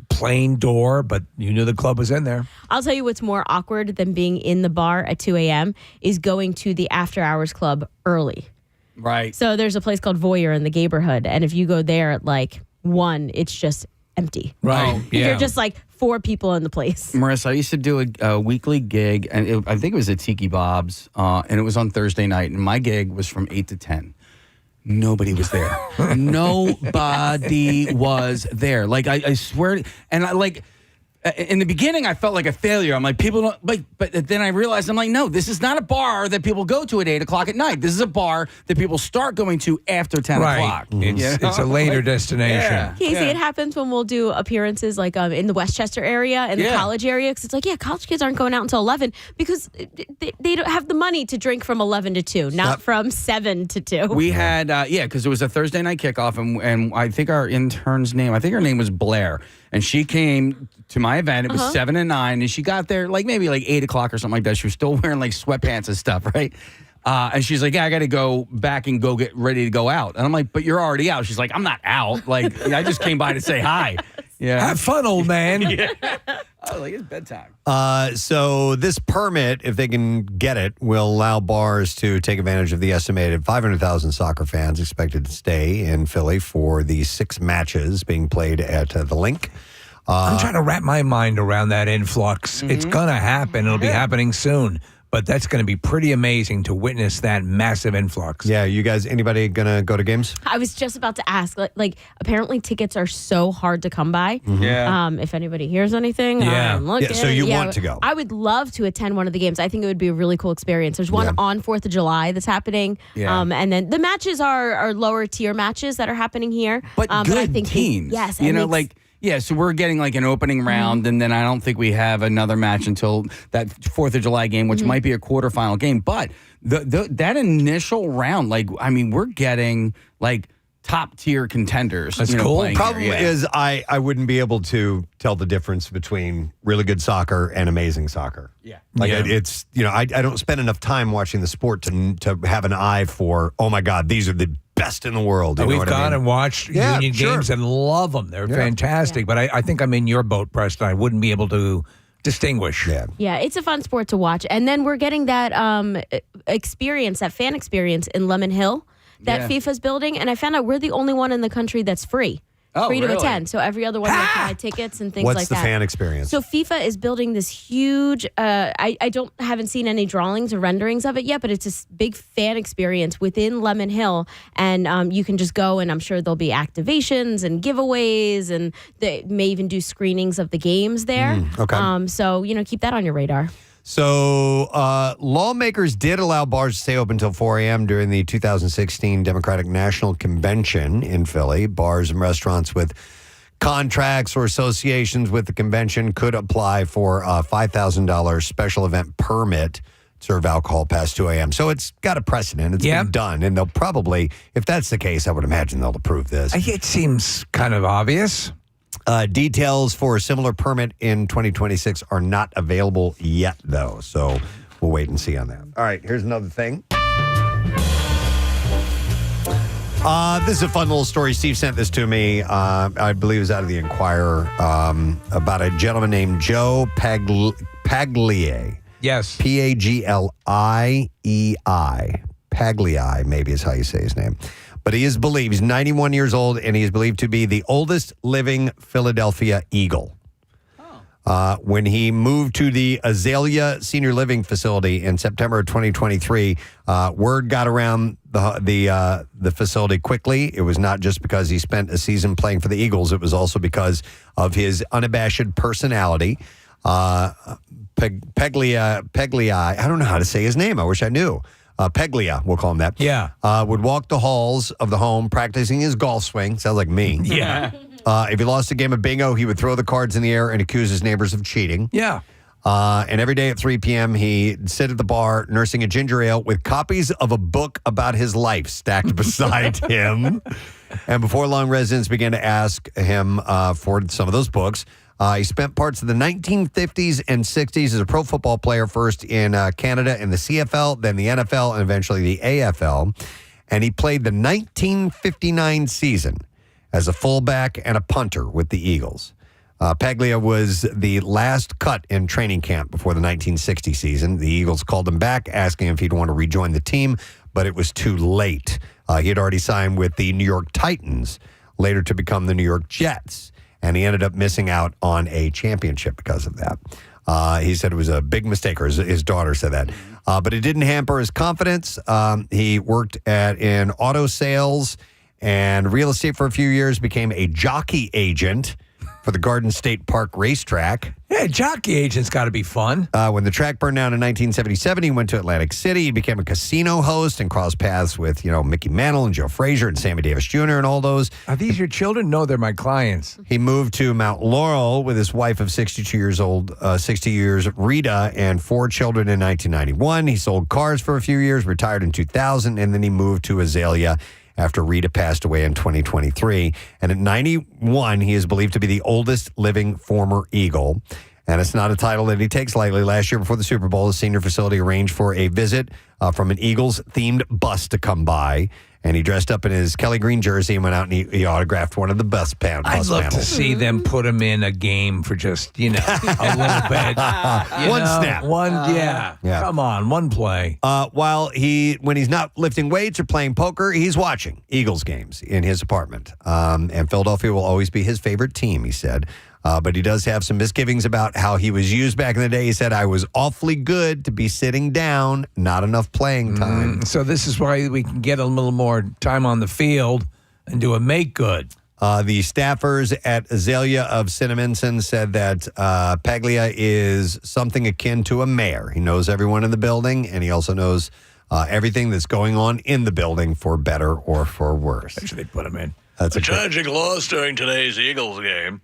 plain door, but you knew the club was in there. I'll tell you what's more awkward than being in the bar at 2 a.m. is going to the after hours club early. Right. So there's a place called Voyeur in the Gayborhood, and if you go there at like 1, it's just empty. Right. You're just like 4 people in the place. Marissa, I used to do a weekly gig, and I think it was at Tiki Bob's, and it was on Thursday night, and my gig was from 8 to 10. Nobody was there. Nobody was there. Like, I swear, and I like, in the beginning, I felt like a failure. I'm like, people don't, but then I realized, I'm like, no, this is not a bar that people go to at 8 o'clock at night. This is a bar that people start going to after 10 o'clock. It's a later destination. Yeah. Casey, it happens when we'll do appearances like in the Westchester area and the college area, because it's like, college kids aren't going out until 11 because they don't have the money to drink from 11 to 2, not from 7 to 2. We had, because it was a Thursday night kickoff, and I think our intern's name, her name was Blair, and she came to my event. It was 7 and 9, and she got there like maybe like 8 o'clock or something like that. She was still wearing like sweatpants and stuff, right? And she's like, I got to go back and go get ready to go out. And I'm like, but you're already out. She's like, I'm not out. Like, I just came by to say hi. Yeah. Have fun, old man. I was like, it's bedtime. So this permit, if they can get it, will allow bars to take advantage of the estimated 500,000 soccer fans expected to stay in Philly for the 6 matches being played at the Link. I'm trying to wrap my mind around that influx. It's going to happen. It'll be happening soon. But that's going to be pretty amazing to witness that massive influx. Yeah, you guys, anybody going to go to games? I was just about to ask. Like apparently tickets are so hard to come by. Yeah. If anybody hears anything, So you want to go? I would love to attend one of the games. I think it would be a really cool experience. There's one on 4th of July that's happening. Yeah. And then the matches are lower tier matches that are happening here. But good I think teams. Yes. You know, like, yeah, so we're getting like an opening round, and then I don't think we have another match until that 4th of July game, which might be a quarterfinal game. But that initial round, like, I mean, we're getting like top tier contenders. That's cool. The problem is I wouldn't be able to tell the difference between really good soccer and amazing soccer. Yeah. Like it's, I don't spend enough time watching the sport to have an eye for, oh my God, these are the best in the world. We've gone and watched Union games and love them. They're fantastic. But I think I'm in your boat, Preston. I wouldn't be able to distinguish. Yeah, it's a fun sport to watch. And then we're getting that experience, that fan experience in Lemon Hill that FIFA's building. And I found out we're the only one in the country that's free. Free to attend. So every other one, you have to buy tickets and things like that. What's the fan experience? So FIFA is building this huge, I haven't seen any drawings or renderings of it yet, but it's this big fan experience within Lemon Hill. And you can just go, and I'm sure there'll be activations and giveaways, and they may even do screenings of the games there. Okay. So, keep that on your radar. So lawmakers did allow bars to stay open until 4 a.m. during the 2016 Democratic National Convention in Philly. Bars and restaurants with contracts or associations with the convention could apply for a $5,000 special event permit to serve alcohol past 2 a.m. So it's got a precedent. It's been done. And they'll probably, if that's the case, I would imagine they'll approve this. It seems kind of obvious. Details for a similar permit in 2026 are not available yet, though. So we'll wait and see on that. All right, here's another thing. This is a fun little story. Steve sent this to me. I believe it was out of the Enquirer about a gentleman named Joe Pagliai. Yes. Pagliei. Pagliai, maybe is how you say his name. But he is believed, he's 91 years old, and he is believed to be the oldest living Philadelphia Eagle. When he moved to the Azalea Senior Living Facility in September of 2023, word got around the facility quickly. It was not just because he spent a season playing for the Eagles. It was also because of his unabashed personality. Pagliai, I don't know how to say his name. I wish I knew. Peglia, we'll call him that. Yeah. Would walk the halls of the home practicing his golf swing. Sounds like me. Yeah. If he lost a game of bingo, he would throw the cards in the air and accuse his neighbors of cheating. Yeah. And every day at 3 p.m., he'd sit at the bar nursing a ginger ale with copies of a book about his life stacked beside him. And before long, residents began to ask him for some of those books. He spent parts of the 1950s and 60s as a pro football player, first in Canada in the CFL, then the NFL, and eventually the AFL. And he played the 1959 season as a fullback and a punter with the Eagles. Paglia was the last cut in training camp before the 1960 season. The Eagles called him back, asking if he'd want to rejoin the team, but it was too late. He had already signed with the New York Titans, later to become the New York Jets, and he ended up missing out on a championship because of that. He said it was a big mistake, or his daughter said that. But it didn't hamper his confidence. He worked in auto sales and real estate for a few years, became a jockey agent for the Garden State Park racetrack. Yeah, jockey agent's got to be fun. When the track burned down in 1977, he went to Atlantic City. He became a casino host and crossed paths with, Mickey Mantle and Joe Frazier and Sammy Davis Jr. and all those. Are these your children? No, they're my clients. He moved to Mount Laurel with his wife of 60 years, Rita, and 4 children in 1991. He sold cars for a few years, retired in 2000, and then he moved to Azalea after Rita passed away in 2023. And at 91, he is believed to be the oldest living former Eagle. And it's not a title that he takes lightly. Last year before the Super Bowl, the senior facility arranged for a visit from an Eagles-themed bus to come by. And he dressed up in his Kelly Green jersey and went out and he autographed one of the best bus panels. I'd love to see them put him in a game for just, a little bit. One snap. Yeah. Come on, one play. When he's not lifting weights or playing poker, he's watching Eagles games in his apartment. And Philadelphia will always be his favorite team, he said. But he does have some misgivings about how he was used back in the day. He said, I was awfully good to be sitting down, not enough playing time. So this is why we can get a little more time on the field and do a make good. The staffers at Azalea of Cinnaminson said that Paglia is something akin to a mayor. He knows everyone in the building, and he also knows everything that's going on in the building, for better or for worse. Make sure they put him in. That's a tragic loss during today's Eagles game.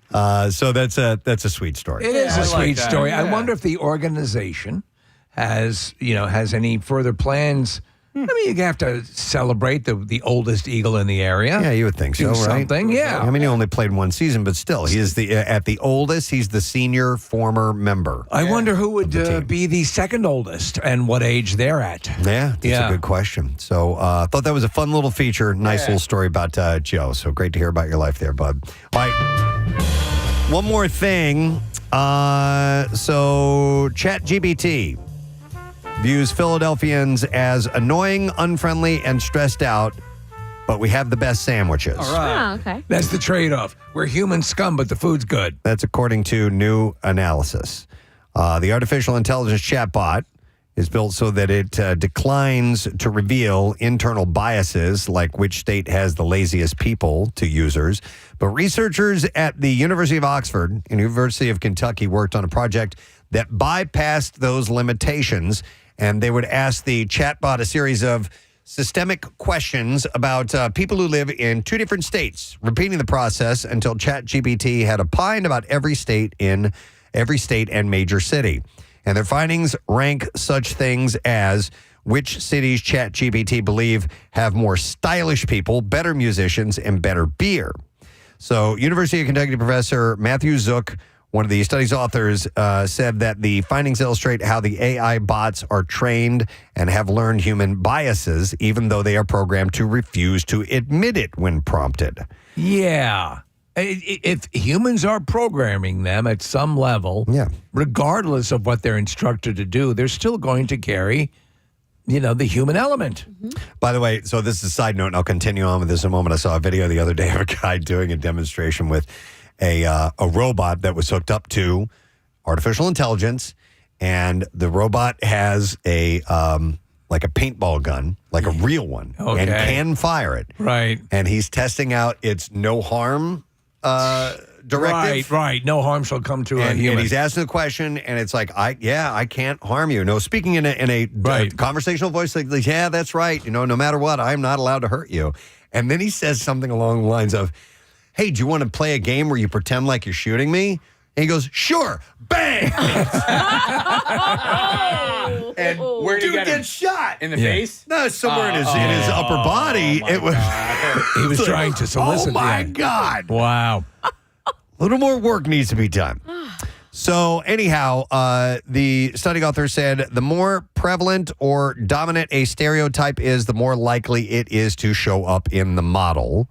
So that's a sweet story. It is a sweet story. Yeah. I wonder if the organization has any further plans. I mean, you have to celebrate the oldest Eagle in the area. Yeah, you would think so, right? Something, yeah. I mean, he only played one season, but still, he is at the oldest. He's the senior former member. I wonder who would be the second oldest and what age they're at. Yeah, that's a good question. So I thought that was a fun little feature. Nice little story about Joe. So great to hear about your life there, bud. All right. One more thing. So ChatGPT views Philadelphians as annoying, unfriendly, and stressed out, but we have the best sandwiches. All right. Oh, okay. That's the trade-off. We're human scum, but the food's good. That's according to new analysis. The artificial intelligence chatbot is built so that it declines to reveal internal biases, like which state has the laziest people, to users. But researchers at the University of Oxford and University of Kentucky worked on a project that bypassed those limitations, and they would ask the chatbot a series of systemic questions about people who live in 2 different states, repeating the process until ChatGPT had opined about every state and major city. And their findings rank such things as which cities ChatGPT believe have more stylish people, better musicians, and better beer. So University of Kentucky professor Matthew Zook, one of the study's authors, said that the findings illustrate how the AI bots are trained and have learned human biases, even though they are programmed to refuse to admit it when prompted. Yeah. If humans are programming them at some level, regardless of what they're instructed to do, they're still going to carry, the human element. By the way, so this is a side note, and I'll continue on with this in a moment. I saw a video the other day of a guy doing a demonstration with a robot that was hooked up to artificial intelligence, and the robot has a like a paintball gun, like a real one, and can fire it. Right. And he's testing out its no harm directive. Right. No harm shall come to a human. And he's asking the question, and it's like, I can't harm you. No, speaking in a conversational voice, like, yeah, that's right. No matter what, I'm not allowed to hurt you. And then he says something along the lines of, hey, do you want to play a game where you pretend like you're shooting me? And he goes, sure. Bang! And where did he get shot? In the face? No, somewhere in his upper body. It was. He was trying to solicit. Oh my God! Wow. A little more work needs to be done. So anyhow, the study author said the more prevalent or dominant a stereotype is, the more likely it is to show up in the model.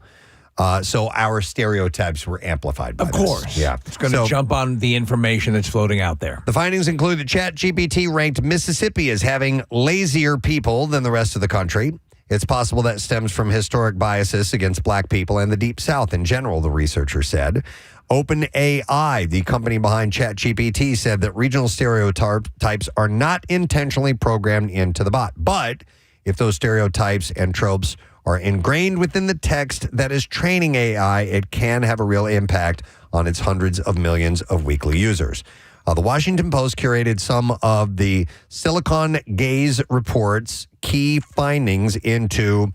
So our stereotypes were amplified by this. Of course. Yeah. It's going to jump on the information that's floating out there. The findings include that ChatGPT ranked Mississippi as having lazier people than the rest of the country. It's possible that stems from historic biases against black people and the Deep South in general, the researcher said. OpenAI, the company behind ChatGPT, said that regional stereotypes are not intentionally programmed into the bot. But if those stereotypes and tropes are ingrained within the text that is training AI, it can have a real impact on its hundreds of millions of weekly users. The Washington Post curated some of the Silicon Gaze report's key findings into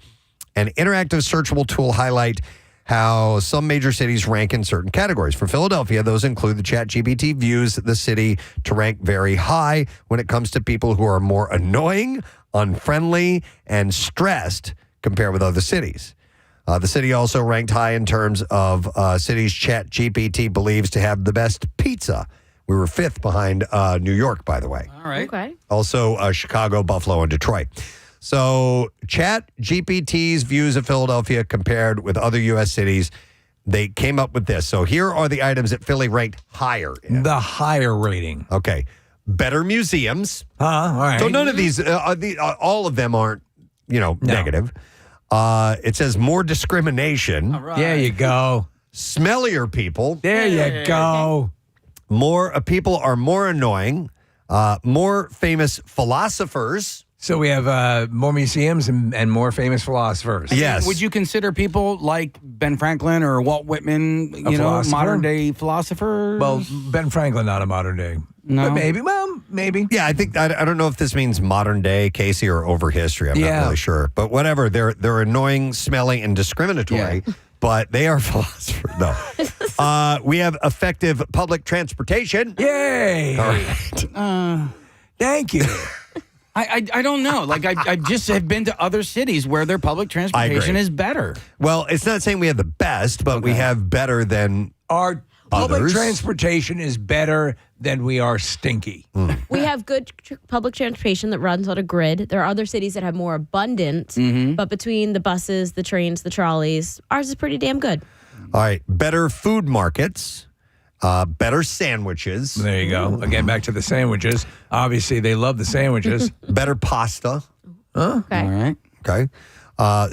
an interactive searchable tool highlight how some major cities rank in certain categories. For Philadelphia, those include the ChatGPT views the city to rank very high when it comes to people who are more annoying, unfriendly, and stressed compared with other cities. The city also ranked high in terms of cities ChatGPT believes to have the best pizza. We were 5th behind New York, by the way. All right. Okay. Also Chicago, Buffalo, and Detroit. So ChatGPT's views of Philadelphia compared with other U.S. cities, they came up with this. So here are the items that Philly ranked higher in. The higher rating. Okay. Better museums. All right. So none of these, all of them aren't, negative. It says more discrimination. All right. There you go. Smellier people. There you go. More people are more annoying. More famous philosophers. So we have more museums and more famous philosophers. Yes. Would you consider people like Ben Franklin or Walt Whitman, philosopher? modern day philosopher? Well, Ben Franklin, not a modern day. No. But maybe. Well, maybe. Yeah, I think I don't know if this means modern day, Casey, or over history. I'm not really sure. But whatever, they're annoying, smelly, and discriminatory. Yeah. But they are philosophers. No. We have effective public transportation. Yay! All right. Thank you. I don't know. Like, I just have been to other cities where their public transportation is better. Well, it's not saying we have the best, but we have better than our public others. Transportation is better than we are stinky. We have good public transportation that runs on a grid. There are other cities that have more abundant, but between the buses, the trains, the trolleys, ours is pretty damn good. All right. Better food markets. Better sandwiches. There you go. Again, back to the sandwiches. Obviously, they love the sandwiches. Better pasta. Okay. All right. Okay.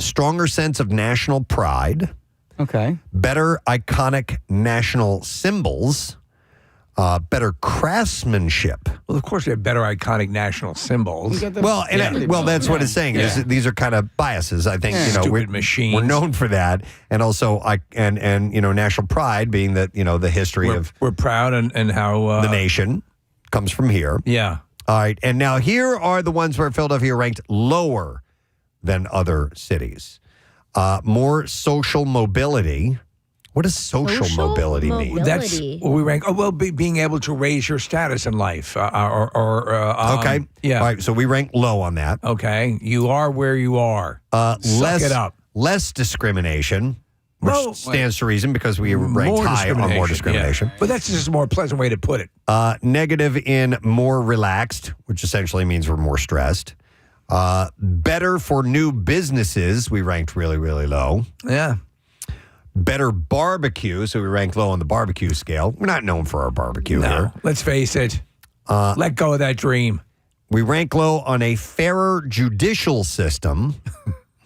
Stronger sense of national pride. Okay. Better iconic national symbols. Better craftsmanship. Well, of course, we have better iconic national symbols. That's what it's saying. Yeah. These are kind of biases. I think Stupid machines. We're known for that, and also national pride being that the history of we're proud and how the nation comes from here. Yeah. All right, and now here are the ones where Philadelphia ranked lower than other cities. More social mobility. What does social mobility mean? That's what we rank. Being able to raise your status in life. Okay. Yeah. All right. So we rank low on that. Okay. You are where you are. Suck it up. Less discrimination, which stands to reason because we ranked high on more discrimination. Yeah. But that's just a more pleasant way to put it. Negative in more relaxed, which essentially means we're more stressed. Better for new businesses, we ranked really, really low. Yeah. Better barbecue, so we ranked low on the barbecue scale. We're not known for our barbecue here. Let's face it. Let go of that dream. We rank low on a fairer judicial system.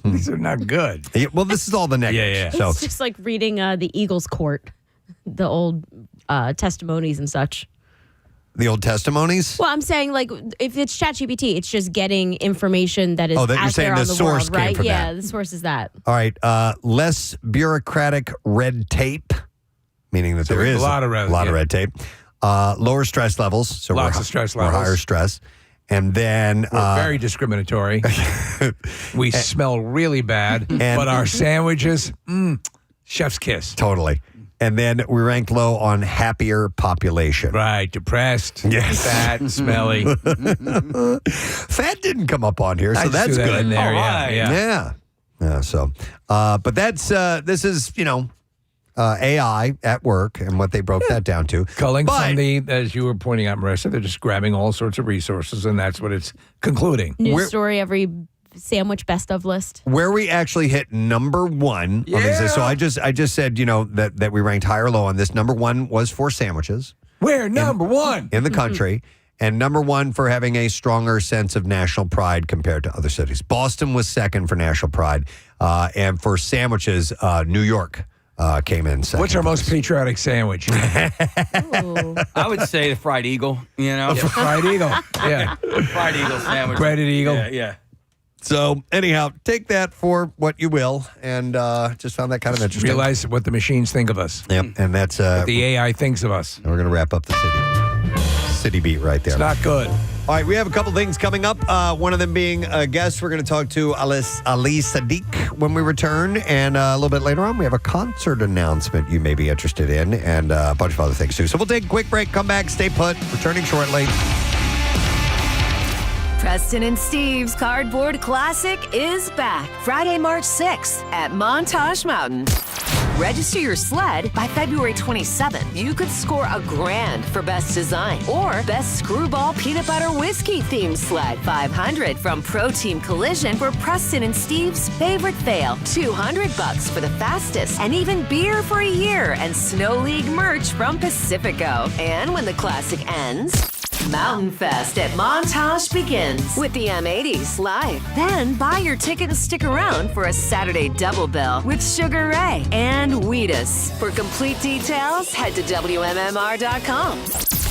These are not good. Yeah, well, this is all the negatives. Yeah. So, It's just like reading the Eagles Court, the old testimonies and such. the old testimonies? Well, I'm saying, like, if it's ChatGPT, it's just getting information that is Oh, that out you're saying there the on the source world, came right? from Yeah, that. the source is that. All right. Less bureaucratic red tape, meaning that there is a lot of red tape. Lower stress levels. So Lots of stress levels. We're higher stress. And then we're very discriminatory. We smell really bad, but our sandwiches, chef's kiss. Totally. And then we ranked low on happier population. Right. Depressed. Yes. Fat, smelly. Fat didn't come up on here, so just that's threw that good. in there, All yeah, right. yeah. Yeah. So, but that's, this is, AI at work and what they broke that down to. Culling from the, as you were pointing out, Marissa, they're just grabbing all sorts of resources, and that's what it's concluding. News story, every sandwich best of list. Where we actually hit number one on these. So I just said, that we ranked high or low on this. Number one was for sandwiches. We're number one in the country. And number one for having a stronger sense of national pride compared to other cities. Boston was second for national pride. And for sandwiches, New York came in second. What's our most patriotic sandwich? I would say the fried eagle, Fried eagle. Yeah. Fried eagle sandwich. Breaded eagle. Yeah. So anyhow, take that for what you will, and just found that kind of interesting. Realize what the machines think of us. Yep, and that's what the AI thinks of us. And we're going to wrap up the city beat right there. It's not good. All right, we have a couple things coming up. One of them being a guest. We're going to talk to Ali Siddiq when we return. And a little bit later on, we have a concert announcement you may be interested in and a bunch of other things, too. So we'll take a quick break, come back, stay put, returning shortly. Preston and Steve's Cardboard Classic is back Friday, March 6th at Montage Mountain. Register your sled by February 27th. You could score $1,000 for Best Design or Best Screwball Peanut Butter Whiskey themed sled. $500 from Pro Team Collision for Preston and Steve's favorite fail. $200 for the fastest, and even beer for a year and Snow League merch from Pacifico. And when the classic ends, Mountain Fest at Montage begins with the M80s live. Then buy your ticket and stick around for a Saturday double bill with Sugar Ray and Wheatus. For complete details, head to WMMR.com.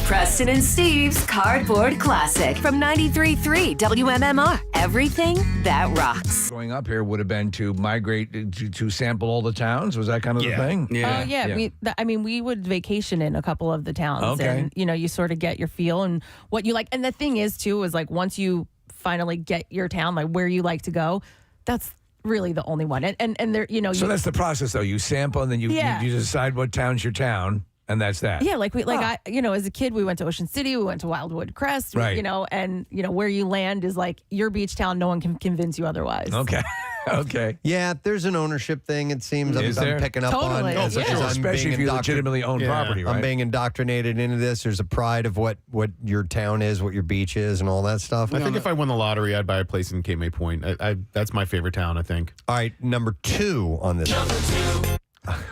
Preston and Steve's Cardboard Classic from 93.3 WMMR. Everything that rocks. Growing up here would have been to migrate to sample all the towns. Was that kind of the thing? We would vacation in a couple of the towns. Okay. And, you sort of get your feel and what you like. And the thing is, too, is like once you finally get your town, like where you like to go, that's really the only one. And there, So that's the process, though. You sample and then you decide what town's your town. And that's that. Yeah, as a kid, we went to Ocean City, we went to Wildwood Crest, right. And where you land is like your beach town. No one can convince you otherwise. Okay. Okay. Yeah, there's an ownership thing, it seems. I'm picking up Totally. on. Especially if you legitimately own property, right? I'm being indoctrinated into this. There's a pride of what your town is, what your beach is, and all that stuff. I think if I won the lottery, I'd buy a place in Cape May Point. That's my favorite town, I think. All right, number 2 on this.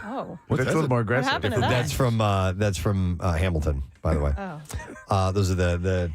Oh, that's a little more aggressive. What happened to that? That's from Hamilton, by the way. Those are the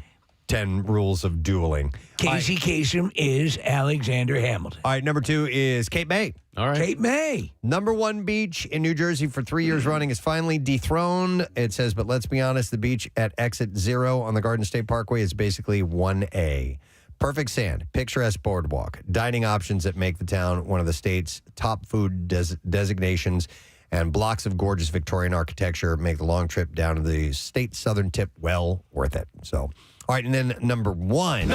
10 rules of dueling. Casey Kasem is Alexander Hamilton. All right, number 2 is Cape May. All right. Cape May. Number 1 beach in New Jersey for 3 years running is finally dethroned. It says, but let's be honest, the beach at Exit 0 on the Garden State Parkway is basically 1A. Perfect sand, picturesque boardwalk, dining options that make the town one of the state's top food designations, and blocks of gorgeous Victorian architecture make the long trip down to the state's southern tip well worth it. So, all right, and then number one.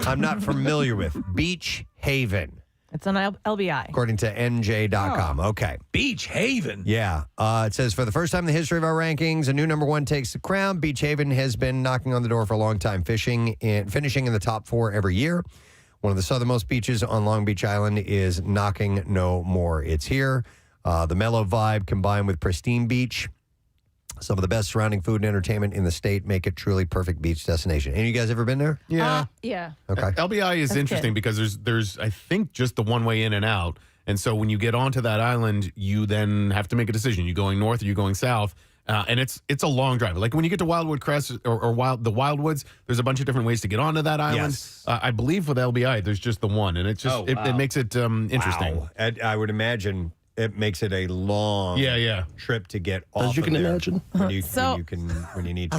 I'm not familiar with Beach Haven. It's on LBI. According to NJ.com. Okay. Beach Haven. Yeah. It says, for the first time in the history of our rankings, a new number one takes the crown. Beach Haven has been knocking on the door for a long time, finishing in the top 4 every year. One of the southernmost beaches on Long Beach Island is knocking no more. It's here. The mellow vibe combined with pristine beach. Some of the best surrounding food and entertainment in the state make it truly perfect beach destination. Any of you guys ever been there? Yeah. Yeah. Okay. LBI is interesting because there's I think just the one way in and out. And so when you get onto that island, you then have to make a decision. You going north or you going south? And it's a long drive. Like when you get to Wildwood Crest or the Wildwoods, there's a bunch of different ways to get onto that island. Yes. I believe with LBI, there's just the one, and it's just it makes it interesting. Wow. I would imagine it makes it a long trip to get off. As you can there imagine. when you need to.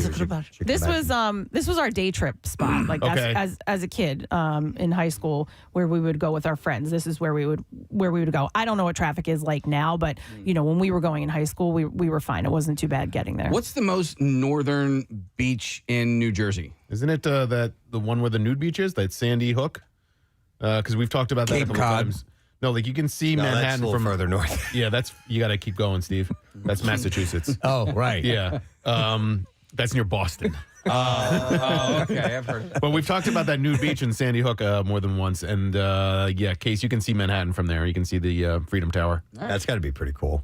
This was our day trip spot. Like as a kid in high school, where we would go with our friends. This is where we would go. I don't know what traffic is like now, but when we were going in high school, we were fine. It wasn't too bad getting there. What's the most northern beach in New Jersey? Isn't it the one where the nude beach is? That Sandy Hook? Because we've talked about that a couple times. No, like you can see Manhattan from further north. Yeah, you got to keep going, Steve. That's Massachusetts. Oh, right. Yeah. That's near Boston. Okay, I've heard. But we've talked about that nude beach in Sandy Hook more than once. And Case, you can see Manhattan from there. You can see the Freedom Tower. That's got to be pretty cool.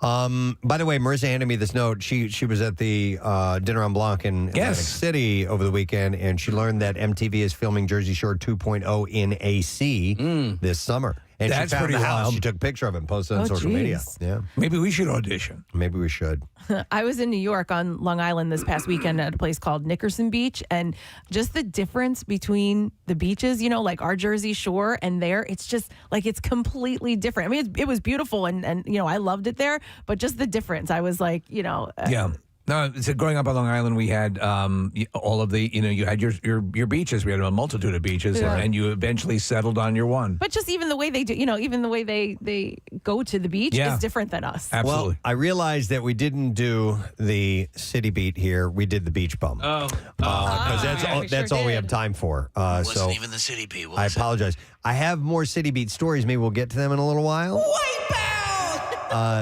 By the way, Marissa handed me this note. She was at the Dinner on Blanc in Atlantic City over the weekend, and she learned that MTV is filming Jersey Shore 2.0 in AC this summer. And That's she found pretty the house. wild. She took a picture of it and posted it on social media. Yeah. Maybe we should audition. Maybe we should. I was in New York on Long Island this past weekend at a place called Nickerson Beach, and just the difference between the beaches, like our Jersey Shore and there, it's just like it's completely different. I mean, it was beautiful, and I loved it there, but just the difference, I was like, Yeah. No, so growing up on Long Island, we had all of the, you had your beaches. We had a multitude of beaches, and you eventually settled on your one. But just even the way they do, even the way they go to the beach is different than us. Absolutely. Well, I realized that we didn't do the city beat here. We did the beach bum. Because that's all we have time for. Wasn't even the city beat. I apologize. I have more city beat stories. Maybe we'll get to them in a little while.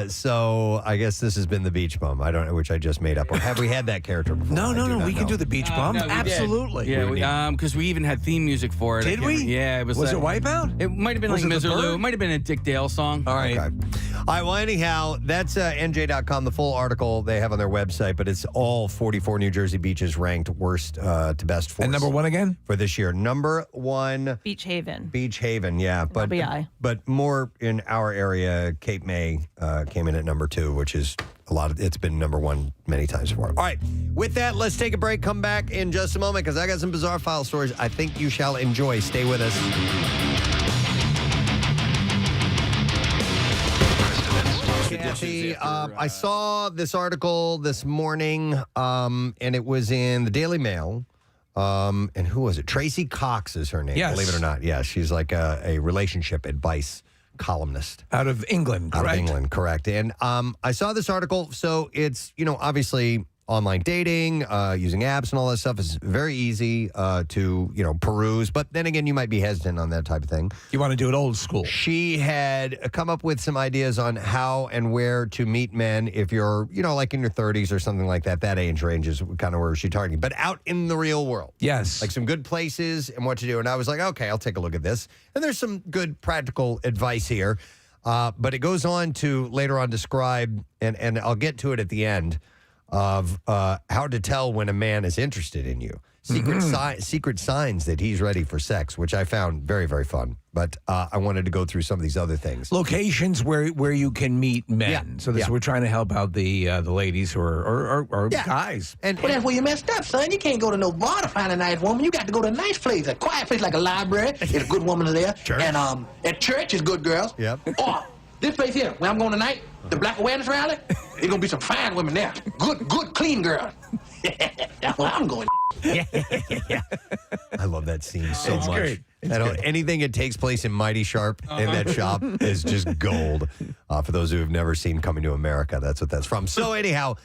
So I guess this has been the beach bum. I don't know, which I just made up. Or have we had that character before? No. We can do the beach bum. No, we Absolutely. did. Yeah, because we even had theme music for it. Did we? Yeah, it was. Was it Wipeout? It might have been Was like it the Miserlou. Bird? It might have been a Dick Dale song. All right. Okay. All right. Well, anyhow, that's NJ.com. The full article they have on their website, but it's all 44 New Jersey beaches ranked worst to best for. And number one again? For this year. Number one. Beach Haven. Beach Haven, yeah. LBI. But more in our area, Cape May came in at number 2, which is it's been number 1 many times before. All right. With that, let's take a break. Come back in just a moment because I got some bizarre file stories I think you shall enjoy. Stay with us. Kathy, I saw this article this morning, and it was in the Daily Mail. And who was it? Tracy Cox is her name, believe it or not. Yeah, she's like a relationship advice columnist. Out of England, correct? Out of England, correct. And I saw this article. So it's, obviously online dating, using apps and all that stuff is very easy to, peruse. But then again, you might be hesitant on that type of thing. You want to do it old school. She had come up with some ideas on how and where to meet men if you're, like in your 30s or something like that. That age range is kind of where she's targeting. But out in the real world. Yes. Like some good places and what to do. And I was like, okay, I'll take a look at this. And there's some good practical advice here. But it goes on to later on describe, and I'll get to it at the end, of how to tell when a man is interested in you. Secret signs that he's ready for sex, which I found very, very fun. But I wanted to go through some of these other things. Locations where you can meet men. Yeah. So we're trying to help out the ladies who are guys. Well, that's where you messed up, son. You can't go to no bar to find a nice woman. You got to go to a nice place, a quiet place like a library. There's a good woman there. Church. And at church is good girls. Yep. Or this place here, where I'm going tonight, the Black Awareness Rally, there's going to be some fine women there. Good, clean girls. That's where I'm going. I love that scene so It's much. great. Anything that takes place in Mighty Sharp in that shop is just gold. For those who have never seen Coming to America, that's what that's from. So anyhow,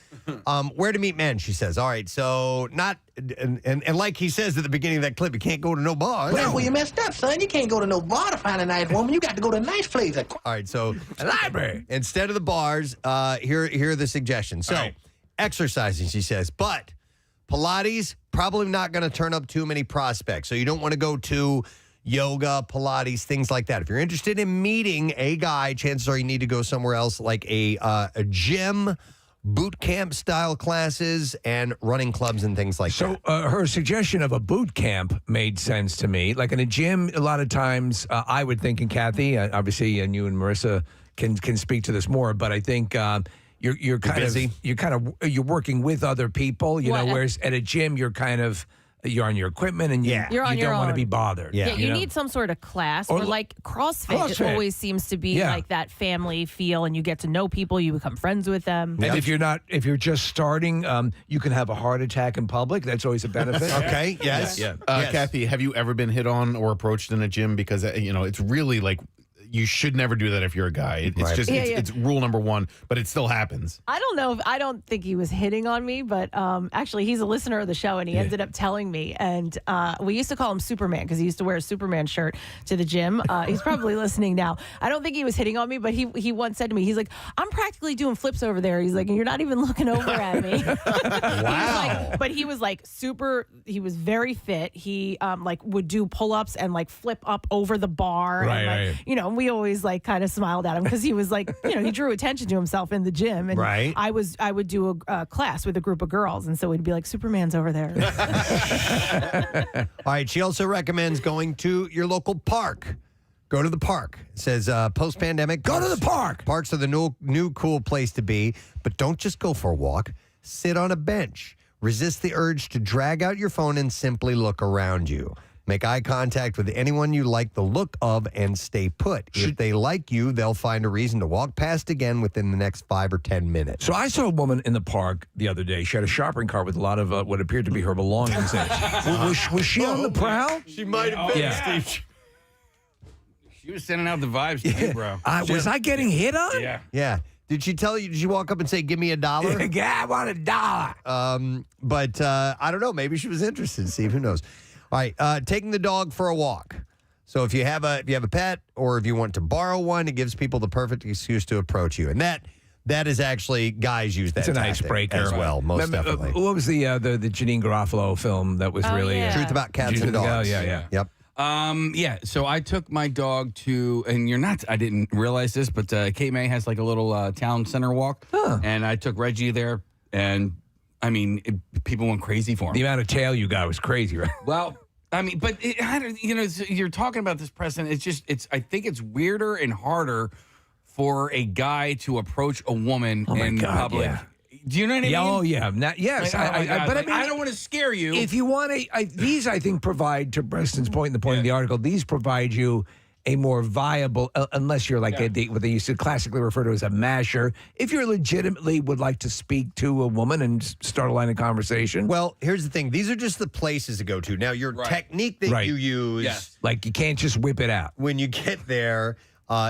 Where to meet men, she says. All right, so not, and like he says at the beginning of that clip, you can't go to no bars. Well, you messed up, son. You can't go to no bar to find a nice woman. You got to go to a nice place. All right, so a library. Instead of the bars, here are the suggestions. So, exercising, she says, but Pilates, probably not going to turn up too many prospects. So you don't want to go to yoga, Pilates, things like that. If you're interested in meeting a guy, chances are you need to go somewhere else like a gym, boot camp style classes, and running clubs and things like that. So her suggestion of a boot camp made sense to me. Like in a gym, a lot of times I would think, and Kathy, obviously, and you and Marissa can speak to this more, but I think you're kind busy. You're working with other people, you know, whereas at a gym you're on your equipment and you don't want to be bothered. Yeah, you need some sort of class or like CrossFit. It always seems to be like that family feel, and you get to know people, you become friends with them. And if you're just starting, you can have a heart attack in public. That's always a benefit. Okay, yes. Yeah. Yes. Kathy, have you ever been hit on or approached in a gym? Because, it's really like, you should never do that if you're a guy. It's just it's rule number one, but it still happens. I don't know. I don't think he was hitting on me, but actually, he's a listener of the show, and he ended up telling me. And we used to call him Superman because he used to wear a Superman shirt to the gym. He's probably listening now. I don't think he was hitting on me, but he once said to me, he's like, "I'm practically doing flips over there." He's like, "And you're not even looking over at me." Wow. But he was like super. He was very fit. He would do pull-ups and like flip up over the bar. Right. And, we always like kind of smiled at him because he was like, he drew attention to himself in the gym. And I would do a class with a group of girls. And so we'd be like, Superman's over there. All right. She also recommends going to your local park. Go to the park. It says post-pandemic. Go to the park. Parks are the new cool place to be. But don't just go for a walk. Sit on a bench. Resist the urge to drag out your phone and simply look around you. Make eye contact with anyone you like the look of and stay put. If they like you, they'll find a reason to walk past again within the next 5 or 10 minutes. So I saw a woman in the park the other day. She had a shopping cart with a lot of what appeared to be her belongings in it. Was she on the prowl? She might have been, Steve. She was sending out the vibes to you, bro. Was I getting hit on? Yeah. Did she tell you, did she walk up and say, give me $1? Yeah, I want $1. But I don't know. Maybe she was interested, Steve. Who knows? All right, taking the dog for a walk. So if you have a pet or if you want to borrow one, it gives people the perfect excuse to approach you. And that is actually, guys use that. It's an icebreaker as well, most definitely. What was the Janine Garofalo film that was really Truth About Cats and Dogs? Yeah. Yep. So I took my dog to, and I didn't realize this, but Cape May has like a little town center walk, and I took Reggie there, and people went crazy for him. The amount of tail you got was crazy, right? Well, you're talking about this, Preston. I think it's weirder and harder for a guy to approach a woman in public. Yeah. Do you know what I mean? Oh, yeah. Yes. I don't want to scare you. If you want these, I think, provide, to Preston's point, the point of the article, these provide you a more viable, unless you're like what they used to classically refer to as a masher. If you legitimately would like to speak to a woman and start a line of conversation. Well, here's the thing. These are just the places to go to. Now, your technique that you use. Like you can't just whip it out. When you get there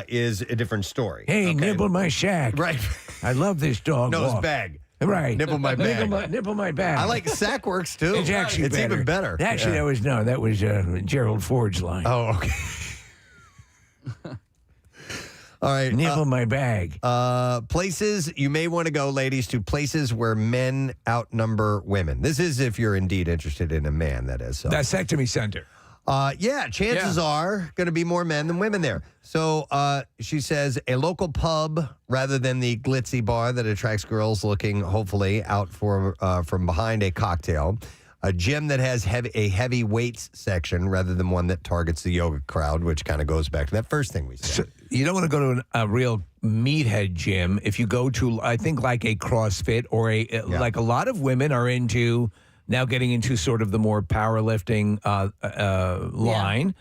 is a different story. Hey, nibble my shack. Right. I love this dog. No, it's bag. Right. Nibble my bag. Nibble my bag. I like sack works too. It's actually it's better. even better. Actually, that was Gerald Ford's line. Oh, okay. All right. Nibble my bag. Places you may want to go, ladies, to places where men outnumber women. This is if you're indeed interested in a man, that is. So. Vasectomy center. Chances are going to be more men than women there. So she says a local pub rather than the glitzy bar that attracts girls looking, hopefully, out from behind a cocktail. A gym that has a heavy weights section rather than one that targets the yoga crowd, which kind of goes back to that first thing we said. So you don't want to go to a real meathead gym. If you go to, I think, like a CrossFit or like a lot of women are into now getting into sort of the more powerlifting line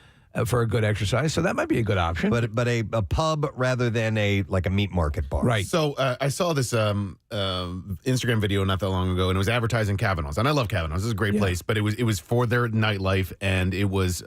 for a good exercise. So that might be a good option. But a pub rather than a meat market bar. Right. So I saw this Instagram video not that long ago, and it was advertising Kavanaugh's. And I love Kavanaugh's. This is a great place, but it was for their nightlife, and it was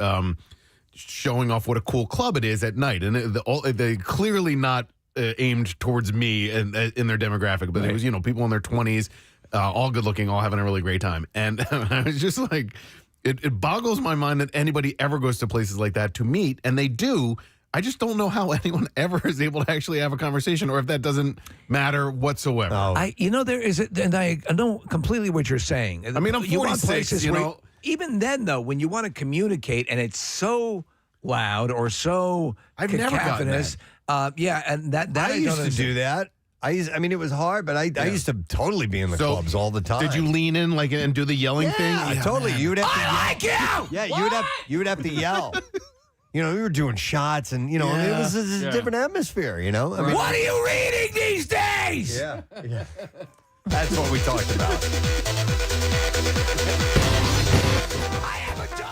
showing off what a cool club it is at night. And they clearly not aimed towards me in their demographic, but it was people in their 20s. all good looking, all having a really great time. And I was just like, it boggles my mind that anybody ever goes to places like that to meet, and they do. I just don't know how anyone ever is able to actually have a conversation, or if that doesn't matter whatsoever. There is, and I know completely what you're saying. I mean, I'm 46, you know. Even then, though, when you want to communicate and it's so loud or so I've never gotten cacophonous, and that I used don't to do that. I mean, it was hard, but I used to totally be in the clubs all the time. Did you lean in and do the yelling thing? Yeah, totally. Man. You would have to I like you! Yeah, you would have to yell. We were doing shots, and it was a different atmosphere. I mean, what are you reading these days? Yeah. That's what we talked about. I have a dog.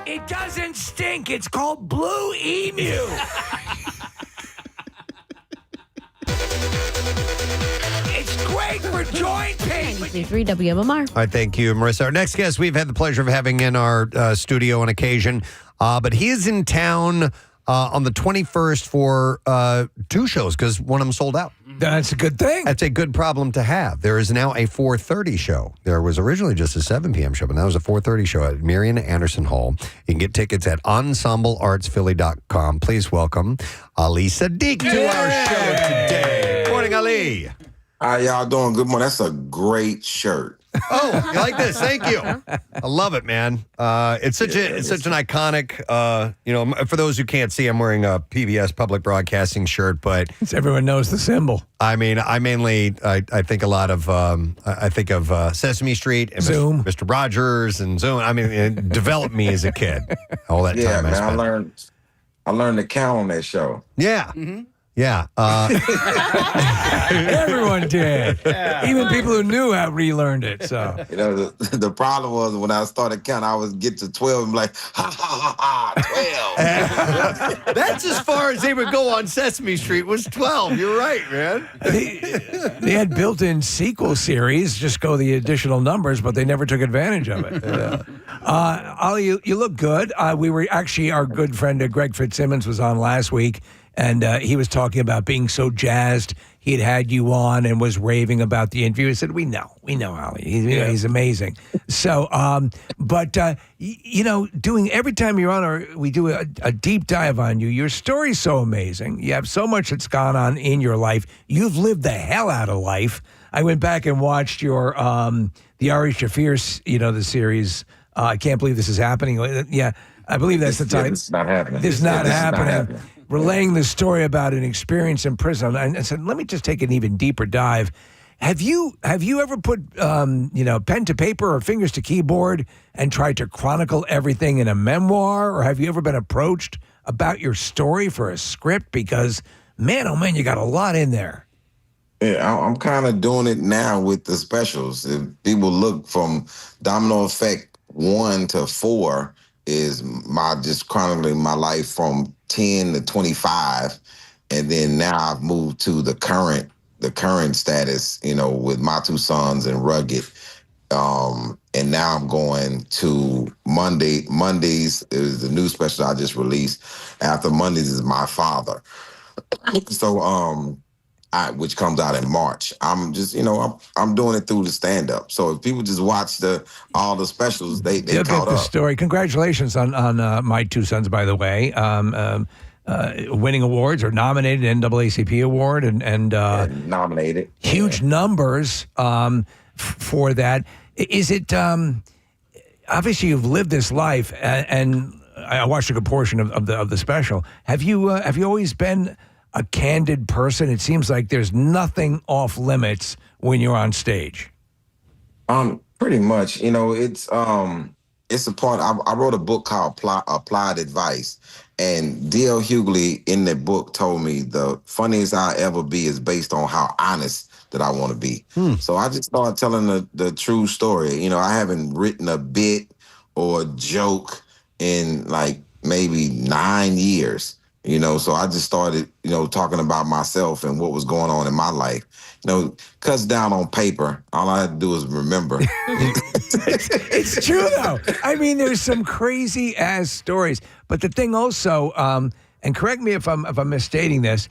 It doesn't stink. It's called Blue Emu. It's great for joint pain. 93 WMMR. All right, thank you, Marissa. Our next guest we've had the pleasure of having in our studio on occasion, but he is in town on the 21st for 2 shows because one of them sold out. That's a good thing. That's a good problem to have. There is now a 4:30 show. There was originally just a 7 p.m. show, but now there's a 4:30 show at Marian Anderson Hall. You can get tickets at ensembleartsphilly.com. Please welcome Ali Siddiq to our show today. Morning, Ali. How y'all doing? Good morning. That's a great shirt. Oh, you like this? Thank you. I love it, man. It's such an iconic. For those who can't see, I'm wearing a PBS Public Broadcasting shirt, but everyone knows the symbol. I mean, I think a lot of I think of Sesame Street and Zoom, Mr. Rogers, and Zoom. I mean, it developed me as a kid. All that time I spent. I learned to count on that show. Yeah. Mm-hmm. Yeah. Everyone did. Yeah. Even people who knew have relearned it. So the problem was when I started counting, I would get to 12 and be like, ha, ha, ha, ha, 12. That's as far as they would go on Sesame Street was 12. You're right, man. They had built-in sequel series, just go the additional numbers, but they never took advantage of it. Ali, you look good. We were actually, our good friend Greg Fitzsimmons was on last week. And he was talking about being so jazzed. He had you on and was raving about the interview. He said, we know, Ali. He's amazing. So, doing every time you're on, we do a deep dive on you. Your story's so amazing. You have so much that's gone on in your life. You've lived the hell out of life. I went back and watched your the Ari Shaffir, the series. I can't believe this is happening. Yeah, I believe that's the title. It's not happening. This is not happening. Relaying the story about an experience in prison. And I said, let me just take an even deeper dive. Have you ever put pen to paper or fingers to keyboard and tried to chronicle everything in a memoir? Or have you ever been approached about your story for a script? Because, man, oh man, you got a lot in there. Yeah, I'm kind of doing it now with the specials. If people look from Domino Effect 1 to 4 is just chronicling my life from 10 to 25, and then now I've moved to the current status, with my 2 sons and Rugged, and now I'm going to Mondays is the new special I just released. After Mondays is My Father, so which comes out in March. I'm just, I'm doing it through the stand-up. So if people just watch all the specials, they They'll caught get the up. story. Congratulations on My 2 Sons, by the way. Winning awards or nominated NAACP award and nominated. Huge numbers for that. Is it obviously you've lived this life and I watched a good portion of the special. Have you always been a candid person? It seems like there's nothing off limits when you're on stage. Pretty much, it's it's a part. I wrote a book called Applied Advice, and D.L. Hughley in that book told me the funniest I'll ever be is based on how honest that I want to be. So I just started telling the true story. You know, I haven't written a bit or a joke in like maybe 9 years. You know, so I just started, talking about myself and what was going on in my life. Cuts down on paper. All I had to do was remember. It's true, though. I mean, there's some crazy ass stories. But the thing also, and correct me if I'm misstating this,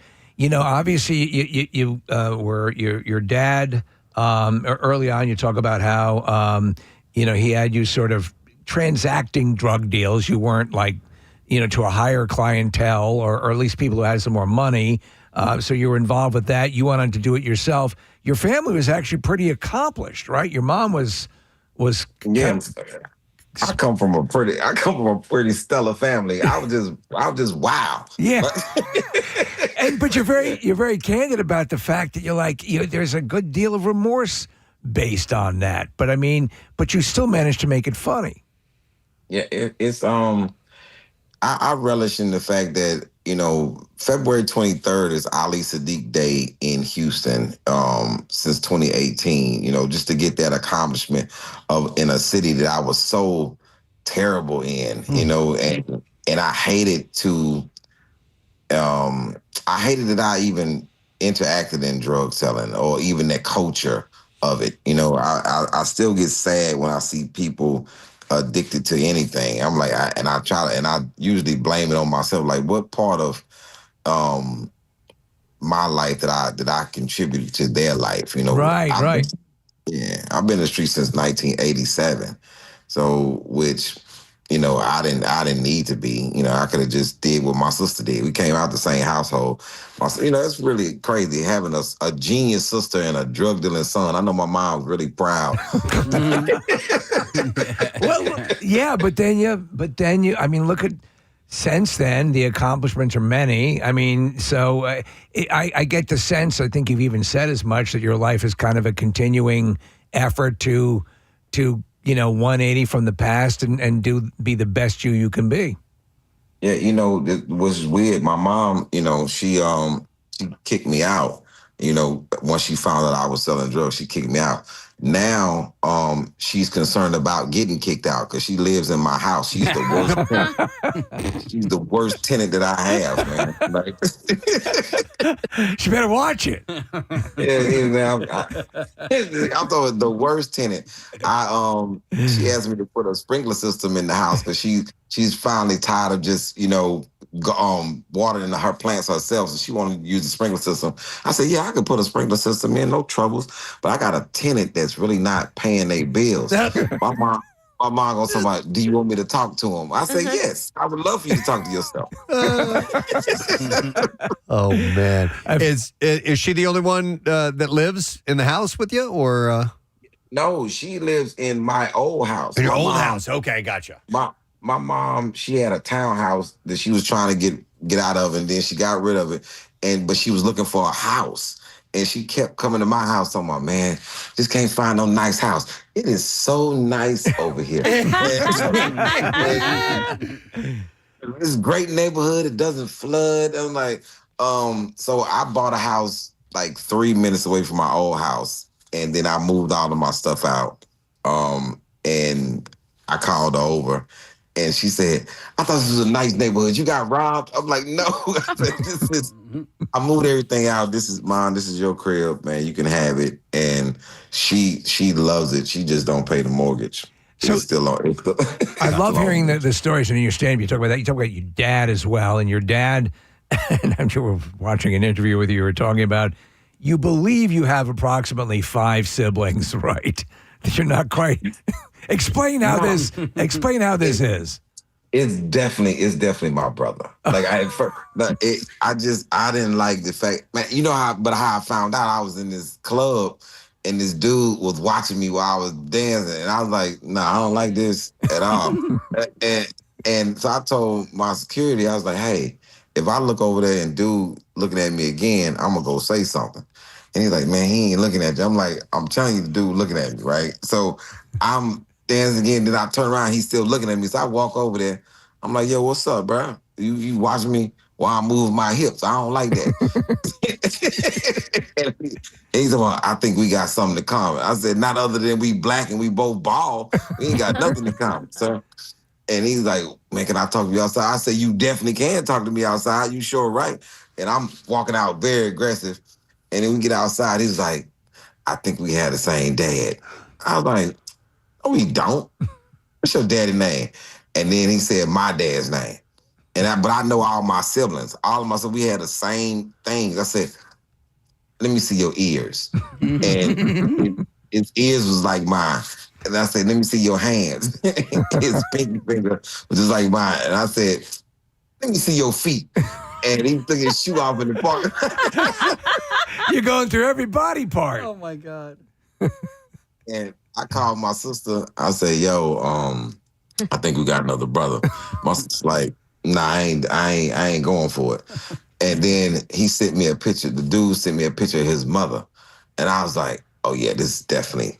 obviously you were your dad. Early on, you talk about how he had you sort of transacting drug deals. You weren't like, to a higher clientele or at least people who had some more money. So you were involved with that. You wanted to do it yourself. Your family was actually pretty accomplished, right? Your mom was. Yeah, I come from a pretty stellar family. I was just wow. Yeah. But you're very candid about the fact that you're like, there's a good deal of remorse based on that. But you still managed to make it funny. Yeah, it's I relish in the fact that, February 23rd is Ali Siddiq Day in Houston since 2018, just to get that accomplishment in a city that I was so terrible in, and I hated that I even interacted in drug selling or even that culture of it. I still get sad when I see people addicted to anything. I'm like, I usually blame it on myself. Like, what part of my life that I contributed to their life? Right. Yeah, I've been in the street since 1987. So, which, I didn't need to be. I could have just did what my sister did. We came out the same household. It's really crazy having a genius sister and a drug dealing son. I know my mom's really proud. Well, yeah, but then you. I mean, look at since then the accomplishments are many. I mean, so I get the sense. I think you've even said as much that your life is kind of a continuing effort to 180 from the past and be the best you can be. Yeah, it was weird. My mom, she kicked me out. Once she found out I was selling drugs, she kicked me out. Now, she's concerned about getting kicked out because she lives in my house. She's the worst tenant. She's the worst tenant that I have, man. She better watch it. I thought it was the worst tenant. She asked me to put a sprinkler system in the house because she's finally tired of just, watering her plants herself, so she wanted to use the sprinkler system. I said, yeah, I could put a sprinkler system in, no troubles, but I got a tenant that's really not paying their bills. My mom gonna say, like, do you want me to talk to him? I say, yes, I would love for you to talk to yourself. Oh, man. Is she the only one that lives in the house with you, or? No, she lives in my old house. In your old house? Okay, gotcha. My mom, she had a townhouse that she was trying to get out of, and then she got rid of it. But she was looking for a house, and she kept coming to my house talking about, man, just can't find no nice house. It is so nice over here. This great neighborhood. It doesn't flood. I'm like, so I bought a house like 3 minutes away from my old house, and then I moved all of my stuff out. And I called her over. And she said, I thought this was a nice neighborhood. You got robbed? I'm like, no. I moved everything out. This is mine. This is your crib, man. You can have it. And she loves it. She just don't pay the mortgage. So it's still on. I love hearing the stories. And you stand, you talk about that. You talk about your dad as well. And your dad, and I'm sure we're watching an interview with you were talking about, you believe you have approximately 5 siblings, right? That you're not quite... Explain how this is. It's definitely my brother. Like I didn't like the fact, man. How I found out, I was in this club and this dude was watching me while I was dancing, and I was like, nah, I don't like this at all. and so I told my security, I was like, hey, if I look over there and dude looking at me again, I'm gonna go say something. And he's like, man, he ain't looking at you. I'm like, I'm telling you, the dude looking at me, right? So dance again. Then I turn around, he's still looking at me. So I walk over there. I'm like, yo, what's up, bro? You watching me while I move my hips. I don't like that. He's like, I think we got something to common. I said, not other than we black and we both bald. We ain't got nothing in common, sir. And he's like, man, can I talk to you outside? I said, you definitely can talk to me outside. You sure right. And I'm walking out very aggressive. And then we get outside. He's like, I think we had the same dad. I was like, no, we don't. What's your daddy's name? And then he said my dad's name. But I know all my siblings. All of my siblings, we had the same things. I said, let me see your ears. And his ears was like mine. And I said, let me see your hands. His pinky finger was just like mine. And I said, let me see your feet. And he took his shoe off in the park. You're going through every body part. Oh, my God. And I called my sister. I said, yo, I think we got another brother. My sister's like, nah, I ain't going for it. And then he sent me a picture. The dude sent me a picture of his mother. And I was like, oh, yeah, this is definitely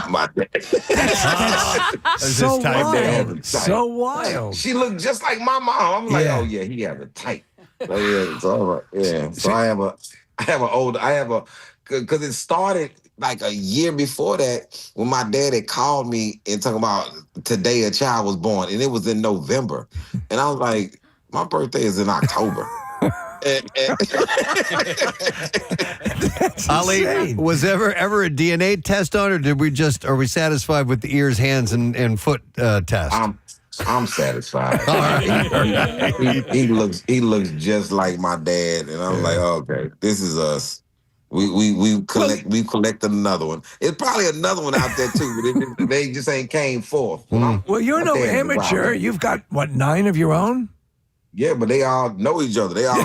my dad. So wild. So wild. She looked just like my mom. I'm like, oh, yeah, he have a type. So, yeah, it's all right. Yeah. So because it started like a year before that when my dad had called me and talking about today a child was born, and it was in November. And I was like, my birthday is in October. Ali, was ever a DNA test on, or are we satisfied with the ears, hands, and foot test? I'm satisfied. All right. He looks just like my dad, and I'm like, okay, this is us. We collected another one. It's probably another one out there too, but they just ain't came forth. Well, you're no amateur. You've got what, 9 of your own? Yeah, but they all know each other. They all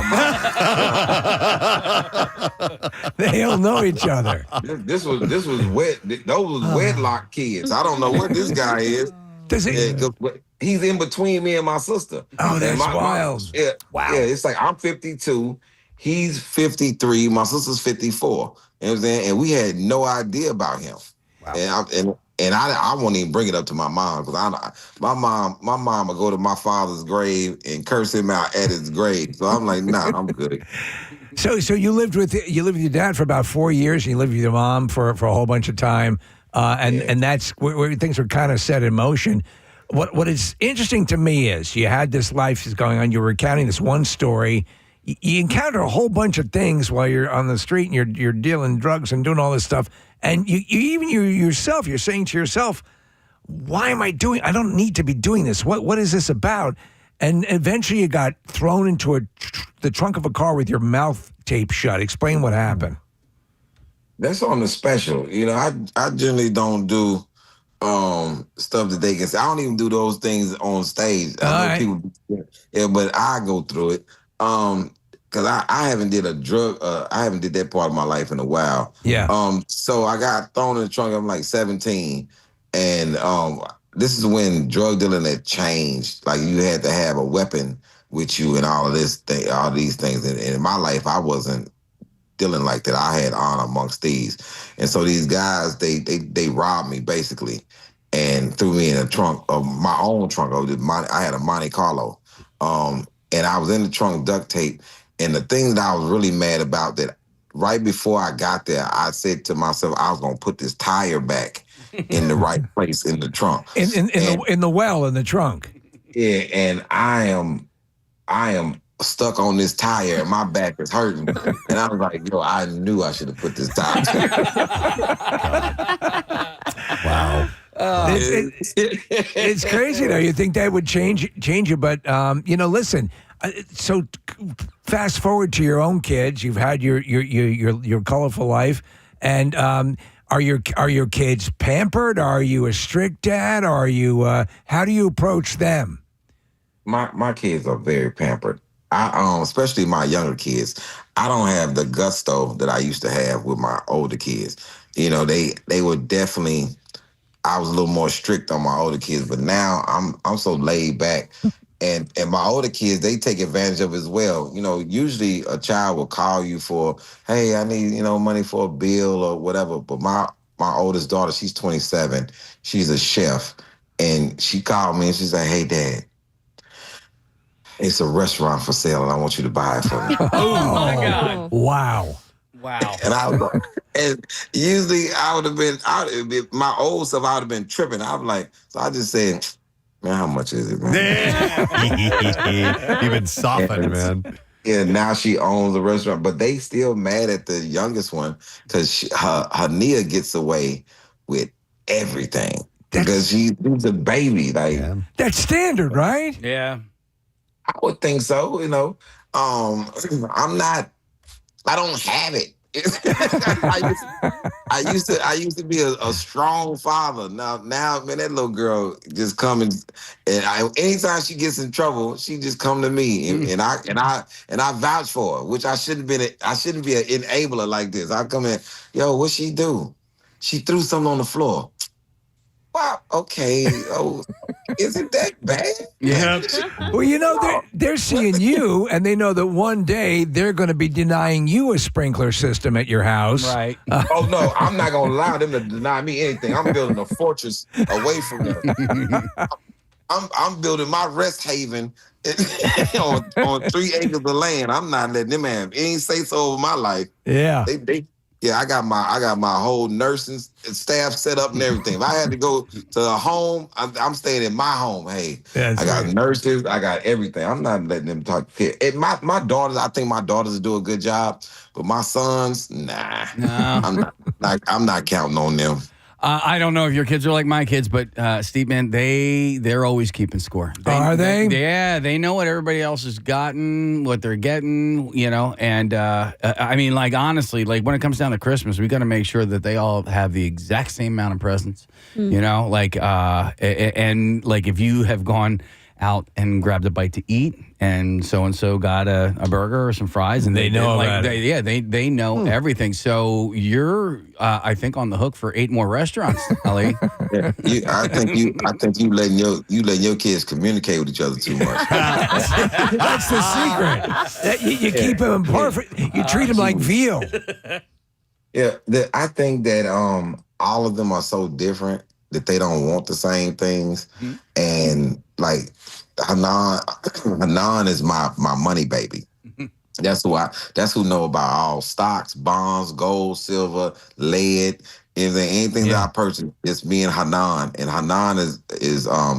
They all know each other. This was wet. Those was wedlock kids. I don't know what this guy is. Does he? He's in between me and my sister. Oh, that's wild. Wow. Yeah, it's like I'm 52. He's 53. My sister's 54. You know what I'm saying? And we had no idea about him. Wow. And I won't even bring it up to my mom because my mom would go to my father's grave and curse him out at his grave. So I'm like, nah, I'm good. So you lived with your dad for about 4 years, and you lived with your mom for a whole bunch of time, and that's where things were kind of set in motion. What is interesting to me is you had this life is going on. You were recounting this one story. You encounter a whole bunch of things while you're on the street and you're dealing drugs and doing all this stuff. And you're saying to yourself, why am I doing? I don't need to be doing this. What is this about? And eventually you got thrown into the trunk of a car with your mouth taped shut. Explain what happened. That's on the special. You know, I generally don't do stuff that they can say. I don't even do those things on stage. I know people, but I go through it. Because I haven't did a drug, I haven't did that part of my life in a while. Yeah. So I got thrown in the trunk. I'm like 17, and this is when drug dealing had changed. Like you had to have a weapon with you and all these things. And in my life, I wasn't dealing like that. I had honor amongst thieves, and so these guys they robbed me basically, and threw me in a trunk of my own trunk. I had a Monte Carlo, and I was in the trunk duct tape. And the thing that I was really mad about, that right before I got there, I said to myself, I was gonna put this tire back in the right place in the trunk. In the trunk. Yeah, and I am stuck on this tire and my back is hurting. And I was like, yo, I knew I should have put this tire. Wow. It's crazy though. You think that would change you, but listen. So fast forward to your own kids. You've had your colorful life, and are your kids pampered? Are you a strict dad? Are you? How do you approach them? My kids are very pampered. Especially my younger kids. I don't have the gusto that I used to have with my older kids. You know, they were definitely. I was a little more strict on my older kids, but now I'm so laid back. And my older kids, they take advantage of it as well. You know, usually a child will call you for, hey, I need, money for a bill or whatever. But my my oldest daughter, she's 27. She's a chef. And she called me and she said, "Hey, Dad, it's a restaurant for sale and I want you to buy it for me." Oh, my God. Wow. And I was like, and usually I would have been, my old self, I would have been tripping. I was like, so I just said, "Man, how much is it, man?" You've been softened, man. Yeah, now she owns the restaurant, but they still mad at the youngest one because her Nia gets away with everything because she's a baby. Like That's standard, right? Yeah. I would think so. I don't have it. I used to be a strong father. Now, man, that little girl just come and anytime she gets in trouble, she just come to me and I vouch for her, which I shouldn't be an enabler like this. I come in, yo, what she do? She threw something on the floor. Wow, okay. Oh, is it that bad? Yeah. Well, they're seeing you, and they know that one day they're going to be denying you a sprinkler system at your house. Right. Oh, no, I'm not going to allow them to deny me anything. I'm building a fortress away from them. I'm building my rest haven on 3 acres of land. I'm not letting them have any say-so over my life. Yeah. I got my whole nursing staff set up and everything. If I had to go to a home, I'm staying in my home. Hey, I got nurses, I got everything. I'm not letting them talk. My daughters, I think my daughters do a good job, but my sons, nah. No. I'm not counting on them. I don't know if your kids are like my kids, but Steve, man, they're always keeping score. Are they? Yeah, they know what everybody else has gotten, what they're getting, and I mean, like, honestly, like, when it comes down to Christmas, we got to make sure that they all have the exact same amount of presents, like, and like, if you have gone out and grabbed a bite to eat, and so got a burger or some fries, and they know about it. They know everything. So you're, I think, on the hook for 8 more restaurants, Ali. Yeah, I think you letting your kids communicate with each other too much. That's the secret. You keep them perfect. You treat them like veal. Yeah, I think that all of them are so different that they don't want the same things, and like. Hanan is my money baby. That's who know about all stocks, bonds, gold, silver, lead, anything that I purchase. It's me and Hanan, and Hanan is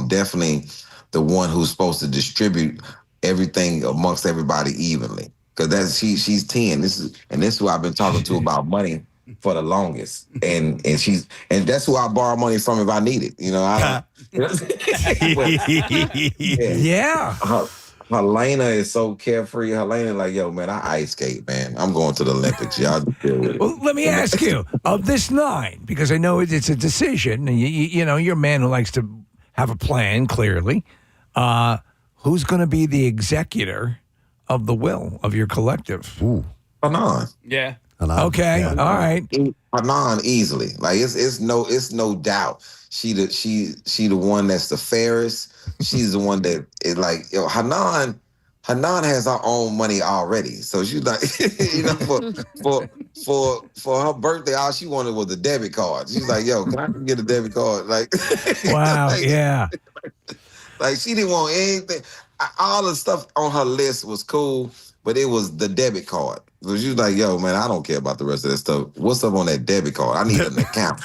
definitely the one who's supposed to distribute everything amongst everybody evenly. Because she's 10. This is who I've been talking to about money for the longest, and that's who I borrow money from if I need it. Yeah. Helena is so carefree. Helena, like, yo, man, I ice skate, man. I'm going to the Olympics. Y'all just deal with it. Well, let me ask you, of this 9, because I know it's a decision, and you're a man who likes to have a plan, clearly. Who's going to be the executor of the will of your collective? Ooh. Hanan. Yeah. Okay. All right. Hanan easily. Like it's no doubt. She the one that's the fairest. She's the one that is like, Hanan has her own money already. So she's like, for her birthday, all she wanted was a debit card. She's like, yo, can I get a debit card? Like, wow, yeah. Like, she didn't want anything. All the stuff on her list was cool, but it was the debit card. So she was like, yo, man, I don't care about the rest of that stuff. What's up on that debit card? I need an account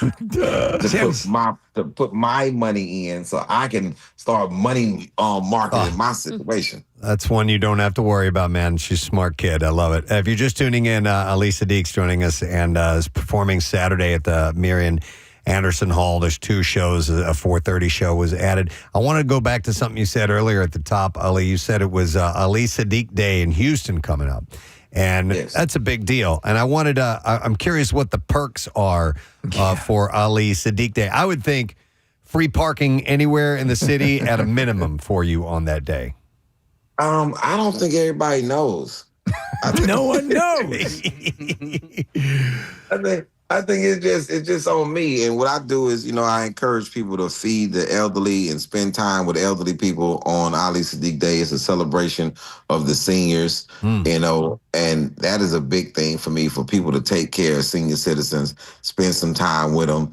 to put my money in so I can start money marketing my situation. That's one you don't have to worry about, man. She's a smart kid. I love it. If you're just tuning in, Ali Siddiq's joining us and is performing Saturday at the Marian Anderson Hall. There's 2 shows. A 4:30 show was added. I want to go back to something you said earlier at the top, Ali. You said it was Ali Siddiq Day in Houston coming up. And that's a big deal. And I'm curious what the perks are for Ali Siddiq Day. I would think free parking anywhere in the city at a minimum for you on that day. I don't think everybody knows. No one knows. I think it's just on me. And what I do is, I encourage people to feed the elderly and spend time with elderly people on Ali Siddiq Day. It's a celebration of the seniors, and And that is a big thing for me, for people to take care of senior citizens, spend some time with them,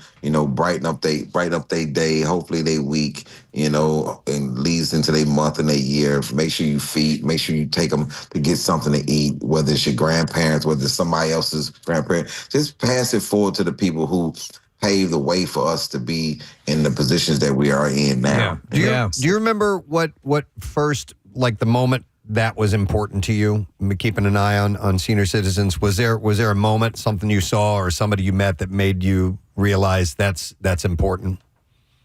brighten up their day, hopefully their week, and leads into their month and their year. Make sure you take them to get something to eat, whether it's your grandparents, whether it's somebody else's grandparents. Just pass it forward to the people who paved the way for us to be in the positions that we are in now. Do you remember what first, like the moment that was important to you, keeping an eye on senior citizens? Was there a moment, something you saw or somebody you met that made you realize that's important?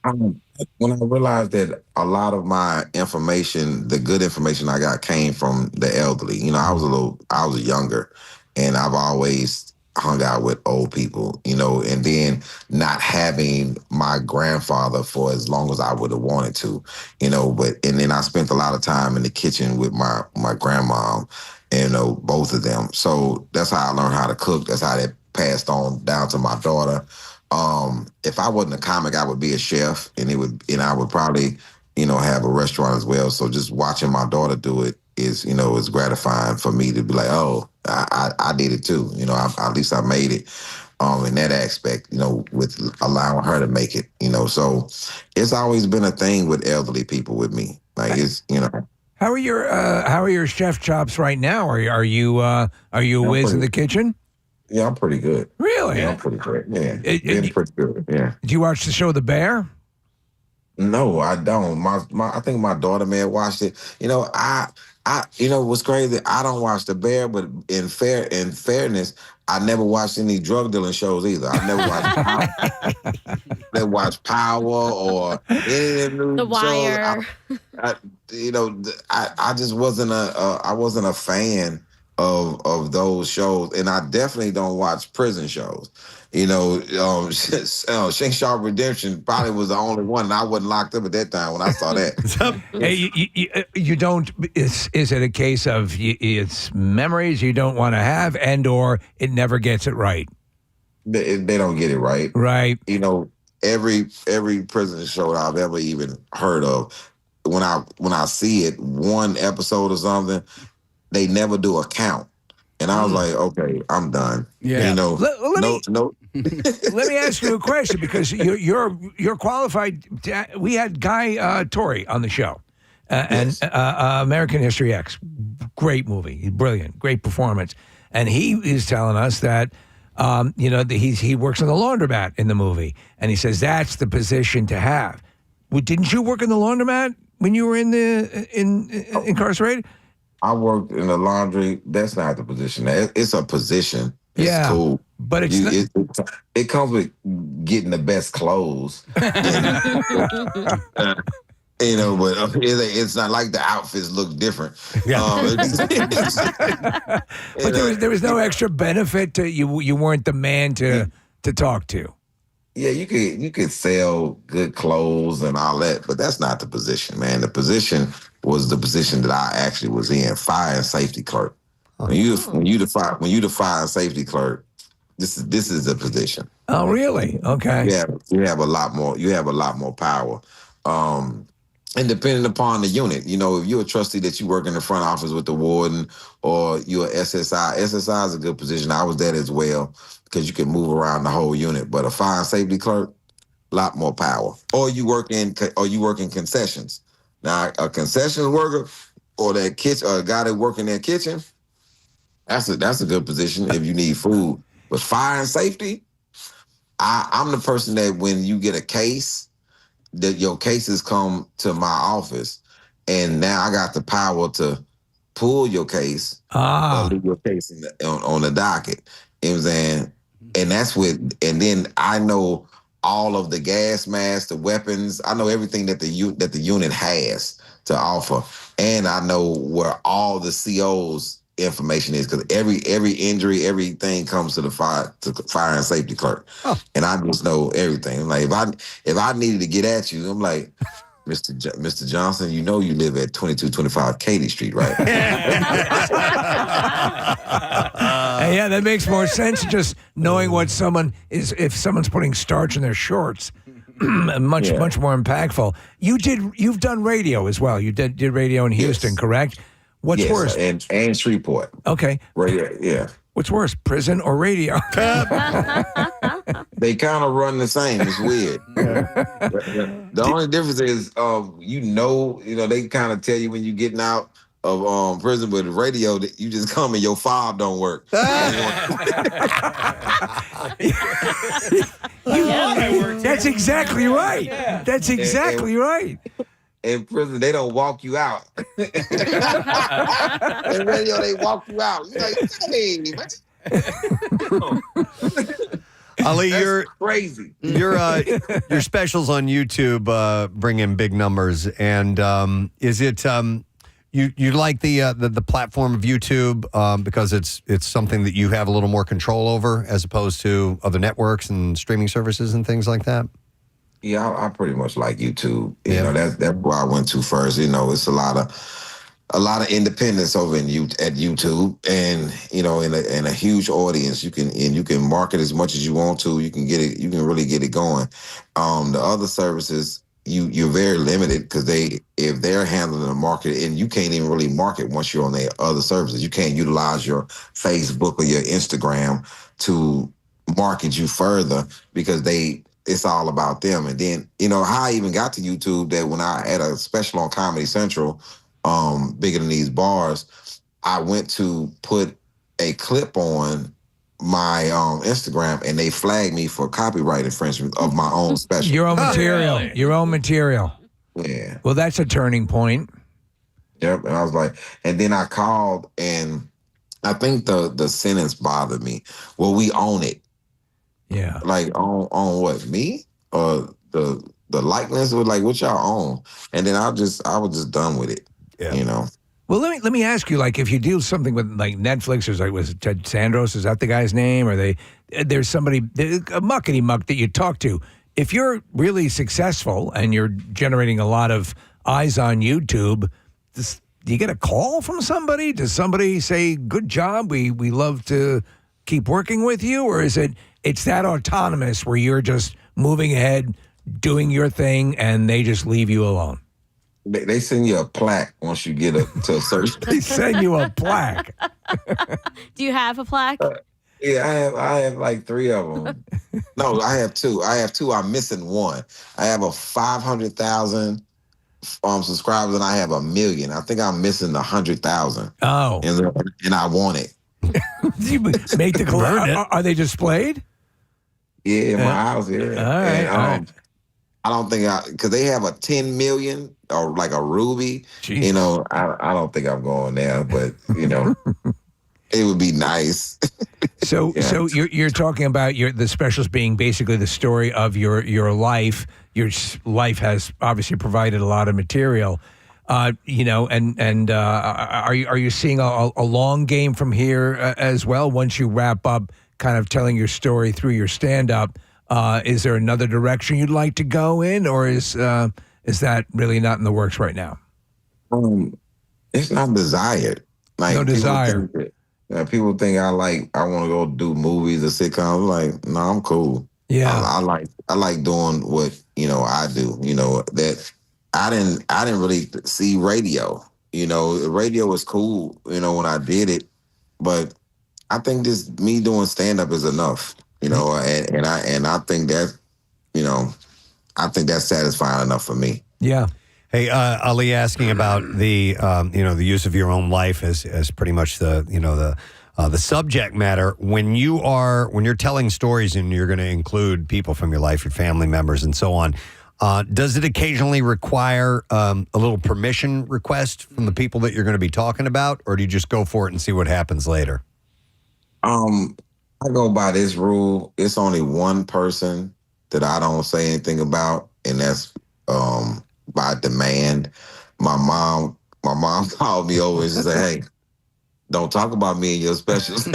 When I realized that a lot of my information, the good information I got, came from the elderly. I was younger, and I've always hung out with old people, and then not having my grandfather for as long as I would have wanted to, and then I spent a lot of time in the kitchen with my grandmom, both of them. So that's how I learned how to cook. That's how that passed on down to my daughter. If I wasn't a comic, I would be a chef, and I would probably, have a restaurant as well. So just watching my daughter do it is gratifying for me to be like, oh, I did it too. At least I made it. In that aspect, with allowing her to make it. So it's always been a thing with elderly people with me. Like it's. How are your chef chops right now? Are you a whiz in the kitchen? Yeah, I'm pretty good. Really? Yeah, I'm pretty good. Yeah, pretty good. Yeah. Do you watch the show The Bear? No, I don't. I think my daughter may have watched it. What's crazy? I don't watch The Bear, but in fairness, I never watched any drug dealing shows either. I never watched Power or any of the The Wire. I just wasn't a fan of those shows, and I definitely don't watch prison shows. Shank Sharp Redemption probably was the only one, and I wasn't locked up at that time when I saw that. Hey, you don't. Is it a case of it's memories you don't want to have, and/or it never gets it right? They don't get it right. Right. Every prison show I've ever even heard of, when I see it, one episode or something, they never do a count. And I was like, okay, I'm done. Yeah. No. Let me ask you a question, because you're qualified. We had Guy Torrey on the show, and American History X, great movie, brilliant, great performance, and he is telling us that he works in the laundromat in the movie, and he says that's the position to have. Well, didn't you work in the laundromat when you were incarcerated? I worked in the laundry. That's not the position. It's a position. It's cool. But it comes with getting the best clothes. But it's not like the outfits look different. Yeah. But there was no extra benefit to you. You weren't the man to talk to. Yeah, you could sell good clothes and all that, but that's not the position, man. The position was the position that I actually was in, fire and safety clerk. When you the fire and safety clerk, this is the position. Oh, really? Okay. Yeah, you have a lot more. You have a lot more power. And depending upon the unit, if you're a trustee that you work in the front office with the warden, or you're SSI. SSI is a good position. I was that as well, because you can move around the whole unit. But a fire and safety clerk, a lot more power. Or you work in concessions. Now, a concessions worker or that kitchen, or a guy that work in that kitchen, that's a good position if you need food. But fire and safety, I'm the person that when you get a case, that your cases come to my office, and now I got the power to pull your case, or leave your case on the docket. You know what I'm saying? And then I know all of the gas masks, the weapons. I know everything that the unit has to offer, and I know where all the CO's information is, because every injury, everything comes to the fire and safety clerk, and I just know everything. Like if I needed to get at you, I'm like, Mr. Johnson, you live at 2225 Katy Street, right? Yeah, that makes more sense. Just knowing what someone is, if someone's putting starch in their shorts, much more impactful. You've done radio as well. You did radio in Houston, correct? What's worse? And Shreveport. Okay. Radio, yeah. What's worse, prison or radio? They kind of run the same. It's weird. The only difference is, they kind of tell you when you're getting out of prison, but the radio, that you just come and your fob don't work. That's exactly right. Yeah. That's exactly right. In prison, they don't walk you out. In radio, they walk you out. You're like, hey, man. Ali, you're crazy. Your specials on YouTube bring in big numbers, and is it you like the platform of YouTube because it's something that you have a little more control over as opposed to other networks and streaming services and things like that? Yeah, I pretty much like YouTube. You know, that's where I went to first. You know, it's a lot of independence over at YouTube, and in a huge audience. You can market as much as you want to. You can get it. You can really get it going. The other services, you're very limited because if they're handling the market, and you can't even really market once you're on their other services. You can't utilize your Facebook or your Instagram to market you further because it's all about them. And then, how I even got to YouTube, that when I had a special on Comedy Central, Bigger Than These Bars, I went to put a clip on my Instagram, and they flagged me for copyright infringement of my own special. Your own material. Really? Your own material. Yeah. Well, that's a turning point. Yep. And I was like, and then I called, and I think the sentence bothered me. Well, we own it. Yeah. Like on what, me? Or the likeness? Or like what y'all own? And then I was just done with it. Yeah. Well, let me ask you, like, if you do something with like Netflix, or was it Ted Sandros? Is that the guy's name? Or there's somebody, a muckety muck that you talk to. If you're really successful and you're generating a lot of eyes on YouTube, do you get a call from somebody? Does somebody say, "Good job, we love to keep working with you"? Or is it's that autonomous where you're just moving ahead, doing your thing, and they just leave you alone? They send you a plaque once you get to a certain. They send you a plaque. Do you have a plaque? Yeah, I have like 3 of them. No, I have 2. I'm missing one. I have a 500,000 subscribers, and I have 1 million. I think I'm missing 100,000. Oh, and I want it. Do you make the collab? Are they displayed? Yeah, in my house. Yeah. All right. And, all right. I don't think because they have a 10 million or like a ruby. Jeez. I don't think I'm going there, but it would be nice. So you're talking about the specials being basically the story of your life. Your life has obviously provided a lot of material. Are you seeing a long game from here as well? Once you wrap up, kind of telling your story through your stand-up, is there another direction you'd like to go in, or is that really not in the works right now? It's not desired. Like, no desire. People think I want to go do movies or sitcoms. Like, no, I'm cool. Yeah, I like doing what I do. That I didn't really see radio. Radio was cool. When I did it, but I think just me doing stand up is enough. And I think that I think that's satisfying enough for me. Yeah. Hey, Ali, asking about the the use of your own life as pretty much the subject matter. When you're telling stories and you're going to include people from your life, your family members, and so on, does it occasionally require a little permission request from the people that you're going to be talking about, or do you just go for it and see what happens later? I go by this rule. It's only one person that I don't say anything about, and that's by demand. My mom called me over and she said, "Hey, don't talk about me in your specials."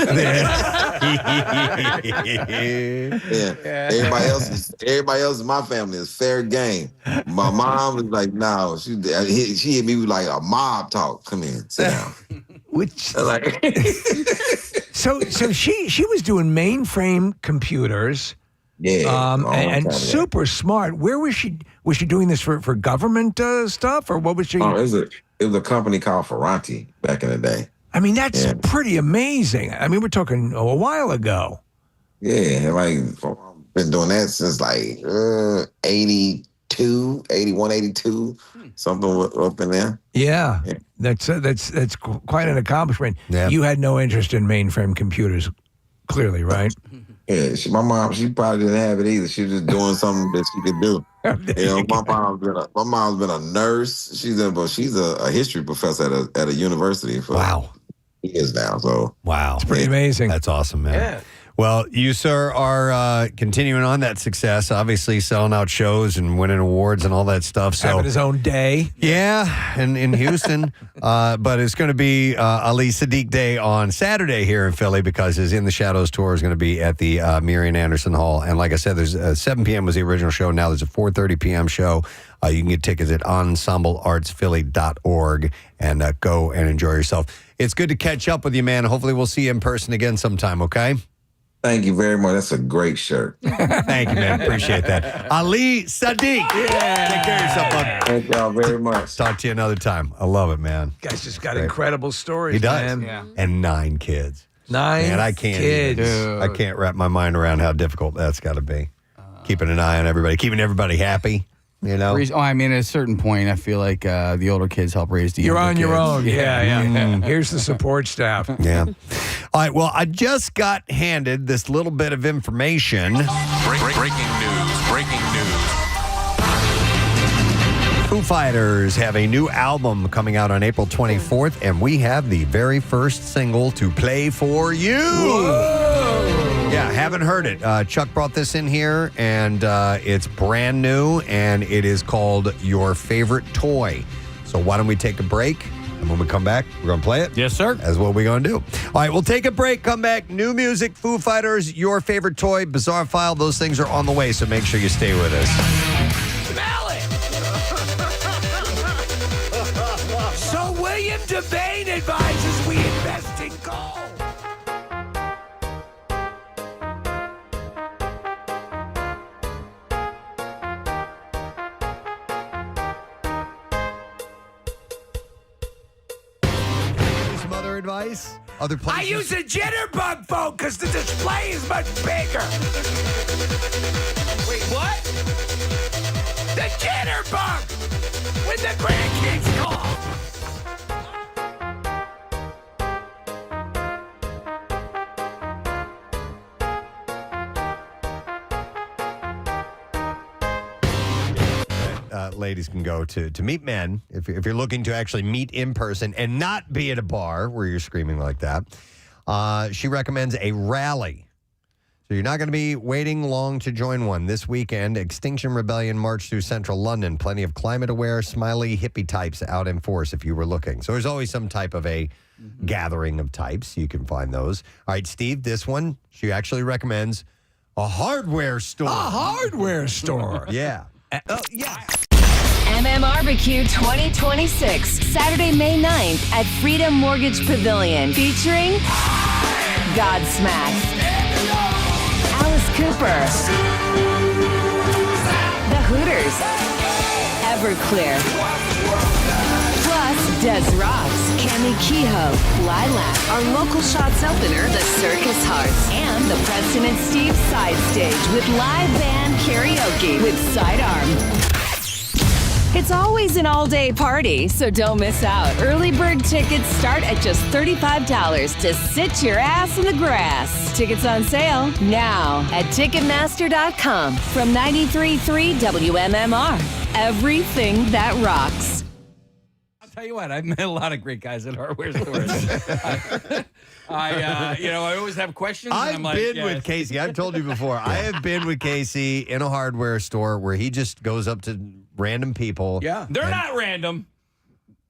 Everybody else in my family is fair game. My mom was like, "No." She hit me with like a mob talk. "Come in, sit down." Which like, so she was doing mainframe computers. Yeah, and super smart. Where was she? Was she doing this for government stuff, or what was she? Oh, It was a company called Ferranti back in the day. I mean, that's pretty amazing. I mean, we're talking a while ago. Yeah, like I've been doing that since like 82, 81, 82, something up in there. Yeah. That's quite an accomplishment. Yeah. You had no interest in mainframe computers, clearly, right? Yeah, my mom, she probably didn't have it either. She was just doing something that she could do. My mom's been a nurse. She's a history professor at a university for years now. So it's pretty amazing. That's awesome, man. Yeah. Well, you, sir, are continuing on that success, obviously selling out shows and winning awards and all that stuff. So having his own day. Yeah, in Houston. But it's going to be Ali Siddiq Day on Saturday here in Philly because his In the Shadows tour is going to be at the Marian Anderson Hall. And like I said, there's 7 p.m. was the original show. Now there's a 4:30 p.m. show. You can get tickets at ensembleartsphilly.org and go and enjoy yourself. It's good to catch up with you, man. Hopefully we'll see you in person again sometime, okay? Thank you very much. That's a great shirt. Thank you, man. Appreciate that. Ali Siddiq. Yeah. Take care of yourself, bud. Thank y'all very much. Talk to you another time. I love it, man. Guy's just got incredible stories, He does. man. Yeah. And 9 kids. 9 man, I can't I can't wrap my mind around how difficult that's got to be. Keeping an eye on everybody, keeping everybody happy. You know? I mean, at a certain point, I feel like the older kids help raise the You're younger on your kids. own. Yeah. Here's the support staff. Yeah. All right. Well, I just got handed this little bit of information. Breaking news. Foo Fighters have a new album coming out on April 24th, and we have the very first single to play for you. Whoa. Yeah, haven't heard it. Chuck brought this in here, and it's brand new, and it is called Your Favorite Toy. So why don't we take a break, and when we come back, we're going to play it? Yes, sir. That's what we're going to do. All right, we'll take a break, come back, new music, Foo Fighters, Your Favorite Toy, Bizarre File. Those things are on the way, so make sure you stay with us. Smell it! So William Devane advises we invest in gold. Advice? Other places? I use a jitterbug phone because the display is much bigger. Wait, what? The jitterbug! When the grandkids call. Ladies can go to meet men if you're looking to actually meet in person and not be at a bar where you're screaming like that. She recommends a rally. So you're not going to be waiting long to join one. This weekend, Extinction Rebellion march through central London. Plenty of climate-aware, smiley hippie types out in force if you were looking. So there's always some type of a gathering of types. You can find those. All right, Steve, this one, she actually recommends a hardware store. A hardware store? Yeah. Yeah. MMRBQ 2026, Saturday, May 9th at Freedom Mortgage Pavilion, featuring Godsmack, Alice Cooper, The Hooters, Everclear, plus Des Rocks, Cami Kehoe, Lilac, our local shots opener, The Circus Hearts, and the Preston and Steve side stage with live band karaoke with Sidearm. It's always an all-day party, so don't miss out. Early bird tickets start at just $35 to sit your ass in the grass. Tickets on sale now at Ticketmaster.com from 93.3 WMMR. Everything that rocks. I'll tell you what, I've met a lot of great guys at hardware stores. I always have questions. I've and I'm been like, with Casey. I've told you before. I have been with Casey in a hardware store where he just goes up to random people. Yeah, they're not random.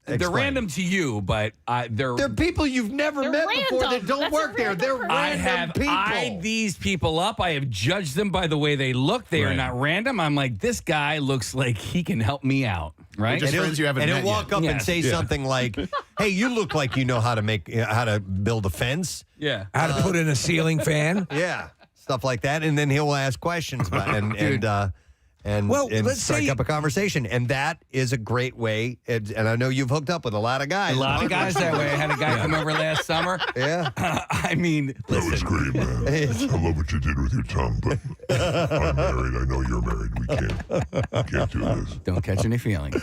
They're Explain. random to you, but They're people you've never met before that don't work there. They're random I have people. eyed these people up. I have judged them by the way they look. They are not random. I'm like, this guy looks like he can help me out, right? Just friends you haven't and met he'll walk yet. up and Yes. say something like, "Hey, you look like you know how to build a fence." Yeah. How to put in a ceiling fan. Yeah, stuff like that. And then he'll ask questions about and and let's strike up a conversation. And that is a great way. And I know you've hooked up with a lot of guys. A lot of guys that way. I had a guy come over last summer. Yeah. I mean, that was great, man. I love what you did with your tongue, but I'm married. I know you're married. We can't do this. Don't catch any feelings.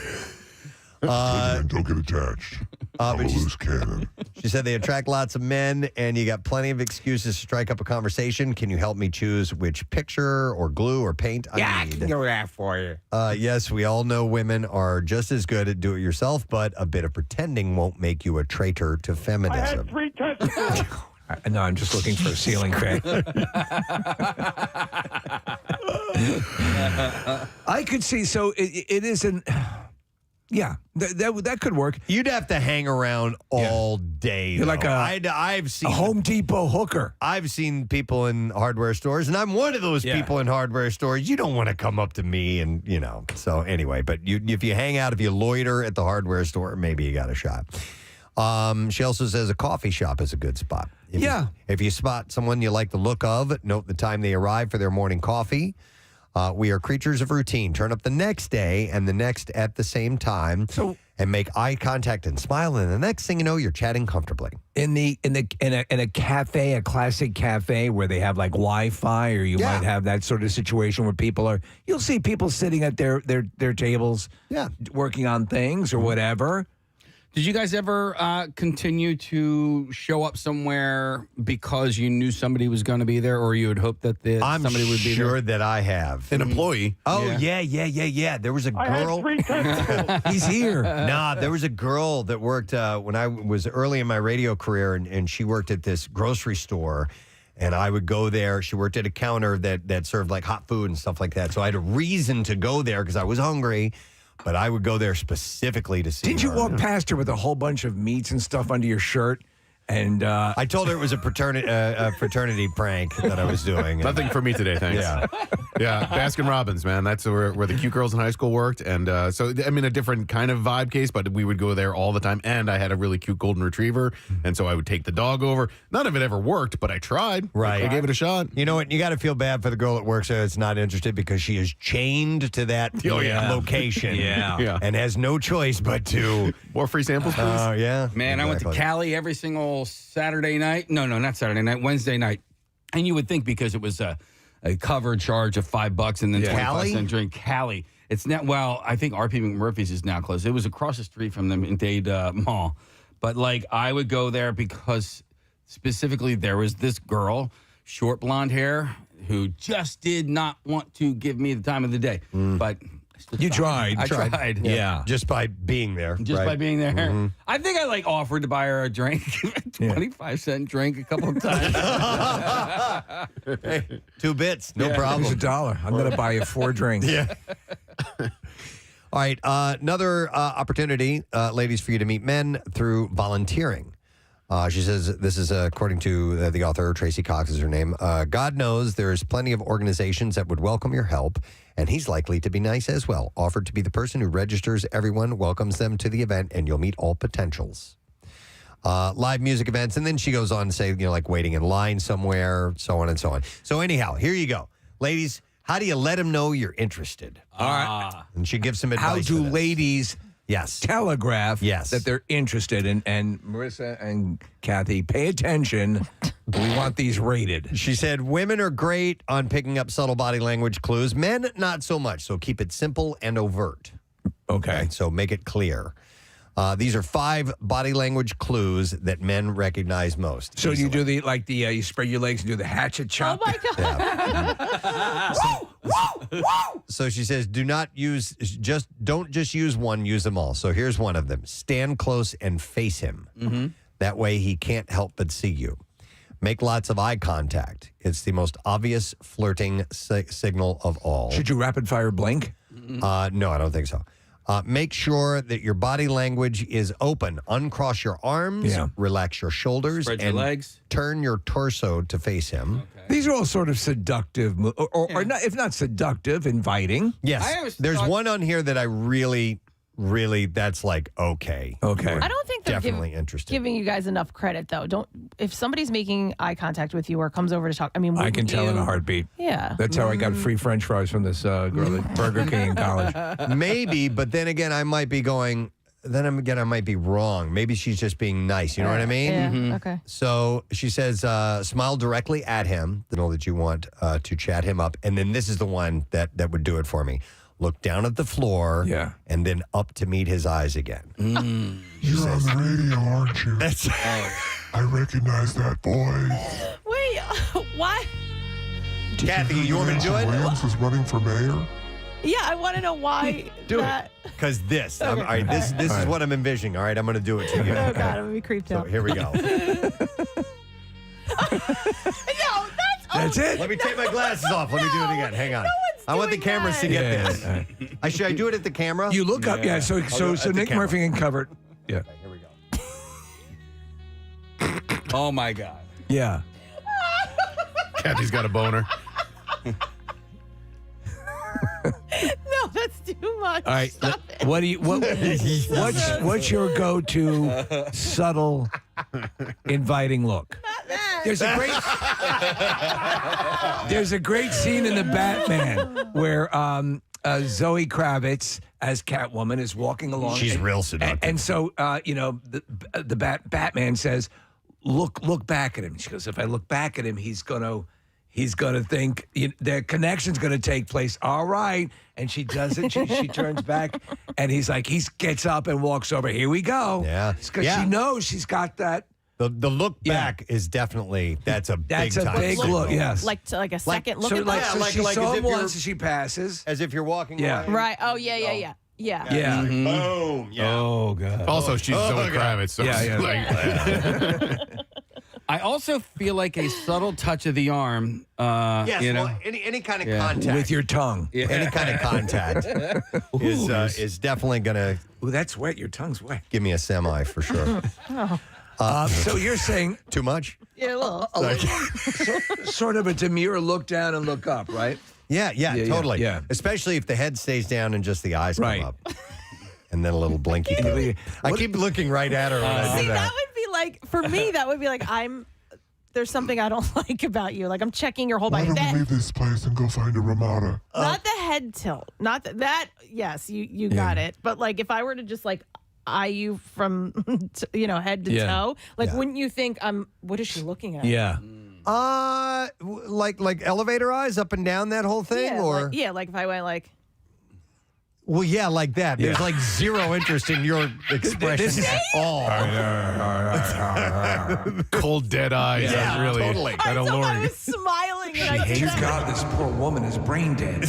Don't get attached. I'm a loose cannon. She said they attract lots of men, and you got plenty of excuses to strike up a conversation. Can you help me choose which picture or glue or paint I need? I can do that for you. Yes, we all know women are just as good at do-it-yourself, but a bit of pretending won't make you a traitor to feminism. 3 testicles. No, I'm just looking for a ceiling fan. I could see. So it isn't. Yeah, that could work. You'd have to hang around all day. You're like I've seen a Home Depot hooker. I've seen people in hardware stores, and I'm one of those people in hardware stores. You don't want to come up to me, and So anyway, but if you hang out, if you loiter at the hardware store, maybe you got a shot. She also says a coffee shop is a good spot. If you spot someone you like the look of, note the time they arrive for their morning coffee. We are creatures of routine. Turn up the next day and the next at the same time, and make eye contact and smile. And the next thing you know, you're chatting comfortably. In a cafe, a classic cafe where they have like Wi-Fi, or you might have that sort of situation where you'll see people sitting at their tables, working on things or whatever. Did you guys ever continue to show up somewhere because you knew somebody was going to be there, or you would hope that somebody would be there? I'm sure that I have. An employee. Oh, yeah. There was a girl. He's here. Nah, there was a girl that worked when I was early in my radio career, and she worked at this grocery store. And I would go there. She worked at a counter that served like hot food and stuff like that. So I had a reason to go there because I was hungry. But I would go there specifically to see Didn't you walk past her with a whole bunch of meats and stuff under your shirt? And I told her it was a fraternity prank that I was doing. Nothing for me today, thanks. Yeah, Baskin Robbins, man. That's where the cute girls in high school worked. And so, I mean, a different kind of vibe case, but we would go there all the time. And I had a really cute golden retriever. And so I would take the dog over. None of it ever worked, but I tried. Right. I gave it a shot. You know what? You got to feel bad for the girl that works there that's not interested, because she is chained to that location. And has no choice but to. More free samples, please. Man, exactly. I went to Cali every single Saturday night. No, not Saturday night. Wednesday night. And you would think because it was a cover charge of $5 and then 25-cent drink. Cali. It's not. Well, I think RP McMurphy's is now closed. It was across the street from them in Dade Mall. But like, I would go there because specifically there was this girl, short blonde hair, who just did not want to give me the time of the day. But you tried. I tried. Yeah. Just by being there. By being there. Mm-hmm. I think I offered to buy her a drink, 25-cent drink a couple of times. Hey, 2 bits, no problem. Here's $1. I'm going to buy you 4 drinks. Yeah. All right. Another opportunity, ladies, for you to meet men through volunteering. She says, this is according to the author, Tracy Cox is her name. God knows there's plenty of organizations that would welcome your help, and he's likely to be nice as well. Offered to be the person who registers everyone, welcomes them to the event, and you'll meet all potentials. Live music events, and then she goes on to say, like waiting in line somewhere, so on and so on. So anyhow, here you go. Ladies, how do you let them know you're interested? All right. And she gives some advice. How do ladies... Yes. Telegraph that they're interested in, and Marissa and Kathy, pay attention. We want these rated. She said, women are great on picking up subtle body language clues. Men, not so much. So keep it simple and overt. Okay. So make it clear. These are 5 body language clues that men recognize most. So you do you spread your legs and do the hatchet chop. Oh my God. So she says, don't just use one, use them all. So here's one of them. Stand close and face him. Mm-hmm. That way he can't help but see you. Make lots of eye contact. It's the most obvious flirting signal of all. Should you rapid fire blink? No, I don't think so. Make sure that your body language is open. Uncross your arms, relax your shoulders, spread your legs. Turn your torso to face him. Okay. These are all sort of seductive, or not, if not seductive, inviting. Yes. There's one on here that I really really, that's like, okay. Okay. I don't think they're definitely interested. giving you guys enough credit, though. If somebody's making eye contact with you or comes over to talk, I mean, I can tell in a heartbeat. Yeah. That's how I got free French fries from this girl at Burger King in college. Maybe, but then again, I might be going. Then again, I might be wrong. Maybe she's just being nice. You know what I mean? Yeah. Okay. So she says, smile directly at him, the know that you want to chat him up. And then this is the one that would do it for me. Look down at the floor and then up to meet his eyes again. You're on the radio, aren't you? That's I recognize that voice. Wait, why? Kathy, you want me to do it? Williams is running for mayor. Yeah, I want to know why. Do that. it. Because this, Okay. all right, this is what I'm envisioning. All right, I'm going to do it to you. Oh, God, Okay? I'm going to be creeped So out. here we go. That's it. Let me take my glasses off. Let me do it again. Hang on. I want the cameras to get this. Should I do it at the camera? You look up, so I'll do it at the Nick camera. Murphy can cover it. Yeah. Here we go. Oh my God. Yeah. Kathy's got a boner. No, that's too much. All right. Stop it. What's your go-to subtle, inviting look? There's a great scene in the Batman where Zoe Kravitz as Catwoman is walking along. She's real seductive. And so the Batman says, "Look back at him." She goes, "If I look back at him, he's gonna think their connection's gonna take place." All right, and she does it. She turns back, and he gets up and walks over. Here we go. Yeah, because she knows she's got that. The look back is definitely that's a big look. Yes, like a second look at like, that. so she saw as him if once and she passes. as if you're walking Yeah. away. Right. Oh, yeah. Yeah. Boom. Yeah. Oh God. Also, she's Zoe Kravitz. So I also feel like a subtle touch of the arm. Yes, you know, well, any kind of contact with your tongue. any kind of contact is definitely gonna. Ooh, that's wet. Your tongue's wet. Give me a semi for sure. So you're saying Too much? Yeah, a little. sort of a demure look down and look up, right? Yeah, totally. yeah. Especially if the head stays down and just the eyes Right. come up. And then a little blinky. I keep looking right at her when I See, do that that. would be like, for me, that would be like, there's something I don't like about you. Like, I'm checking your whole Why body. don't we leave this place and go find a Ramada? Not the head tilt. Not that. Yes, you got it. But like, if I were to just like eye you from head to toe, like, wouldn't you think what is she looking at? Yeah. Like elevator eyes up and down that whole thing, Yeah, or like if I went like. well, yeah, like that. There's Yeah. like zero interest in your expression at all. Cold, dead eyes. Yeah, That's really totally. that I alluring. was smiling. And I Dear did God, this poor woman is brain dead.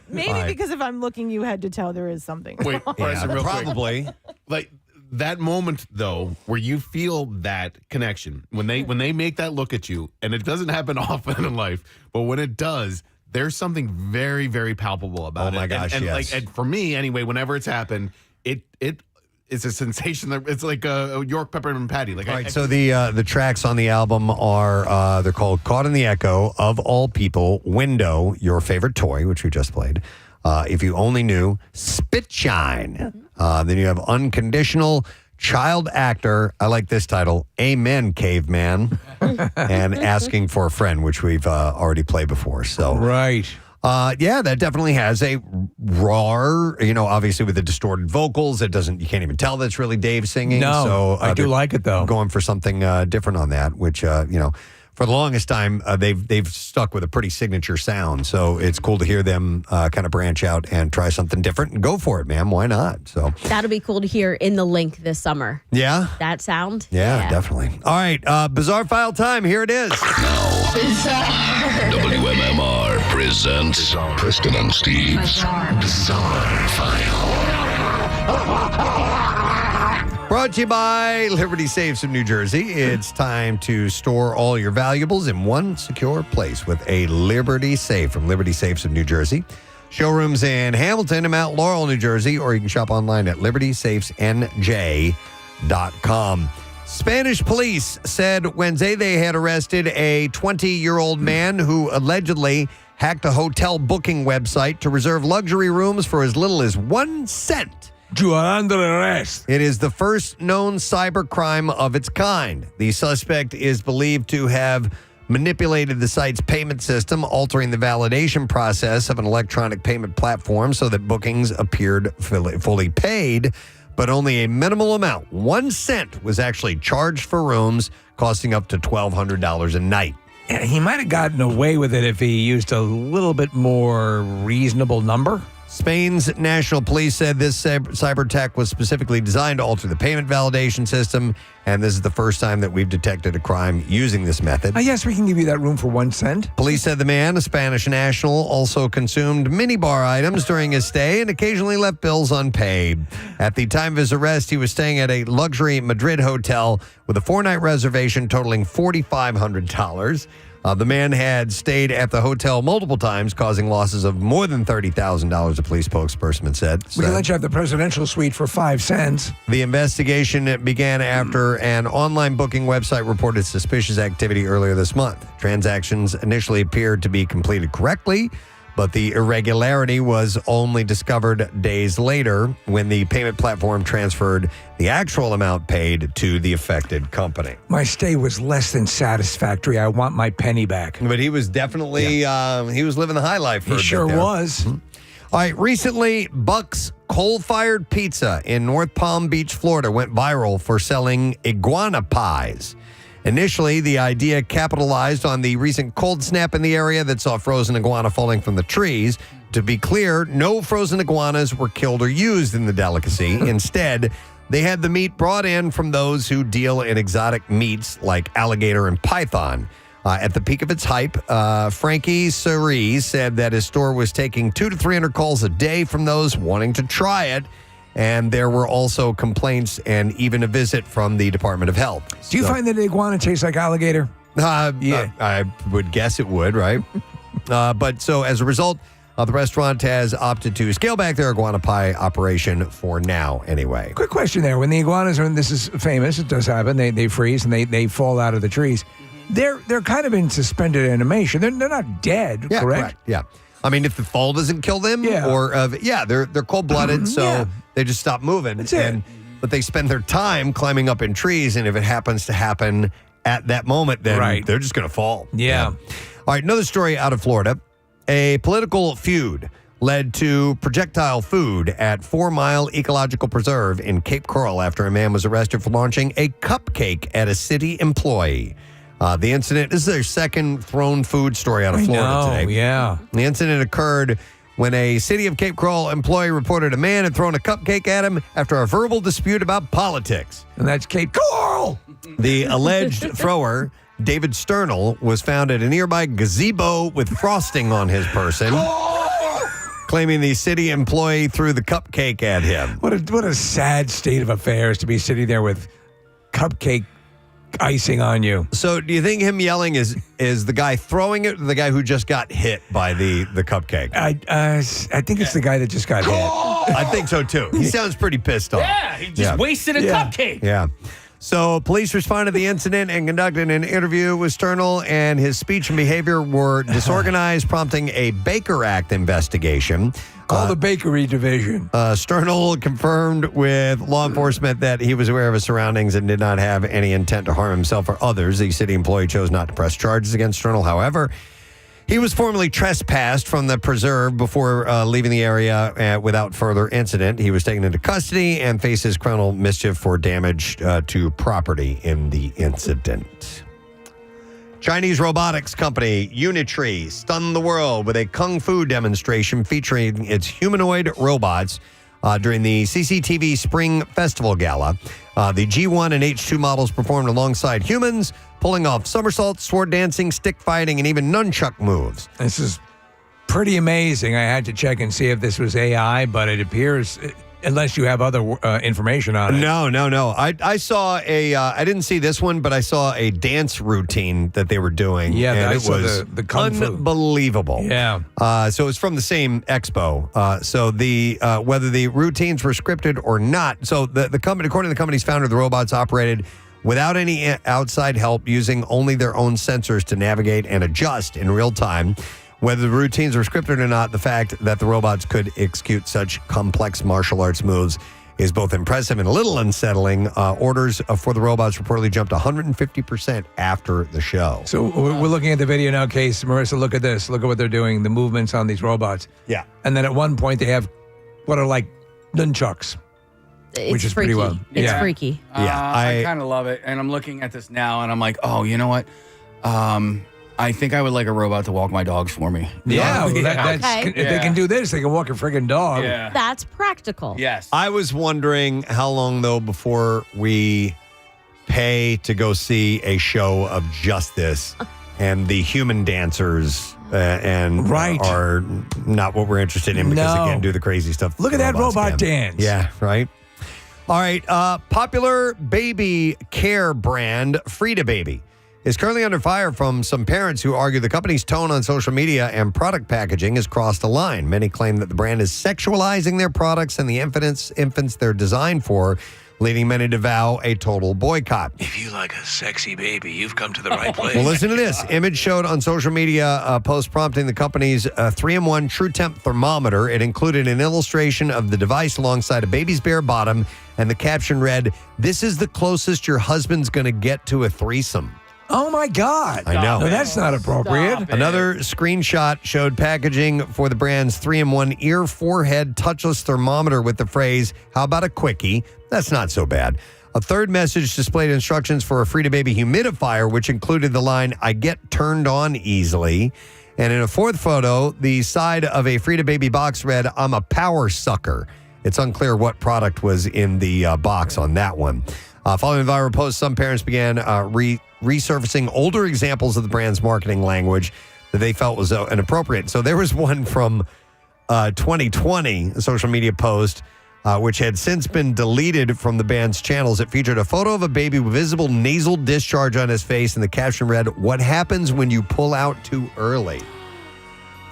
Maybe because if I'm looking you head to toe, there is something. Wait, wrong. Preston, real quick. Probably. Like that moment though, where you feel that connection when they make that look at you, and it doesn't happen often in life, but when it does, there's something very, very palpable about it. Oh my gosh, and yes. like, and for me anyway, whenever it's happened, it's a sensation. It's like a York peppermint patty. Like, All right, so the tracks on the album are they're called "Caught in the Echo," "Of All People," "Window," "Your Favorite Toy," which we just played. If You Only Knew, "Spit Shine." Then you have "Unconditional," "Child Actor." I like this title, "Amen, Caveman," and "Asking for a Friend," which we've already played before. So Right. yeah, that definitely has a raw, obviously with the distorted vocals. You can't even tell that's really Dave singing. No, so I do they're like it though. Going for something different on that, which for the longest time they've stuck with a pretty signature sound. So it's cool to hear them kind of branch out and try something different and go for it, man. Why not? So That'll be cool to hear in the link this summer. yeah, That sound? yeah, definitely. All right, Bizarre File time. Here it is. WMMR presents Preston and Steve's Bizarre File. Brought to you by Liberty Safes of New Jersey. It's time to store all your valuables in one secure place with a Liberty Safe from Liberty Safes of New Jersey. Showrooms in Hamilton and Mount Laurel, New Jersey, or you can shop online at libertysafesnj.com. Spanish police said Wednesday they had arrested a 20-year-old man who allegedly hacked a hotel booking website to reserve luxury rooms for as little as 1 cent. You are under arrest. It is the first known cybercrime of its kind. The suspect is believed to have manipulated the site's payment system, altering the validation process of an electronic payment platform so that bookings appeared fully paid, but only a minimal amount, 1 cent, was actually charged for rooms, costing up to $1,200 a night. Yeah, he might have gotten away with it if he used a little bit more reasonable number. Spain's national police said this cyber attack was specifically designed to alter the payment validation system, and this is the first time that we've detected a crime using this method. Yes, we can give you that room for 1 cent. Police said the man, a Spanish national, also consumed minibar items during his stay and occasionally left bills unpaid. At the time of his arrest, he was staying at a luxury Madrid hotel with a 4-night reservation totaling $4,500. The man had stayed at the hotel multiple times, causing losses of more than $30,000, a police spokesperson said. We can let you have the presidential suite for 5 cents. The investigation began after an online booking website reported suspicious activity earlier this month. Transactions initially appeared to be completed correctly, but the irregularity was only discovered days later when the payment platform transferred the actual amount paid to the affected company. My stay was less than satisfactory. I want my penny back. But he was definitely, he was living the high life for a bit sure there. was. All right, recently, Buck's coal-fired pizza in North Palm Beach, Florida went viral for selling iguana pies. Initially, the idea capitalized on the recent cold snap in the area that saw frozen iguana falling from the trees. To be clear, no frozen iguanas were killed or used in the delicacy. Instead, they had the meat brought in from those who deal in exotic meats like alligator and python. At the peak of its hype, Frankie Cerise said that his store was taking 200 to 300 calls a day from those wanting to try it. And there were also complaints and even a visit from the Department of Health. Do you find that iguana tastes like alligator? I would guess it would, right? But so as a result, the restaurant has opted to scale back their iguana pie operation for now, anyway. Quick question there. When the iguanas are, and this is famous, it does happen, they freeze and they fall out of the trees. They're kind of in suspended animation. They're not dead, correct? Yeah. I mean, if the fall doesn't kill them, they're cold-blooded, so they just stop moving. That's it. But they spend their time climbing up in trees, and if it happens to happen at that moment, then they're just going to fall. Yeah. All right, another story out of Florida. A political feud led to projectile food at 4 Mile Ecological Preserve in Cape Coral after a man was arrested for launching a cupcake at a city employee. The incident, this is their second thrown food story out of Florida today. Yeah. The incident occurred when a City of Cape Coral employee reported a man had thrown a cupcake at him after a verbal dispute about politics. And that's Cape Coral. The alleged thrower, David Sternal, was found at a nearby gazebo with frosting on his person, claiming the city employee threw the cupcake at him. What a sad state of affairs to be sitting there with cupcake icing on you. So do you think him yelling is the guy throwing it or the guy who just got hit by the cupcake? I think it's the guy that just got hit. I think so too. He sounds pretty pissed off. Yeah, he just wasted a cupcake. Yeah. So police responded to the incident and conducted an interview with Sternal, and his speech and behavior were disorganized, prompting a Baker Act investigation. Call the Bakery Division. Sternal confirmed with law enforcement that he was aware of his surroundings and did not have any intent to harm himself or others. The city employee chose not to press charges against Sternal. However, he was formally trespassed from the preserve before leaving the area without further incident. He was taken into custody and faces criminal mischief for damage to property in the incident. Chinese robotics company Unitree stunned the world with a kung fu demonstration featuring its humanoid robots during the CCTV Spring Festival Gala. The G1 and H2 models performed alongside humans, pulling off somersaults, sword dancing, stick fighting, and even nunchuck moves. This is pretty amazing. I had to check and see if this was AI, but it appears, unless you have other information on it. No. I saw I didn't see this one, but I saw a dance routine that they were doing. Yeah, and I it saw was the kung fu. Unbelievable. Yeah. So it's from the same expo. So the whether the routines were scripted or not. So the company, according to the company's founder, the robots operated without any outside help, using only their own sensors to navigate and adjust in real time. Whether the routines were scripted or not, the fact that the robots could execute such complex martial arts moves is both impressive and a little unsettling. Orders for the robots reportedly jumped 150% after the show. So we're looking at the video now, Case. Marissa, look at this. Look at what they're doing, the movements on these robots. Yeah. And then at one point they have what are like nunchucks. Which is freaky. pretty well. It's freaky. I kind of love it. And I'm looking at this now and I'm like, oh, you know what? I think I would like a robot to walk my dogs for me. Yeah, well, that's, Okay. if they can do this, they can walk a friggin' dog. Yeah. That's practical. Yes. I was wondering how long, though, before we pay to go see a show of just this and the human dancers and are not what we're interested in because they can't do the crazy stuff. Look at that robot dance. Yeah, right. All right. Popular baby care brand Frida Baby is currently under fire from some parents who argue the company's tone on social media and product packaging has crossed a line. Many claim that the brand is sexualizing their products and the infants they're designed for, leading many to vow a total boycott. If you like a sexy baby, you've come to the right place. Well, listen to this. Image showed on social media a post prompting the company's 3-in-1 True Temp thermometer. It included an illustration of the device alongside a baby's bare bottom, and the caption read, "This is the closest your husband's going to get to a threesome." Oh, my God. I know. No, that's not appropriate. Another screenshot showed packaging for the brand's 3-in-1 ear, forehead, touchless thermometer with the phrase, "How about a quickie?" That's not so bad. A third message displayed instructions for a Frida Baby humidifier, which included the line, "I get turned on easily." And in a fourth photo, the side of a Frida Baby box read, "I'm a power sucker." It's unclear what product was in the box on that one. Following the viral post, some parents began resurfacing older examples of the brand's marketing language that they felt was inappropriate. So there was one from 2020, a social media post, which had since been deleted from the band's channels. It featured a photo of a baby with visible nasal discharge on his face, and the caption read, "What happens when you pull out too early?"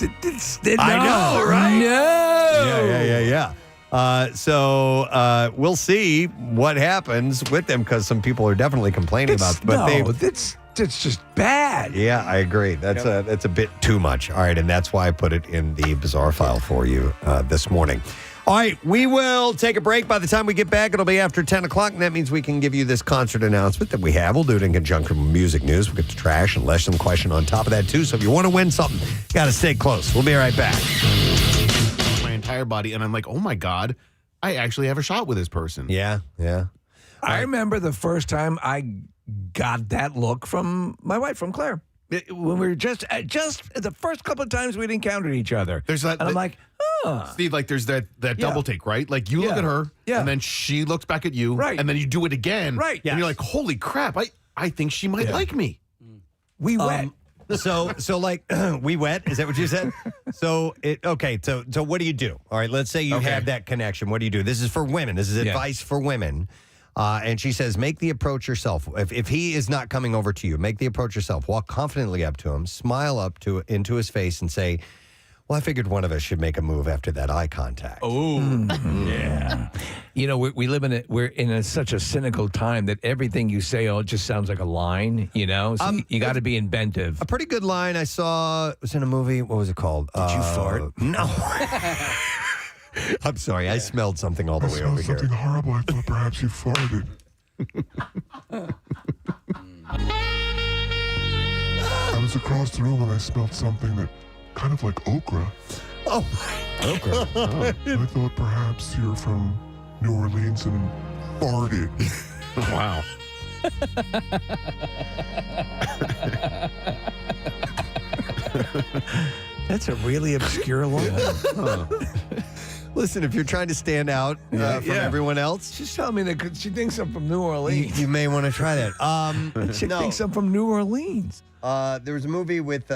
I know, right? No. Yeah. So we'll see what happens with them because some people are definitely complaining about it. But that's just bad. Yeah, I agree. That's a bit too much. All right, and that's why I put it in the bizarre file for you this morning. All right, we will take a break. By the time we get back, it'll be after 10 o'clock, and that means we can give you this concert announcement that we have. We'll do it in conjunction with music news. We'll get to trash and lesson question on top of that, too. So if you want to win something, you got to stay close. We'll be right back. My entire body, and I'm like, oh my God, I actually have a shot with this person. Yeah. I remember the first time I got that look from my wife, from Claire. When we were just the first couple of times we'd encountered each other. There's that, and I'm like, Steve, like there's that double take, right? Like you look at her, and then she looks back at you, right? And then you do it again, right? And you're like, holy crap, I think she might like me. We wet. So like we wet. Is that what you said? So what do you do? All right, let's say you have that connection. What do you do? This is for women. This is advice for women. And she says, make the approach yourself. If he is not coming over to you, make the approach yourself. Walk confidently up to him, smile into his face, and say, "Well, I figured one of us should make a move after that eye contact." Oh, yeah. You know, we're in such a cynical time that everything you say just sounds like a line. You know, so you got to be inventive. A pretty good line I saw was in a movie. What was it called? Did you fart? No. I'm sorry. I smelled something all the way over here. Something horrible. I thought perhaps you farted. I was across the room and I smelled something that kind of like okra. Oh, okra. I thought perhaps you're from New Orleans and farted. Wow. That's a really obscure line. Listen, if you're trying to stand out from everyone else, she's telling me that she thinks I'm from New Orleans. You may want to try that. She thinks I'm from New Orleans. There was a movie with.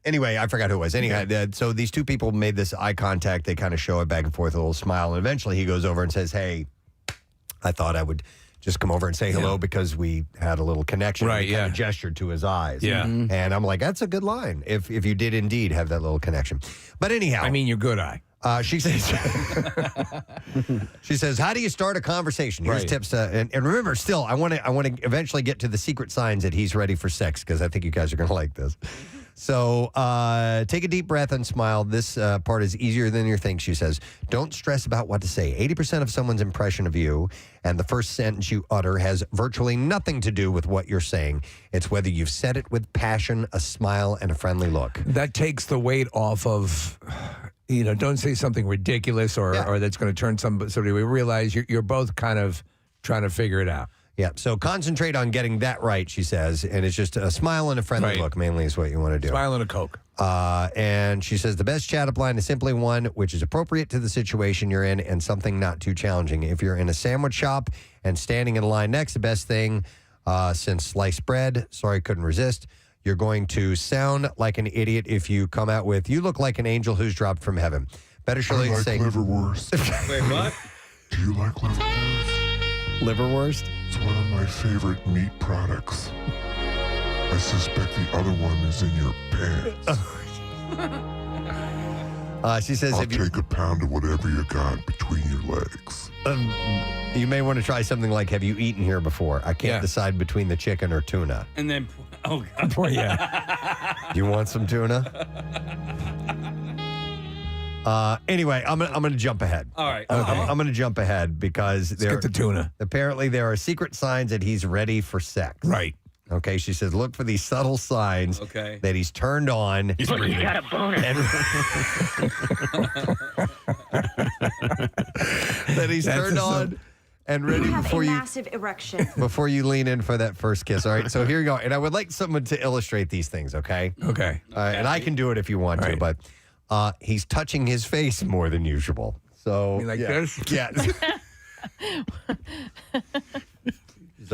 Anyway, I forgot who it was. Anyhow, so these two people made this eye contact. They kind of show it back and forth, a little smile, and eventually he goes over and says, "Hey, I thought I would just come over and say hello because we had a little connection." Right, and he kind of gestured to his eyes. Yeah. And I'm like, that's a good line if you did indeed have that little connection. But anyhow. I mean, your good eye. She says, how do you start a conversation? Here's tips. And remember, still, I want to eventually get to the secret signs that he's ready for sex, because I think you guys are going to like this. So take a deep breath and smile. This part is easier than you think, she says. Don't stress about what to say. 80% of someone's impression of you and the first sentence you utter has virtually nothing to do with what you're saying. It's whether you've said it with passion, a smile, and a friendly look. That takes the weight off of... don't say something ridiculous or that's going to turn somebody. We realize you're both kind of trying to figure it out. Yeah, so concentrate on getting that right, she says, and it's just a smile and a friendly look mainly is what you want to do. Smile and a Coke. And she says the best chat-up line is simply one which is appropriate to the situation you're in and something not too challenging. If you're in a sandwich shop and standing in line next, the best thing since sliced bread, sorry, couldn't resist, you're going to sound like an idiot if you come out with, you look like an angel who's dropped from heaven. Better surely say... liverwurst. Wait, what? Do you like liverwurst? Liverwurst? It's one of my favorite meat products. I suspect the other one is in your pants. She says... I'll take a pound of whatever you got between your legs. You may want to try something like, have you eaten here before? I can't decide between the chicken or tuna. And then, oh, God. Oh, yeah. You want some tuna? Anyway, I'm gonna jump ahead. All right. Okay. I'm gonna jump ahead because Let's get the tuna. Apparently, there are secret signs that he's ready for sex. Right. Okay. She says, look for these subtle signs that he's turned on. He's you got a boner. That he's turned on and ready before you massive erection. Before you lean in for that first kiss. All right. So here you go. And I would like someone to illustrate these things. Okay. Okay. And I can do it if you want to, but. He's touching his face more than usual. So like this? Yeah. He's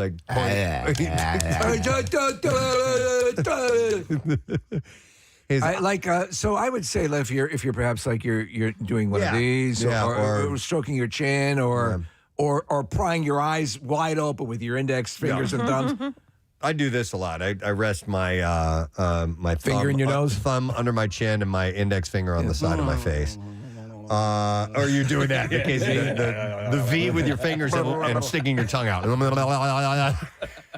like so I would say if you're perhaps like you're doing one of these or stroking your chin or prying your eyes wide open with your index fingers and thumbs. I do this a lot. I rest my my finger in your nose, thumb under my chin, and my index finger on the side of my face. Or you're doing that in case the V with your fingers and sticking your tongue out.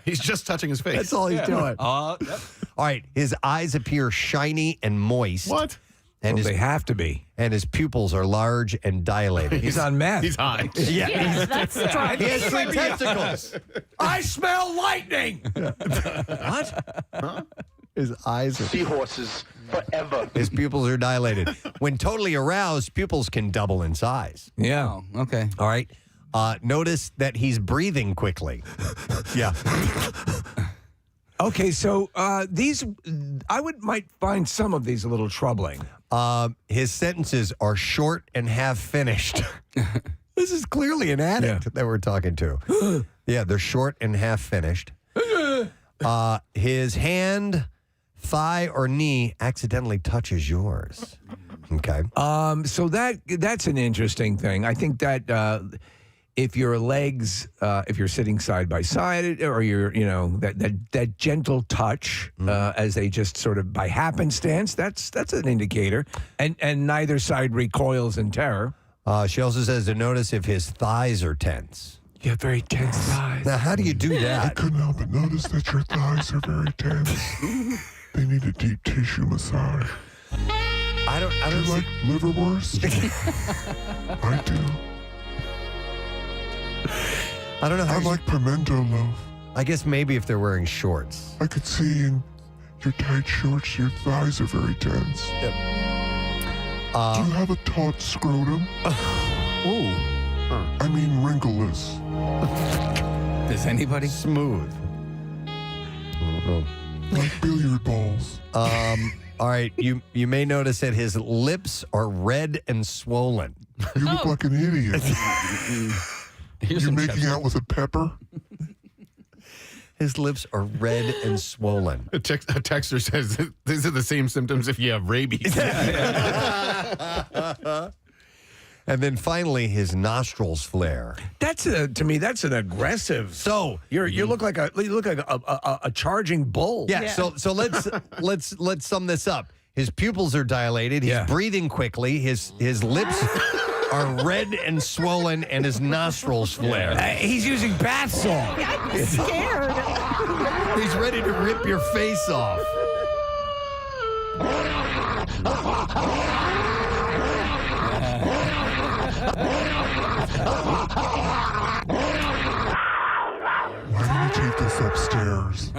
He's just touching his face. That's all he's doing. Yep. All right, his eyes appear shiny and moist. What? And they have to be. And his pupils are large and dilated. He's on meth. He's high. Yeah, that's He has 3 testicles. I smell lightning. What? Huh? His eyes are... Seahorses forever. His pupils are dilated. When totally aroused, pupils can double in size. Yeah. Oh, okay. All right. Notice that he's breathing quickly. Yeah. Okay, so these might find some of these a little troubling. His sentences are short and half finished. This is clearly an addict that we're talking to. Yeah, they're short and half finished. His hand, thigh, or knee accidentally touches yours. Okay. So that's an interesting thing. I think that if your legs, if you're sitting side by side, or you're, that gentle touch as they just sort of by happenstance, that's an indicator. And neither side recoils in terror. She also says to notice if his thighs are tense. You have very tense thighs. Now, how do you do I that? couldn't help but notice that your thighs are very tense. They need a deep tissue massage. I don't Do you like liverwurst? I do. I don't know how I like pimento loaf. I guess maybe if they're wearing shorts. I could see in your tight shorts your thighs are very tense. Yep. Do you have a taut scrotum? Ooh. I mean wrinkleless. Does anybody? Smooth. Like billiard balls. All right, you may notice that his lips are red and swollen. You look like an idiot. You're making out with a pepper? His lips are red and swollen. A texter says these are the same symptoms if you have rabies. And then finally, his nostrils flare. That's to me, that's an aggressive. So you look like a charging bull. Yeah. So let's sum this up. His pupils are dilated. He's breathing quickly. His lips are red and swollen, and his nostrils flare. He's using bath salt. I'm scared. He's ready to rip your face off. Why did you take this upstairs?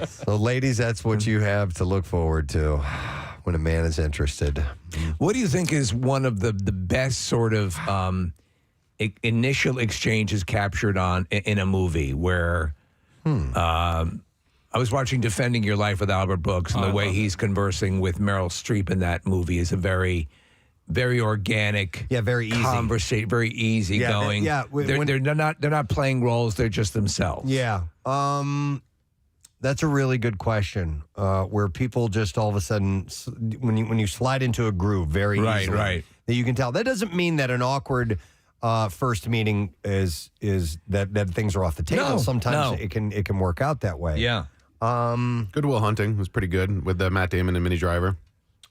So, ladies, that's what you have to look forward to when a man is interested. What do you think is one of the best sort of initial exchanges captured in a movie where I was watching Defending Your Life with Albert Brooks, and the way he's conversing with Meryl Streep in that movie is a very, very organic, very easy conversation, very easy going. They're not playing roles; they're just themselves. Yeah, that's a really good question. Where people just all of a sudden, when you slide into a groove very easily, that you can tell. That doesn't mean that an awkward first meeting is that things are off the table. Sometimes it can work out that way. Yeah. Good Will Hunting was pretty good with Matt Damon and Minnie Driver.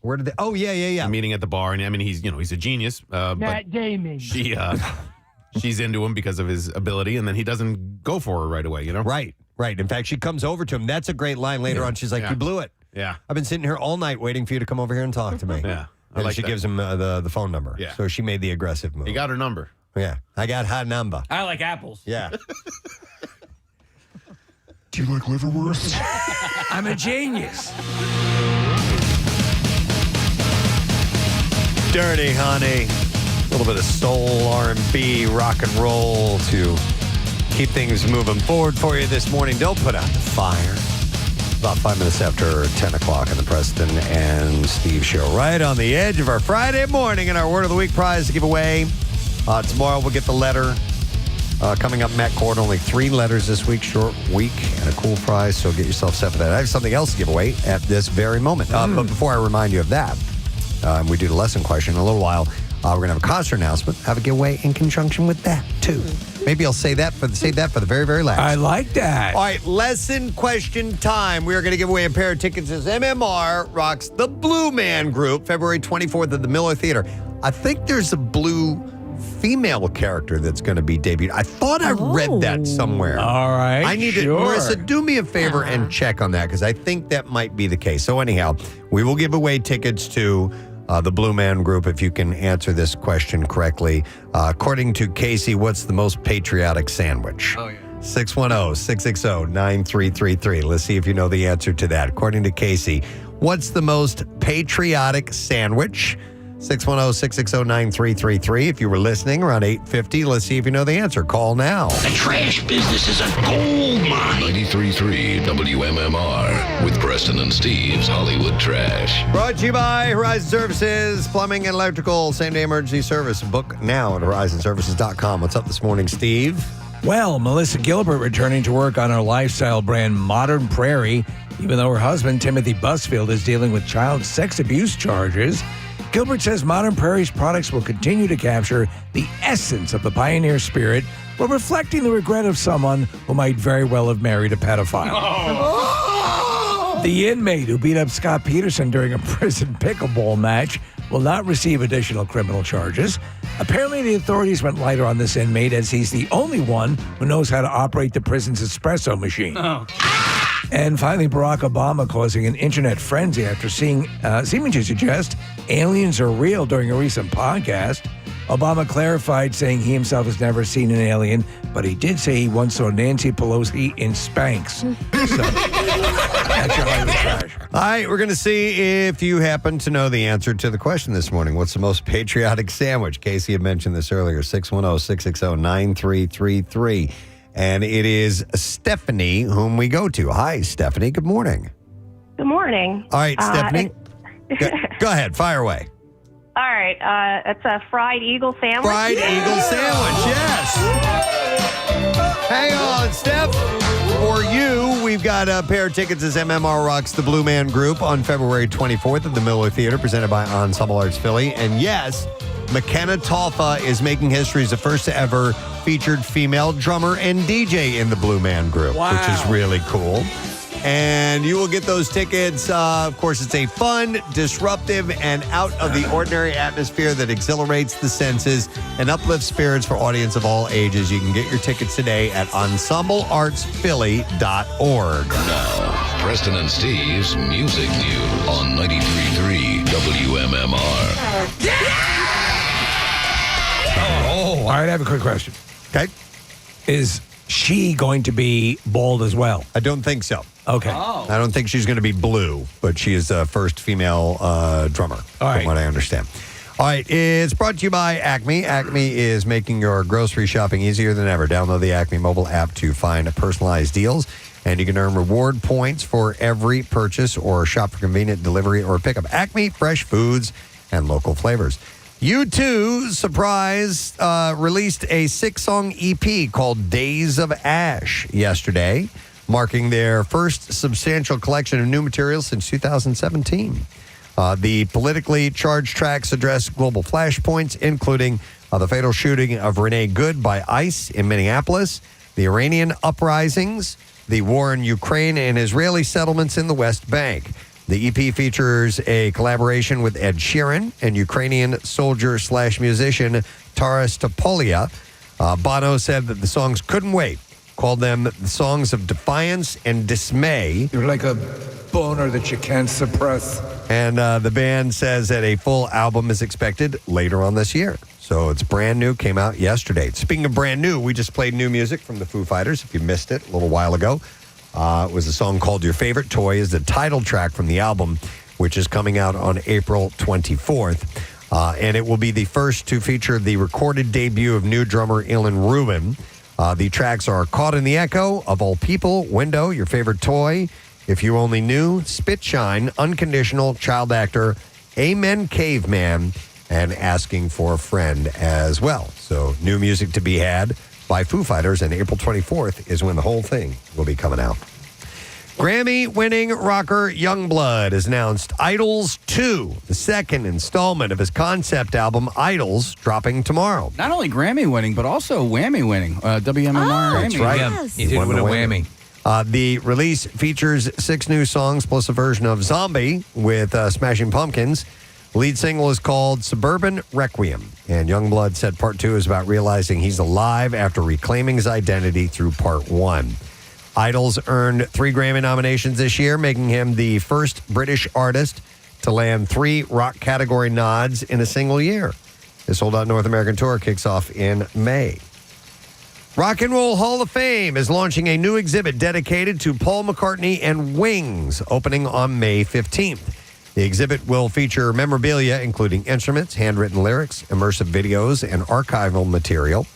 Where did they? Oh yeah. Meeting at the bar, and I mean he's a genius. Matt Damon. She's into him because of his ability, and then he doesn't go for her right away. You know. Right. In fact, she comes over to him. That's a great line later on. She's like, "You blew it. Yeah. I've been sitting here all night waiting for you to come over here and talk to me." Yeah. And like she that. gives him the phone number. Yeah. So she made the aggressive move. He got her number. Yeah. I got her number. I like apples. Yeah. Do you like liverwurst? I'm a genius. Dirty Honey. A little bit of soul, R&B, rock and roll to keep things moving forward for you this morning. Don't put out the fire. About 5 minutes after 10 o'clock on the Preston and Steve show. Right on the edge of our Friday morning and our Word of the Week prize to give away. Tomorrow we'll get the letter. Coming up, Matt Cord, only 3 letters this week, short week, and a cool prize, so get yourself set for that. I have something else to give away at this very moment. But before I remind you of that, we do the lesson question in a little while. We're going to have a concert announcement, have a giveaway in conjunction with that, too. Maybe I'll say that for the very, very last. I like that. All right, lesson question time. We are going to give away a pair of tickets as MMR rocks the Blue Man Group, February 24th at the Miller Theater. I think there's a blue female character that's going to be debuted. I thought I read that somewhere. All right, I need to, Marissa, do me a favor and check on that because I think that might be the case. So anyhow, we will give away tickets to the Blue Man Group if you can answer this question correctly. According to Casey, what's the most patriotic sandwich? 610-660-9333. Let's see if you know the answer to that. According to Casey, what's the most patriotic sandwich? 610-660-9333. If you were listening around 8:50, let's see if you know the answer. Call now. The trash business is a gold mine. 93.3 WMMR with Preston and Steve's Hollywood Trash. Brought to you by Horizon Services, plumbing and electrical, same-day emergency service. Book now at horizonservices.com. What's up this morning, Steve? Well, Melissa Gilbert returning to work on her lifestyle brand Modern Prairie, even though her husband, Timothy Busfield, is dealing with child sex abuse charges. Gilbert says Modern Prairie's products will continue to capture the essence of the pioneer spirit while reflecting the regret of someone who might very well have married a pedophile. The inmate who beat up Scott Peterson during a prison pickleball match will not receive additional criminal charges. Apparently, the authorities went lighter on this inmate as he's the only one who knows how to operate the prison's espresso machine. And finally, Barack Obama causing an internet frenzy after seeming to suggest aliens are real during a recent podcast. Obama clarified, saying he himself has never seen an alien, but he did say he once saw Nancy Pelosi in Spanx. So, that's your Hollywood Trash. All right, we're going to see if you happen to know the answer to the question this morning. What's the most patriotic sandwich? Casey had mentioned this earlier, 610-660-9333. And it is Stephanie whom we go to. Hi, Stephanie. Good morning. Good morning. All right, Stephanie. Go ahead. Fire away. All right. It's a fried eagle sandwich. Fried eagle sandwich, yes. Hang on, Steph. For you, we've got a pair of tickets as MMR rocks the Blue Man Group on February 24th at the Miller Theater, presented by Ensemble Arts Philly. And yes, McKenna Talfa is making history as the first ever featured female drummer and DJ in the Blue Man Group, which is really cool. And you will get those tickets. Of course, it's a fun, disruptive, and out of the ordinary atmosphere that exhilarates the senses and uplifts spirits for audience of all ages. You can get your tickets today at ensembleartsphilly.org. Now, Preston and Steve's Music News on 93.3 WMMR. All right, I have a quick question. Okay. Is she going to be bald as well? I don't think so. Okay. I don't think she's going to be blue, but she is the first female drummer, from what I understand. All right, it's brought to you by Acme. Acme is making your grocery shopping easier than ever. Download the Acme mobile app to find personalized deals, and you can earn reward points for every purchase or shop for convenient delivery or pickup. Acme, fresh foods and local flavors. U2, surprise, released a 6-song EP called Days of Ash yesterday, marking their first substantial collection of new material since 2017. The politically charged tracks address global flashpoints, including the fatal shooting of Renee Good by ICE in Minneapolis, the Iranian uprisings, the war in Ukraine, and Israeli settlements in the West Bank. The EP features a collaboration with Ed Sheeran and Ukrainian soldier/musician Taras Topolia. Bono said that the songs couldn't wait, called them the songs of defiance and dismay. You're like a boner that you can't suppress. And the band says that a full album is expected later on this year. So it's brand new, came out yesterday. Speaking of brand new, we just played new music from the Foo Fighters, if you missed it, a little while ago. It was a song called Your Favorite Toy, is the title track from the album, which is coming out on April 24th. And it will be the first to feature the recorded debut of new drummer Ilan Rubin. The tracks are Caught in the Echo, Of All People, Window, Your Favorite Toy, If You Only Knew, Spit Shine, Unconditional, Child Actor, Amen Caveman, and Asking for a Friend as well. So new music to be had by Foo Fighters, and April 24th is when the whole thing will be coming out. Grammy-winning rocker Youngblood has announced Idols 2, the second installment of his concept album, Idols, dropping tomorrow. Not only Grammy-winning, but also Whammy-winning. WMMR. That's right. Yes. He did win a whammy. The release features 6 new songs plus a version of Zombie with Smashing Pumpkins. Lead single is called Suburban Requiem, and Youngblood said part 2 is about realizing he's alive after reclaiming his identity through part 1. Idols earned 3 Grammy nominations this year, making him the first British artist to land 3 rock category nods in a single year. His sold-out North American tour kicks off in May. Rock and Roll Hall of Fame is launching a new exhibit dedicated to Paul McCartney and Wings, opening on May 15th. The exhibit will feature memorabilia, including instruments, handwritten lyrics, immersive videos, and archival material.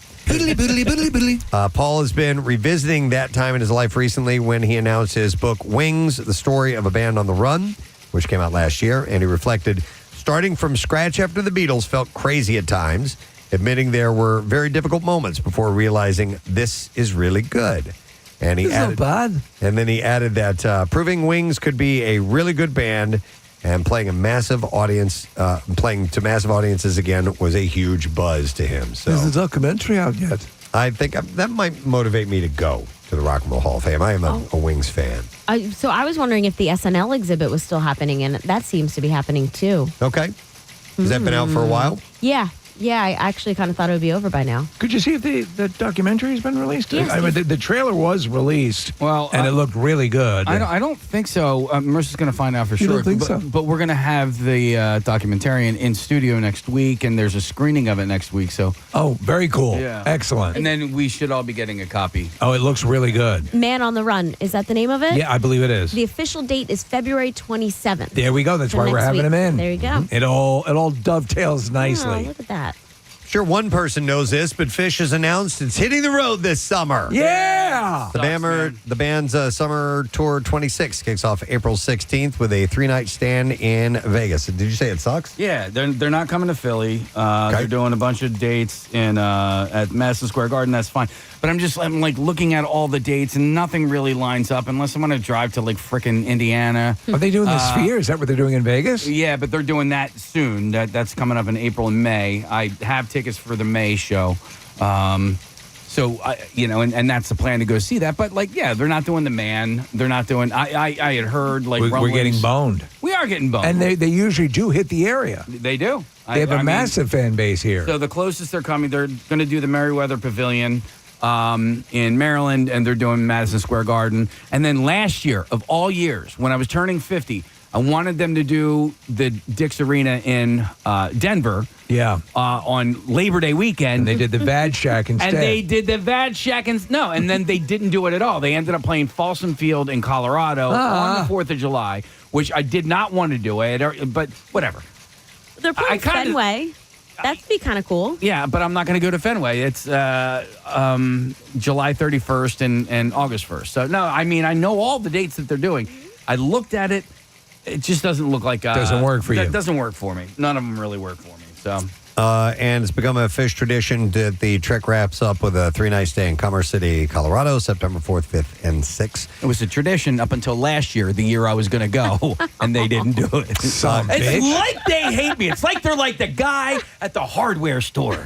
Paul has been revisiting that time in his life recently when he announced his book, Wings, The Story of a Band on the Run, which came out last year, and he reflected, starting from scratch after the Beatles felt crazy at times, admitting there were very difficult moments before realizing this is really good. And he added, not bad. And then he added that proving Wings could be a really good band and playing to massive audiences again was a huge buzz to him. So Is the documentary out yet? I think that might motivate me to go to the Rock and Roll Hall of Fame. I am a Wings fan. So I was wondering if the SNL exhibit was still happening, and that seems to be happening too. Okay. Has that been out for a while? Yeah. Yeah, I actually kind of thought it would be over by now. Could you see if the documentary has been released? Yes, I mean, the trailer was released, and it looked really good. I don't think so. Marissa's going to find out for You sure. don't think but, so? But we're going to have the documentarian in studio next week, and there's a screening of it next week. So very cool. Yeah. Excellent. And then we should all be getting a copy. Oh, it looks really good. Man on the Run, is that the name of it? Yeah, I believe it is. The official date is February 27th. There we go. That's So why we're next having week. him in. There you go. It all dovetails nicely. Oh, look at that. Sure, one person knows this, but Fish has announced it's hitting the road this summer. Yeah! The band's Summer Tour 26 kicks off April 16th with a 3-night stand in Vegas. Did you say it sucks? Yeah, they're not coming to Philly. They're doing a bunch of dates in at Madison Square Garden. That's fine. But I'm like looking at all the dates, and nothing really lines up unless I'm going to drive to like frickin' Indiana. Are they doing the Sphere? Is that what they're doing in Vegas? Yeah, but they're doing that soon. That's coming up in April and May. I have tickets for the May show. So, and that's the plan to go see that. But, they're not doing The Man. They're not doing, I had heard, we're getting boned. We are getting boned. And they usually do hit the area. They do. They have a massive fan base here. So the closest they're coming, they're going to do the Merriweather Pavilion in Maryland, and they're doing Madison Square Garden. And then last year, of all years, when I was turning 50, I wanted them to do the Dick's Arena in Denver. Yeah. On Labor Day weekend. And they did the Vad Shack instead. And then they didn't do it at all. They ended up playing Folsom Field in Colorado on the 4th of July, which I did not want to do it, but whatever. They're playing Fenway. That'd be kind of cool. Yeah, but I'm not going to go to Fenway. It's July 31st and August 1st. So, no, I mean, I know all the dates that they're doing. I looked at it. It just doesn't look like... doesn't work for you. It doesn't work for me. None of them really work for me. So... and it's become a fish tradition that the trek wraps up with a 3-night stay in Commerce City, Colorado, September 4th, 5th, and 6th. It was a tradition up until last year, the year I was going to go, and they didn't do it. It's like they hate me. It's like they're like the guy at the hardware store.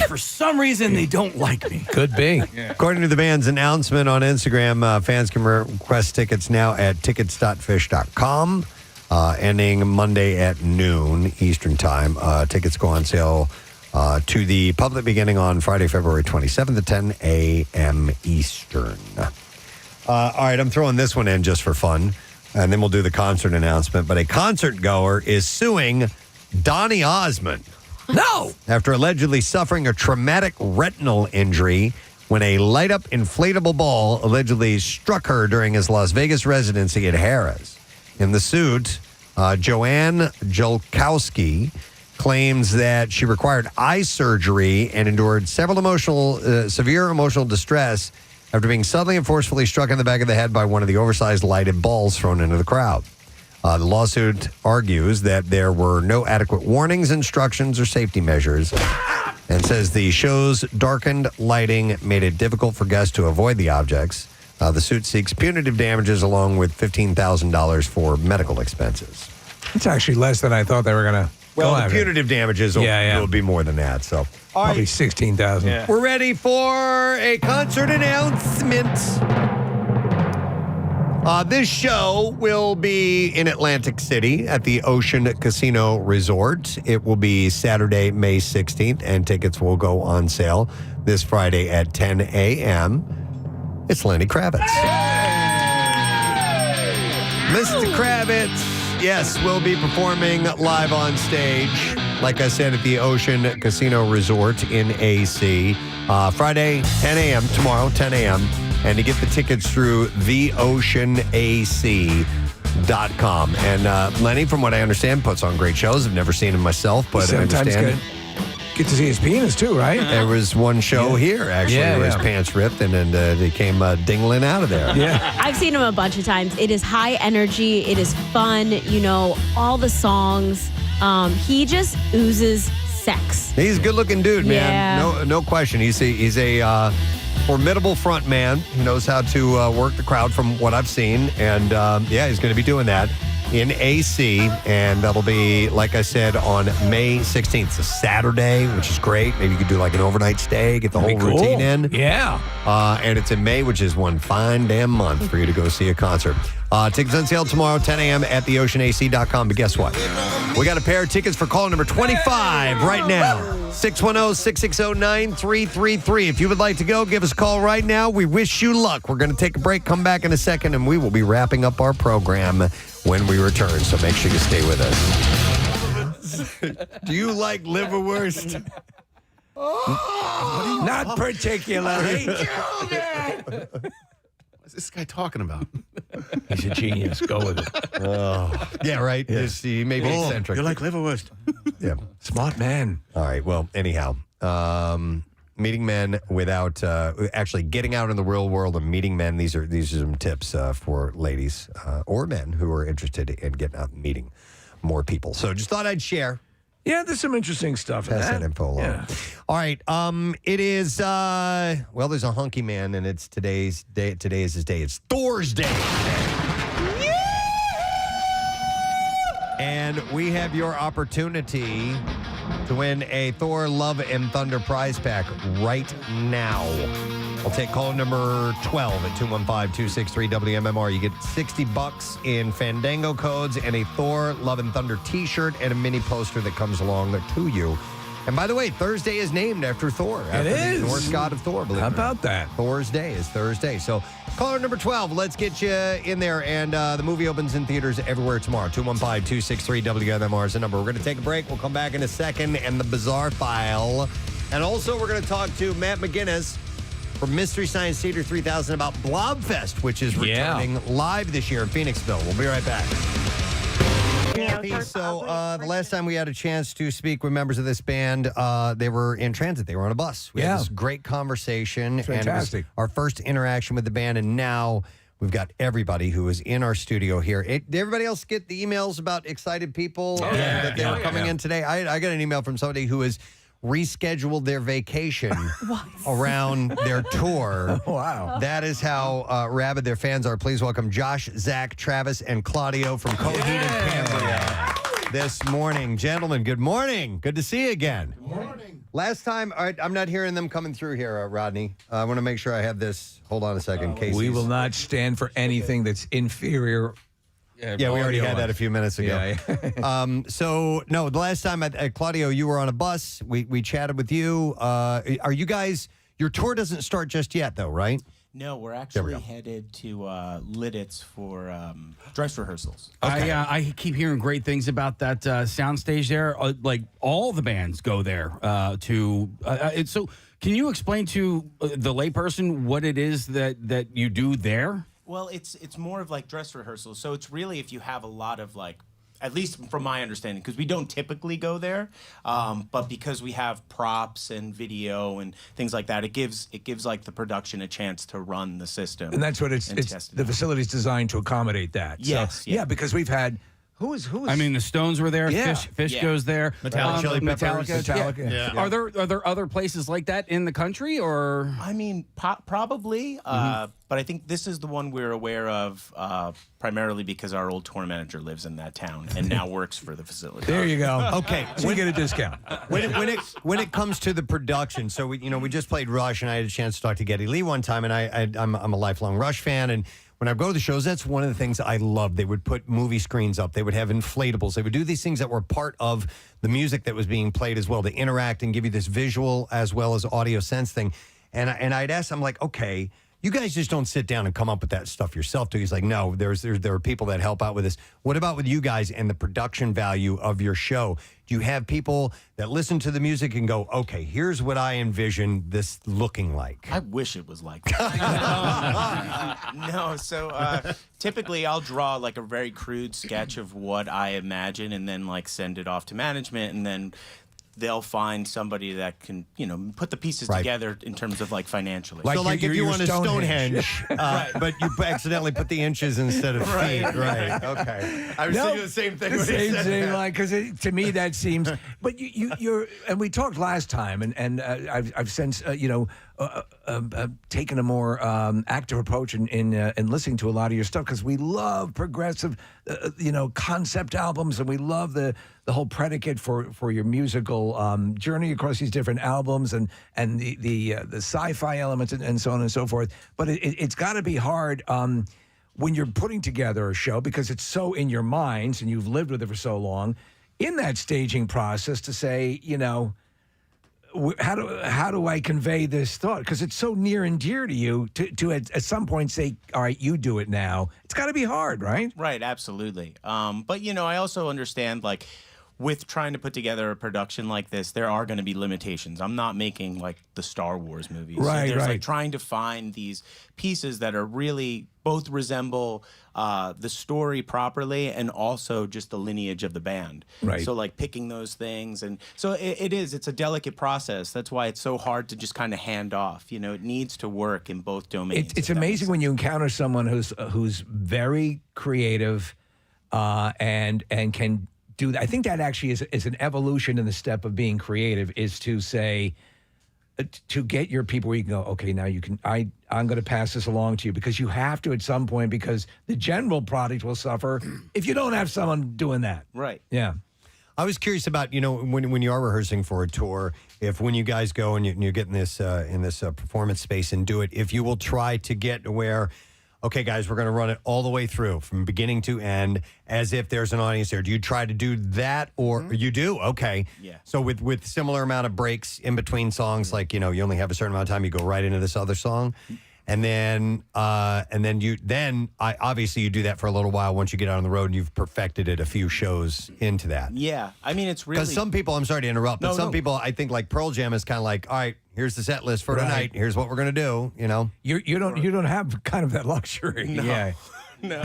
For some reason, they don't like me. Could be. Yeah. According to the band's announcement on Instagram, fans can request tickets now at tickets.fish.com. Ending Monday at noon Eastern Time. Tickets go on sale to the public beginning on Friday, February 27th at 10 a.m. Eastern. All right, I'm throwing this one in just for fun, and then we'll do the concert announcement. But a concert goer is suing Donny Osmond. No! After allegedly suffering a traumatic retinal injury when a light-up inflatable ball allegedly struck her during his Las Vegas residency at Harrah's. In the suit, Joanne Jolkowski claims that she required eye surgery and endured severe emotional distress after being suddenly and forcefully struck in the back of the head by one of the oversized lighted balls thrown into the crowd. The lawsuit argues that there were no adequate warnings, instructions, or safety measures, and says the show's darkened lighting made it difficult for guests to avoid the objects. The suit seeks punitive damages along with $15,000 for medical expenses. It's actually less than I thought they were going to. Well, the punitive damages will be more than that. So probably $16,000. Yeah. We're ready for a concert announcement. This show will be in Atlantic City at the Ocean Casino Resort. It will be Saturday, May 16th, and tickets will go on sale this Friday at 10 a.m. It's Lenny Kravitz. Mr. Kravitz, yes, will be performing live on stage, like I said, at the Ocean Casino Resort in AC. Friday, 10 a.m., tomorrow, 10 a.m., and to get the tickets through theoceanac.com. And Lenny, from what I understand, puts on great shows. I've never seen him myself, but I understand. Get to see his penis too, right? There was one show here, actually, where his pants ripped and then they came dingling out of there. Yeah. I've seen him a bunch of times. It is high energy. It is fun. You know, all the songs. He just oozes sex. He's a good-looking dude, man. Yeah. No question. He's a formidable front man. He knows how to work the crowd from what I've seen. And, he's going to be doing that in AC, and that'll be, like I said, on May 16th. It's a Saturday, which is great. Maybe you could do like an overnight stay, get the whole routine in. Yeah. And it's in May, which is one fine damn month for you to go see a concert. Tickets on sale tomorrow, 10 a.m. at theoceanac.com. But guess what? We got a pair of tickets for caller number 25 right now. 610-660-9333. If you would like to go, give us a call right now. We wish you luck. We're going to take a break, come back in a second, and we will be wrapping up our program when we return. So make sure you stay with us. Do you like liverwurst? Not particularly. What's this guy talking about? He's a genius. Go with it. Oh. Yeah, right. Yeah. He may be eccentric. You like liverwurst? Yeah. Smart man. All right. Well, anyhow, meeting men without actually getting out in the real world and meeting men. These are some tips for ladies or men who are interested in getting out and meeting more people. So just thought I'd share. Yeah, there's some interesting stuff in Pass that. that info along. Yeah. All right. It is, there's a hunky man, and it's today's day. Today is his day. It's Thor's Day. And we have your opportunity to win a Thor Love and Thunder prize pack right now. I'll take call number 12 at 215-263-WMMR. You get $60 in Fandango codes and a Thor Love and Thunder t-shirt and a mini poster that comes along to you. And by the way, Thursday is named after Thor. After is. The Norse god of Thor. How about that? Thor's Day is Thursday. So caller number 12, let's get you in there. And the movie opens in theaters everywhere tomorrow. 215-263-WMMR is the number. We're going to take a break. We'll come back in a second. And the Bizarre File. And also we're going to talk to Matt McGinnis from Mystery Science Theater 3000 about Blobfest, which is returning live this year in Phoenixville. We'll be right back. So the last time we had a chance to speak with members of this band, they were in transit. They were on a bus. We had this great conversation. Fantastic. And it was our first interaction with the band, and now we've got everybody who is in our studio here. Did everybody else get the emails about excited people that they were coming in today? I got an email from somebody who has rescheduled their vacation around their tour. Wow. That is how rabid their fans are. Please welcome Josh, Zach, Travis, and Claudio from Coheed and Cambria this morning. Gentlemen, good morning. Good to see you again. Good morning. Last time, all right, I'm not hearing them coming through here, Rodney. I want to make sure I have this. Hold on a second. Casey's. We will not stand for anything that's inferior. Yeah, we already had that a few minutes ago. Yeah. So, no, the last time, Claudio, you were on a bus. We chatted with you. Are you guys, your tour doesn't start just yet, though, right? No, we're actually headed to Lidditz for dress rehearsals. Okay. I keep hearing great things about that soundstage there. Like, all the bands go there so can you explain to the layperson what it is that you do there? Well, it's more of like dress rehearsals. So it's really if you have a lot of like, at least from my understanding, because we don't typically go there, but because we have props and video and things like that, it gives like the production a chance to run the system. And that's what it's the facility's designed to accommodate that. Yes. So, yeah, because we've had who is I mean, the Stones were there. Yeah. Fish goes there. Chili Peppers. Metallica. Yeah. Are there other places like that in the country, or? I mean, probably. But I think this is the one we're aware of primarily because our old tour manager lives in that town and now works for the facility. There you go. Okay, so you get a discount. When it comes to the production, so we just played Rush, and I had a chance to talk to Geddy Lee one time, and I'm a lifelong Rush fan, and when I go to the shows, that's one of the things I love. They would put movie screens up. They would have inflatables. They would do these things that were part of the music that was being played as well. They interact and give you this visual as well as audio sense thing. And I'd ask, I'm like, okay, you guys just don't sit down and come up with that stuff yourself, do you? He's like, no, there are people that help out with this. What about with you guys and the production value of your show? Do you have people that listen to the music and go, okay, here's what I envision this looking like? I wish it was like that. No, so typically I'll draw like a very crude sketch of what I imagine and then like send it off to management, and then they'll find somebody that can, put the pieces together in terms of like financially. So like if you want a Stonehenge, but you accidentally put the inches instead of feet. Right. Okay. I was thinking the same thing. Because to me that seems. But you're, and we talked last time, and I've since taken a more active approach in listening to a lot of your stuff, because we love progressive, concept albums, and we love the whole predicate for your musical journey across these different albums and the sci-fi elements and so on and so forth. But it's got to be hard when you're putting together a show, because it's so in your minds and you've lived with it for so long, in that staging process to say, how do I convey this thought? Because it's so near and dear to you to at some point say, all right, you do it now. It's got to be hard, right? Right, absolutely. But, I also understand, like, with trying to put together a production like this, there are going to be limitations. I'm not making, like, the Star Wars movies. Right, so there's, right. like, trying to find these pieces that are really both resemble the story properly and also just the lineage of the band. Right. So, like, picking those things. And so it's a delicate process. That's why it's so hard to just kind of hand off. It needs to work in both domains. It's amazing when you encounter someone who's very creative and can do that. I think that actually is an evolution in the step of being creative, is to say, to get your people where you can go, okay, now you can, I'm going to pass this along to you, because you have to at some point, because the general product will suffer if you don't have someone doing that. Right. Yeah. I was curious about, when you are rehearsing for a tour, if when you guys go and you're getting this in this performance space and do it, if you will try to get where, okay, guys, we're going to run it all the way through from beginning to end as if there's an audience there. Do you try to do that or you do? Okay. Yeah. So with similar amount of breaks in between songs, like, you only have a certain amount of time, you go right into this other song. And then obviously you do that for a little while once you get out on the road and you've perfected it a few shows into that. Yeah. I mean, it's really... Because some people, I'm sorry to interrupt, but some people, I think like Pearl Jam is kind of like, all right, here's the set list for tonight. Here's what we're going to do, You don't have kind of that luxury. No. Yeah. No.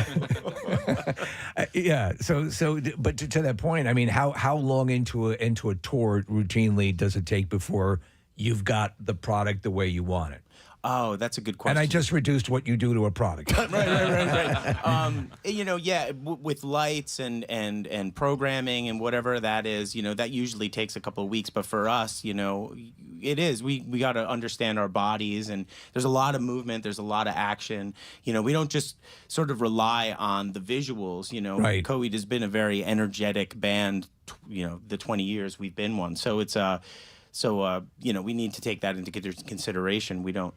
Yeah. So, but to that point, I mean, how long into a tour routinely does it take before you've got the product the way you want it? Oh, that's a good question. And I just reduced what you do to a product. right. With lights and programming and whatever that is, that usually takes a couple of weeks. But for us, it is. We got to understand our bodies, and there's a lot of movement. There's a lot of action. We don't just sort of rely on the visuals. Right. Coheed has been a very energetic band, the 20 years we've been one. So it's we need to take that into consideration. We don't,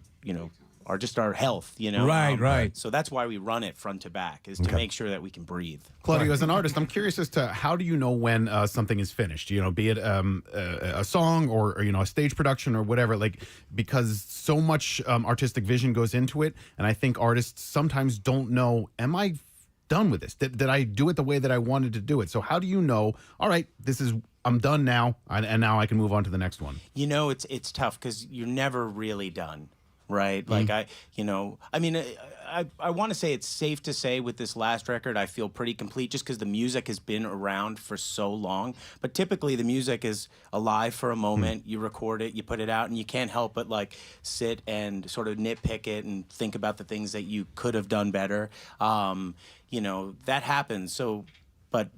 our health, Right. So that's why we run it front to back, is to make sure that we can breathe. Claudio, as an artist, I'm curious as to how do you know when something is finished? Be it a song or a stage production or whatever. Because so much artistic vision goes into it, and I think artists sometimes don't know. Am I done with this? Did I do it the way that I wanted to do it? So how do you know? All right, I'm done now, and now I can move on to the next one. It's tough because you're never really done. Right. Like I want to say it's safe to say with this last record, I feel pretty complete just because the music has been around for so long. But typically the music is alive for a moment. You record it, you put it out, and you can't help but sit and sort of nitpick it and think about the things that you could have done better. That happens. So.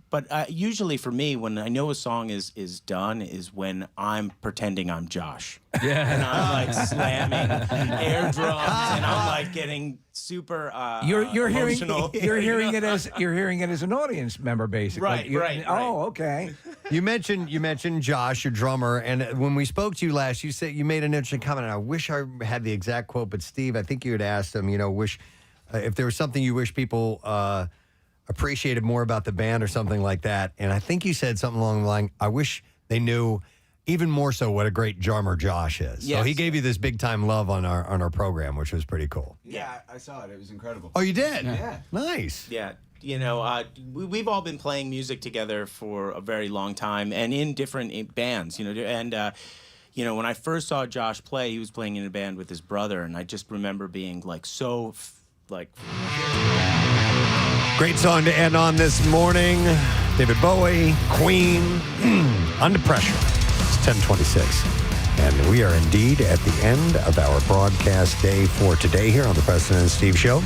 But usually for me, when I know a song is done, is when I'm pretending I'm Josh. Yeah. And I'm slamming air drums, and I'm getting super You're emotional. hearing it as an audience member, basically. Right. Oh, okay. You mentioned Josh, your drummer, and when we spoke to you last, you said you made an interesting comment. And I wish I had the exact quote, but Steve, I think you had asked him, wish if there was something you wish people appreciated more about the band or something like that. And I think you said something along the line, I wish they knew even more so what a great drummer Josh is. Yes. So he gave you this big time love on our program, which was pretty cool. Yeah, I saw it. It was incredible. Oh, you did? Yeah. Nice. Yeah. We've all been playing music together for a very long time and in different bands, and when I first saw Josh play, he was playing in a band with his brother, and I just remember being Great song to end on this morning. David Bowie, Queen, Under Pressure. It's 10:26. And we are indeed at the end of our broadcast day for today here on the Preston and Steve Show.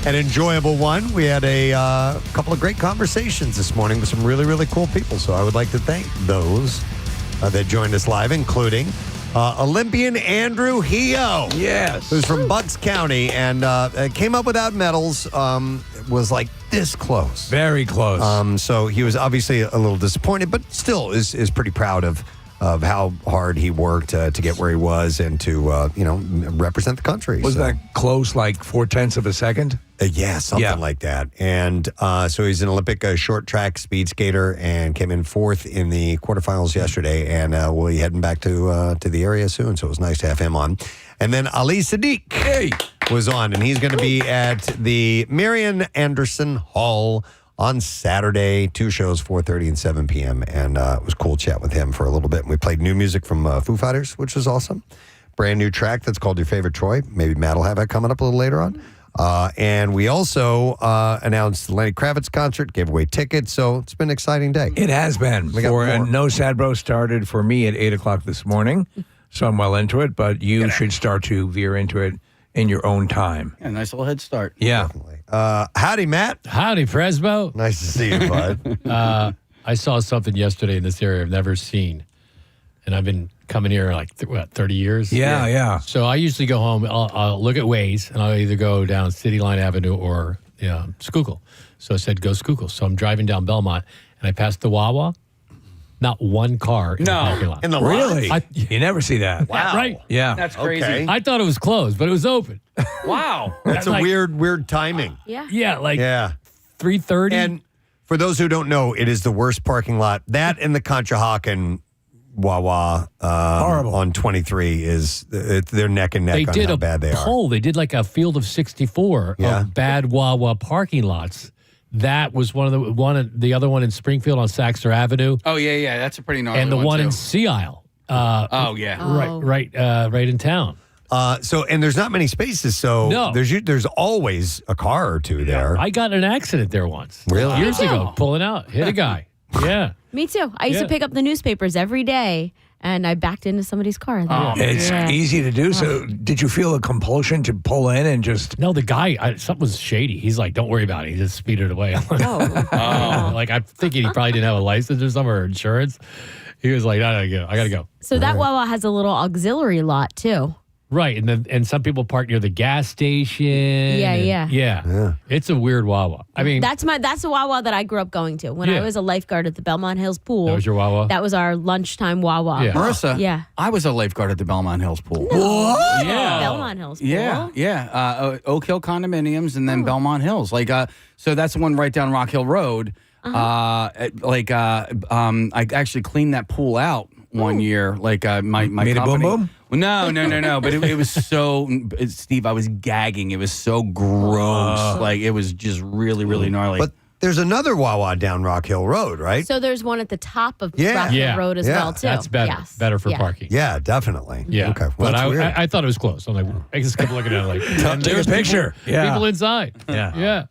An enjoyable one. We had a couple of great conversations this morning with some really, really cool people. So I would like to thank those that joined us live, including Olympian Andrew Heo. Yes. Who's from Bucks County and came up without medals, was this close. Very close. So he was obviously a little disappointed, but still is pretty proud of how hard he worked to get where he was and to, represent the country. Was that close, 0.4 of a second? Yeah, something like that. And so he's an Olympic short track speed skater and came in fourth in the quarterfinals yesterday. And we'll be heading back to the area soon. So it was nice to have him on. And then Ali Siddiq was on, and he's going to be at the Marian Anderson Hall on Saturday, 2 shows, 4:30 and 7 p.m. And it was cool chat with him for a little bit. And we played new music from Foo Fighters, which was awesome. Brand new track that's called Your Favorite Troy. Maybe Matt will have that coming up a little later on. And we also announced the Lenny Kravitz concert, gave away tickets. So it's been an exciting day. It has been. No Sad Bro started for me at 8 o'clock this morning. So I'm well into it, but you should start to veer into it in your own time. Yeah, nice little head start. Yeah. Howdy, Matt. Howdy, Presbo. Nice to see you, bud. I saw something yesterday in this area I've never seen. And I've been coming here 30 years? Yeah. So I usually go home, I'll look at Waze, and I'll either go down City Line Avenue or Schuylkill. So I said, go Schuylkill. So I'm driving down Belmont, and I passed the Wawa. Not one car in the parking lot. In the Really? lot? You never see that. Wow. Right. Yeah. That's crazy. Okay. I thought it was closed, but it was open. Wow. That's Like- a weird timing. Yeah. Yeah, like Yeah. 3:30. And for those who don't know, it is the worst parking lot. That and the Conshohocken Wawa Horrible. on 23 is they're neck and neck they on did how a bad they are. poll. They did like a field of 64 Yeah. of bad Wawa parking lots. That was the other one in Springfield on Saxter Avenue, Oh yeah. That's a pretty gnarly and the one in too. Sea Isle. Oh yeah. Right in town. And there's not many spaces, so No. there's always a car or two there. I got in an accident there once. Really? Years ago, pulling out, hit a guy. Yeah. Me too. I used to Yeah. pick up the newspapers every day, and I backed into somebody's car. It's easy to do. So, did you feel a compulsion to pull in and just? No, the guy, something was shady. He's like, "Don't worry about it." He just speeded away. I'm like, like I'm thinking he probably didn't have a license or something or insurance. He was like, "I gotta go." So that Wawa has a little auxiliary lot too. Right, and some people park near the gas station. Yeah. It's a weird Wawa. I mean, That's the Wawa that I grew up going to when I was a lifeguard at the Belmont Hills pool. That was your Wawa? That was our lunchtime Wawa. Yeah. Marissa. Yeah. I was a lifeguard at the Belmont Hills pool. What? Yeah. Belmont Hills pool. Yeah. Oak Hill condominiums and then Belmont Hills. So that's the one right down Rock Hill Road. I actually cleaned that pool out one year. My Made a company. boom boom? No. But it was so, Steve, I was gagging. It was so gross. It was just really, really gnarly. But there's another Wawa down Rock Hill Road, right? So there's one at the top of Yeah. Rock Hill Yeah. Road as Yeah. well too. that's better. Yes. Better for Yeah. parking. Yeah, definitely. Yeah. Okay. Well, But that's weird. I thought it was close. I'm like, I just kept looking at it like, and Take a there's picture. People inside. Yeah.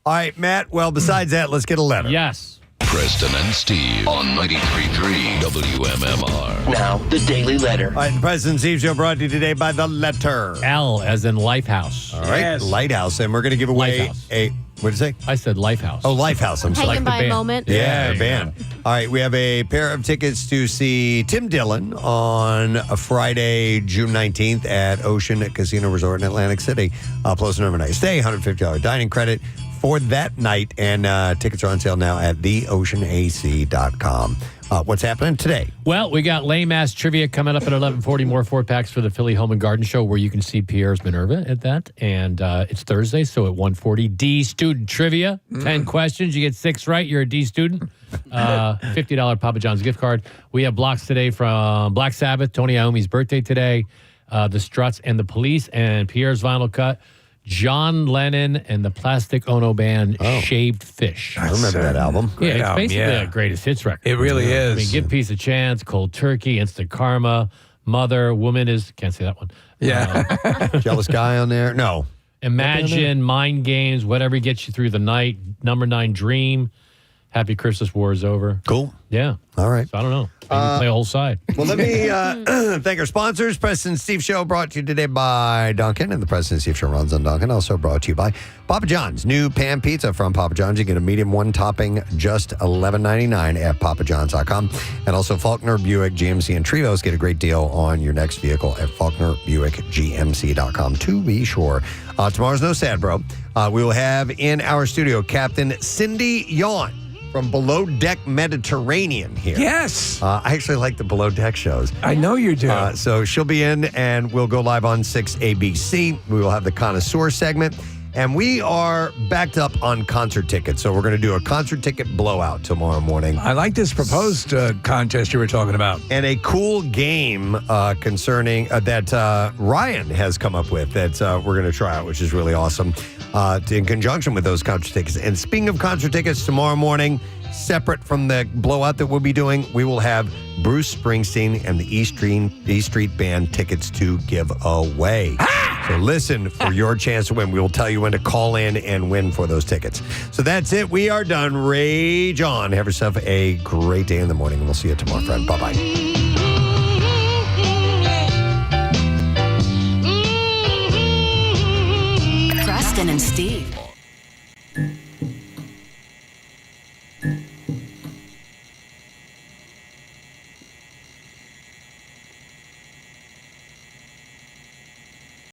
All right, Matt. Well, besides that, let's get a letter. Yes. Preston and Steve on 93.3 WMMR. Now, the Daily Letter. All right, the President and Steve Show brought to you today by The Letter. L as in Lifehouse. All right, Lighthouse. And we're going to give away Lifehouse. what did you say? I said Lifehouse. Oh, Lifehouse. I'm sorry. Hanging by a band. moment. Yeah, the band. All right, we have a pair of tickets to see Tim Dillon on a Friday, June 19th at Ocean Casino Resort in Atlantic City. Plus an overnight stay, $150 dining credit for that night. And tickets are on sale now at theoceanac.com. What's happening today? Well, we got lame ass trivia coming up at 11:40. More 4-packs for the Philly Home and Garden Show, where you can see Pierre's Minerva at that. And it's Thursday, so at 1:40, D student trivia. 10 questions. You get 6 right, you're a D student. $50 Papa John's gift card. We have blocks today from Black Sabbath, Tony Iommi's birthday today, The Struts and the Police, and Pierre's vinyl cut. John Lennon and the Plastic Ono Band, Shaved Fish. I remember that album. Yeah, it's album, basically yeah. a greatest hits record. It really is. I mean, Give Peace a Chance, Cold Turkey, Instant Karma, Mother, Woman is, can't say that one. Yeah. Jealous Guy on there? No. Imagine, Mind Games, Whatever Gets You Through the Night, Number 9, Dream, Happy Christmas, War is Over. Cool. Yeah. All right. So I don't know. Maybe play a whole side. Well, let me thank our sponsors. Preston and Steve Show brought to you today by Dunkin', and the Preston and Steve Show runs on Dunkin'. Also brought to you by Papa John's. New pan pizza from Papa John's. You get a medium one topping, just $11.99 at papajohns.com. And also Faulkner, Buick, GMC, and Trivos. Get a great deal on your next vehicle at faulknerbuickgmc.com to be sure. Tomorrow's No Sad Bro. We will have in our studio Captain Cindy Yawn from Below Deck Mediterranean here. Yes. I actually like the Below Deck shows. I know you do. So she'll be in, and we'll go live on 6 ABC. We will have the Connoisseur segment. And we are backed up on concert tickets. So we're going to do a concert ticket blowout tomorrow morning. I like this proposed contest you were talking about. And a cool game concerning that Ryan has come up with that we're going to try out, which is really awesome, in conjunction with those concert tickets. And speaking of concert tickets, tomorrow morning, separate from the blowout that we'll be doing, we will have Bruce Springsteen and the E Street Band tickets to give away. So listen for your chance to win. We will tell you when to call in and win for those tickets. So that's it. We are done. Rage on. Have yourself a great day in the morning, and we'll see you tomorrow, friend. Bye-bye. Preston and Steve.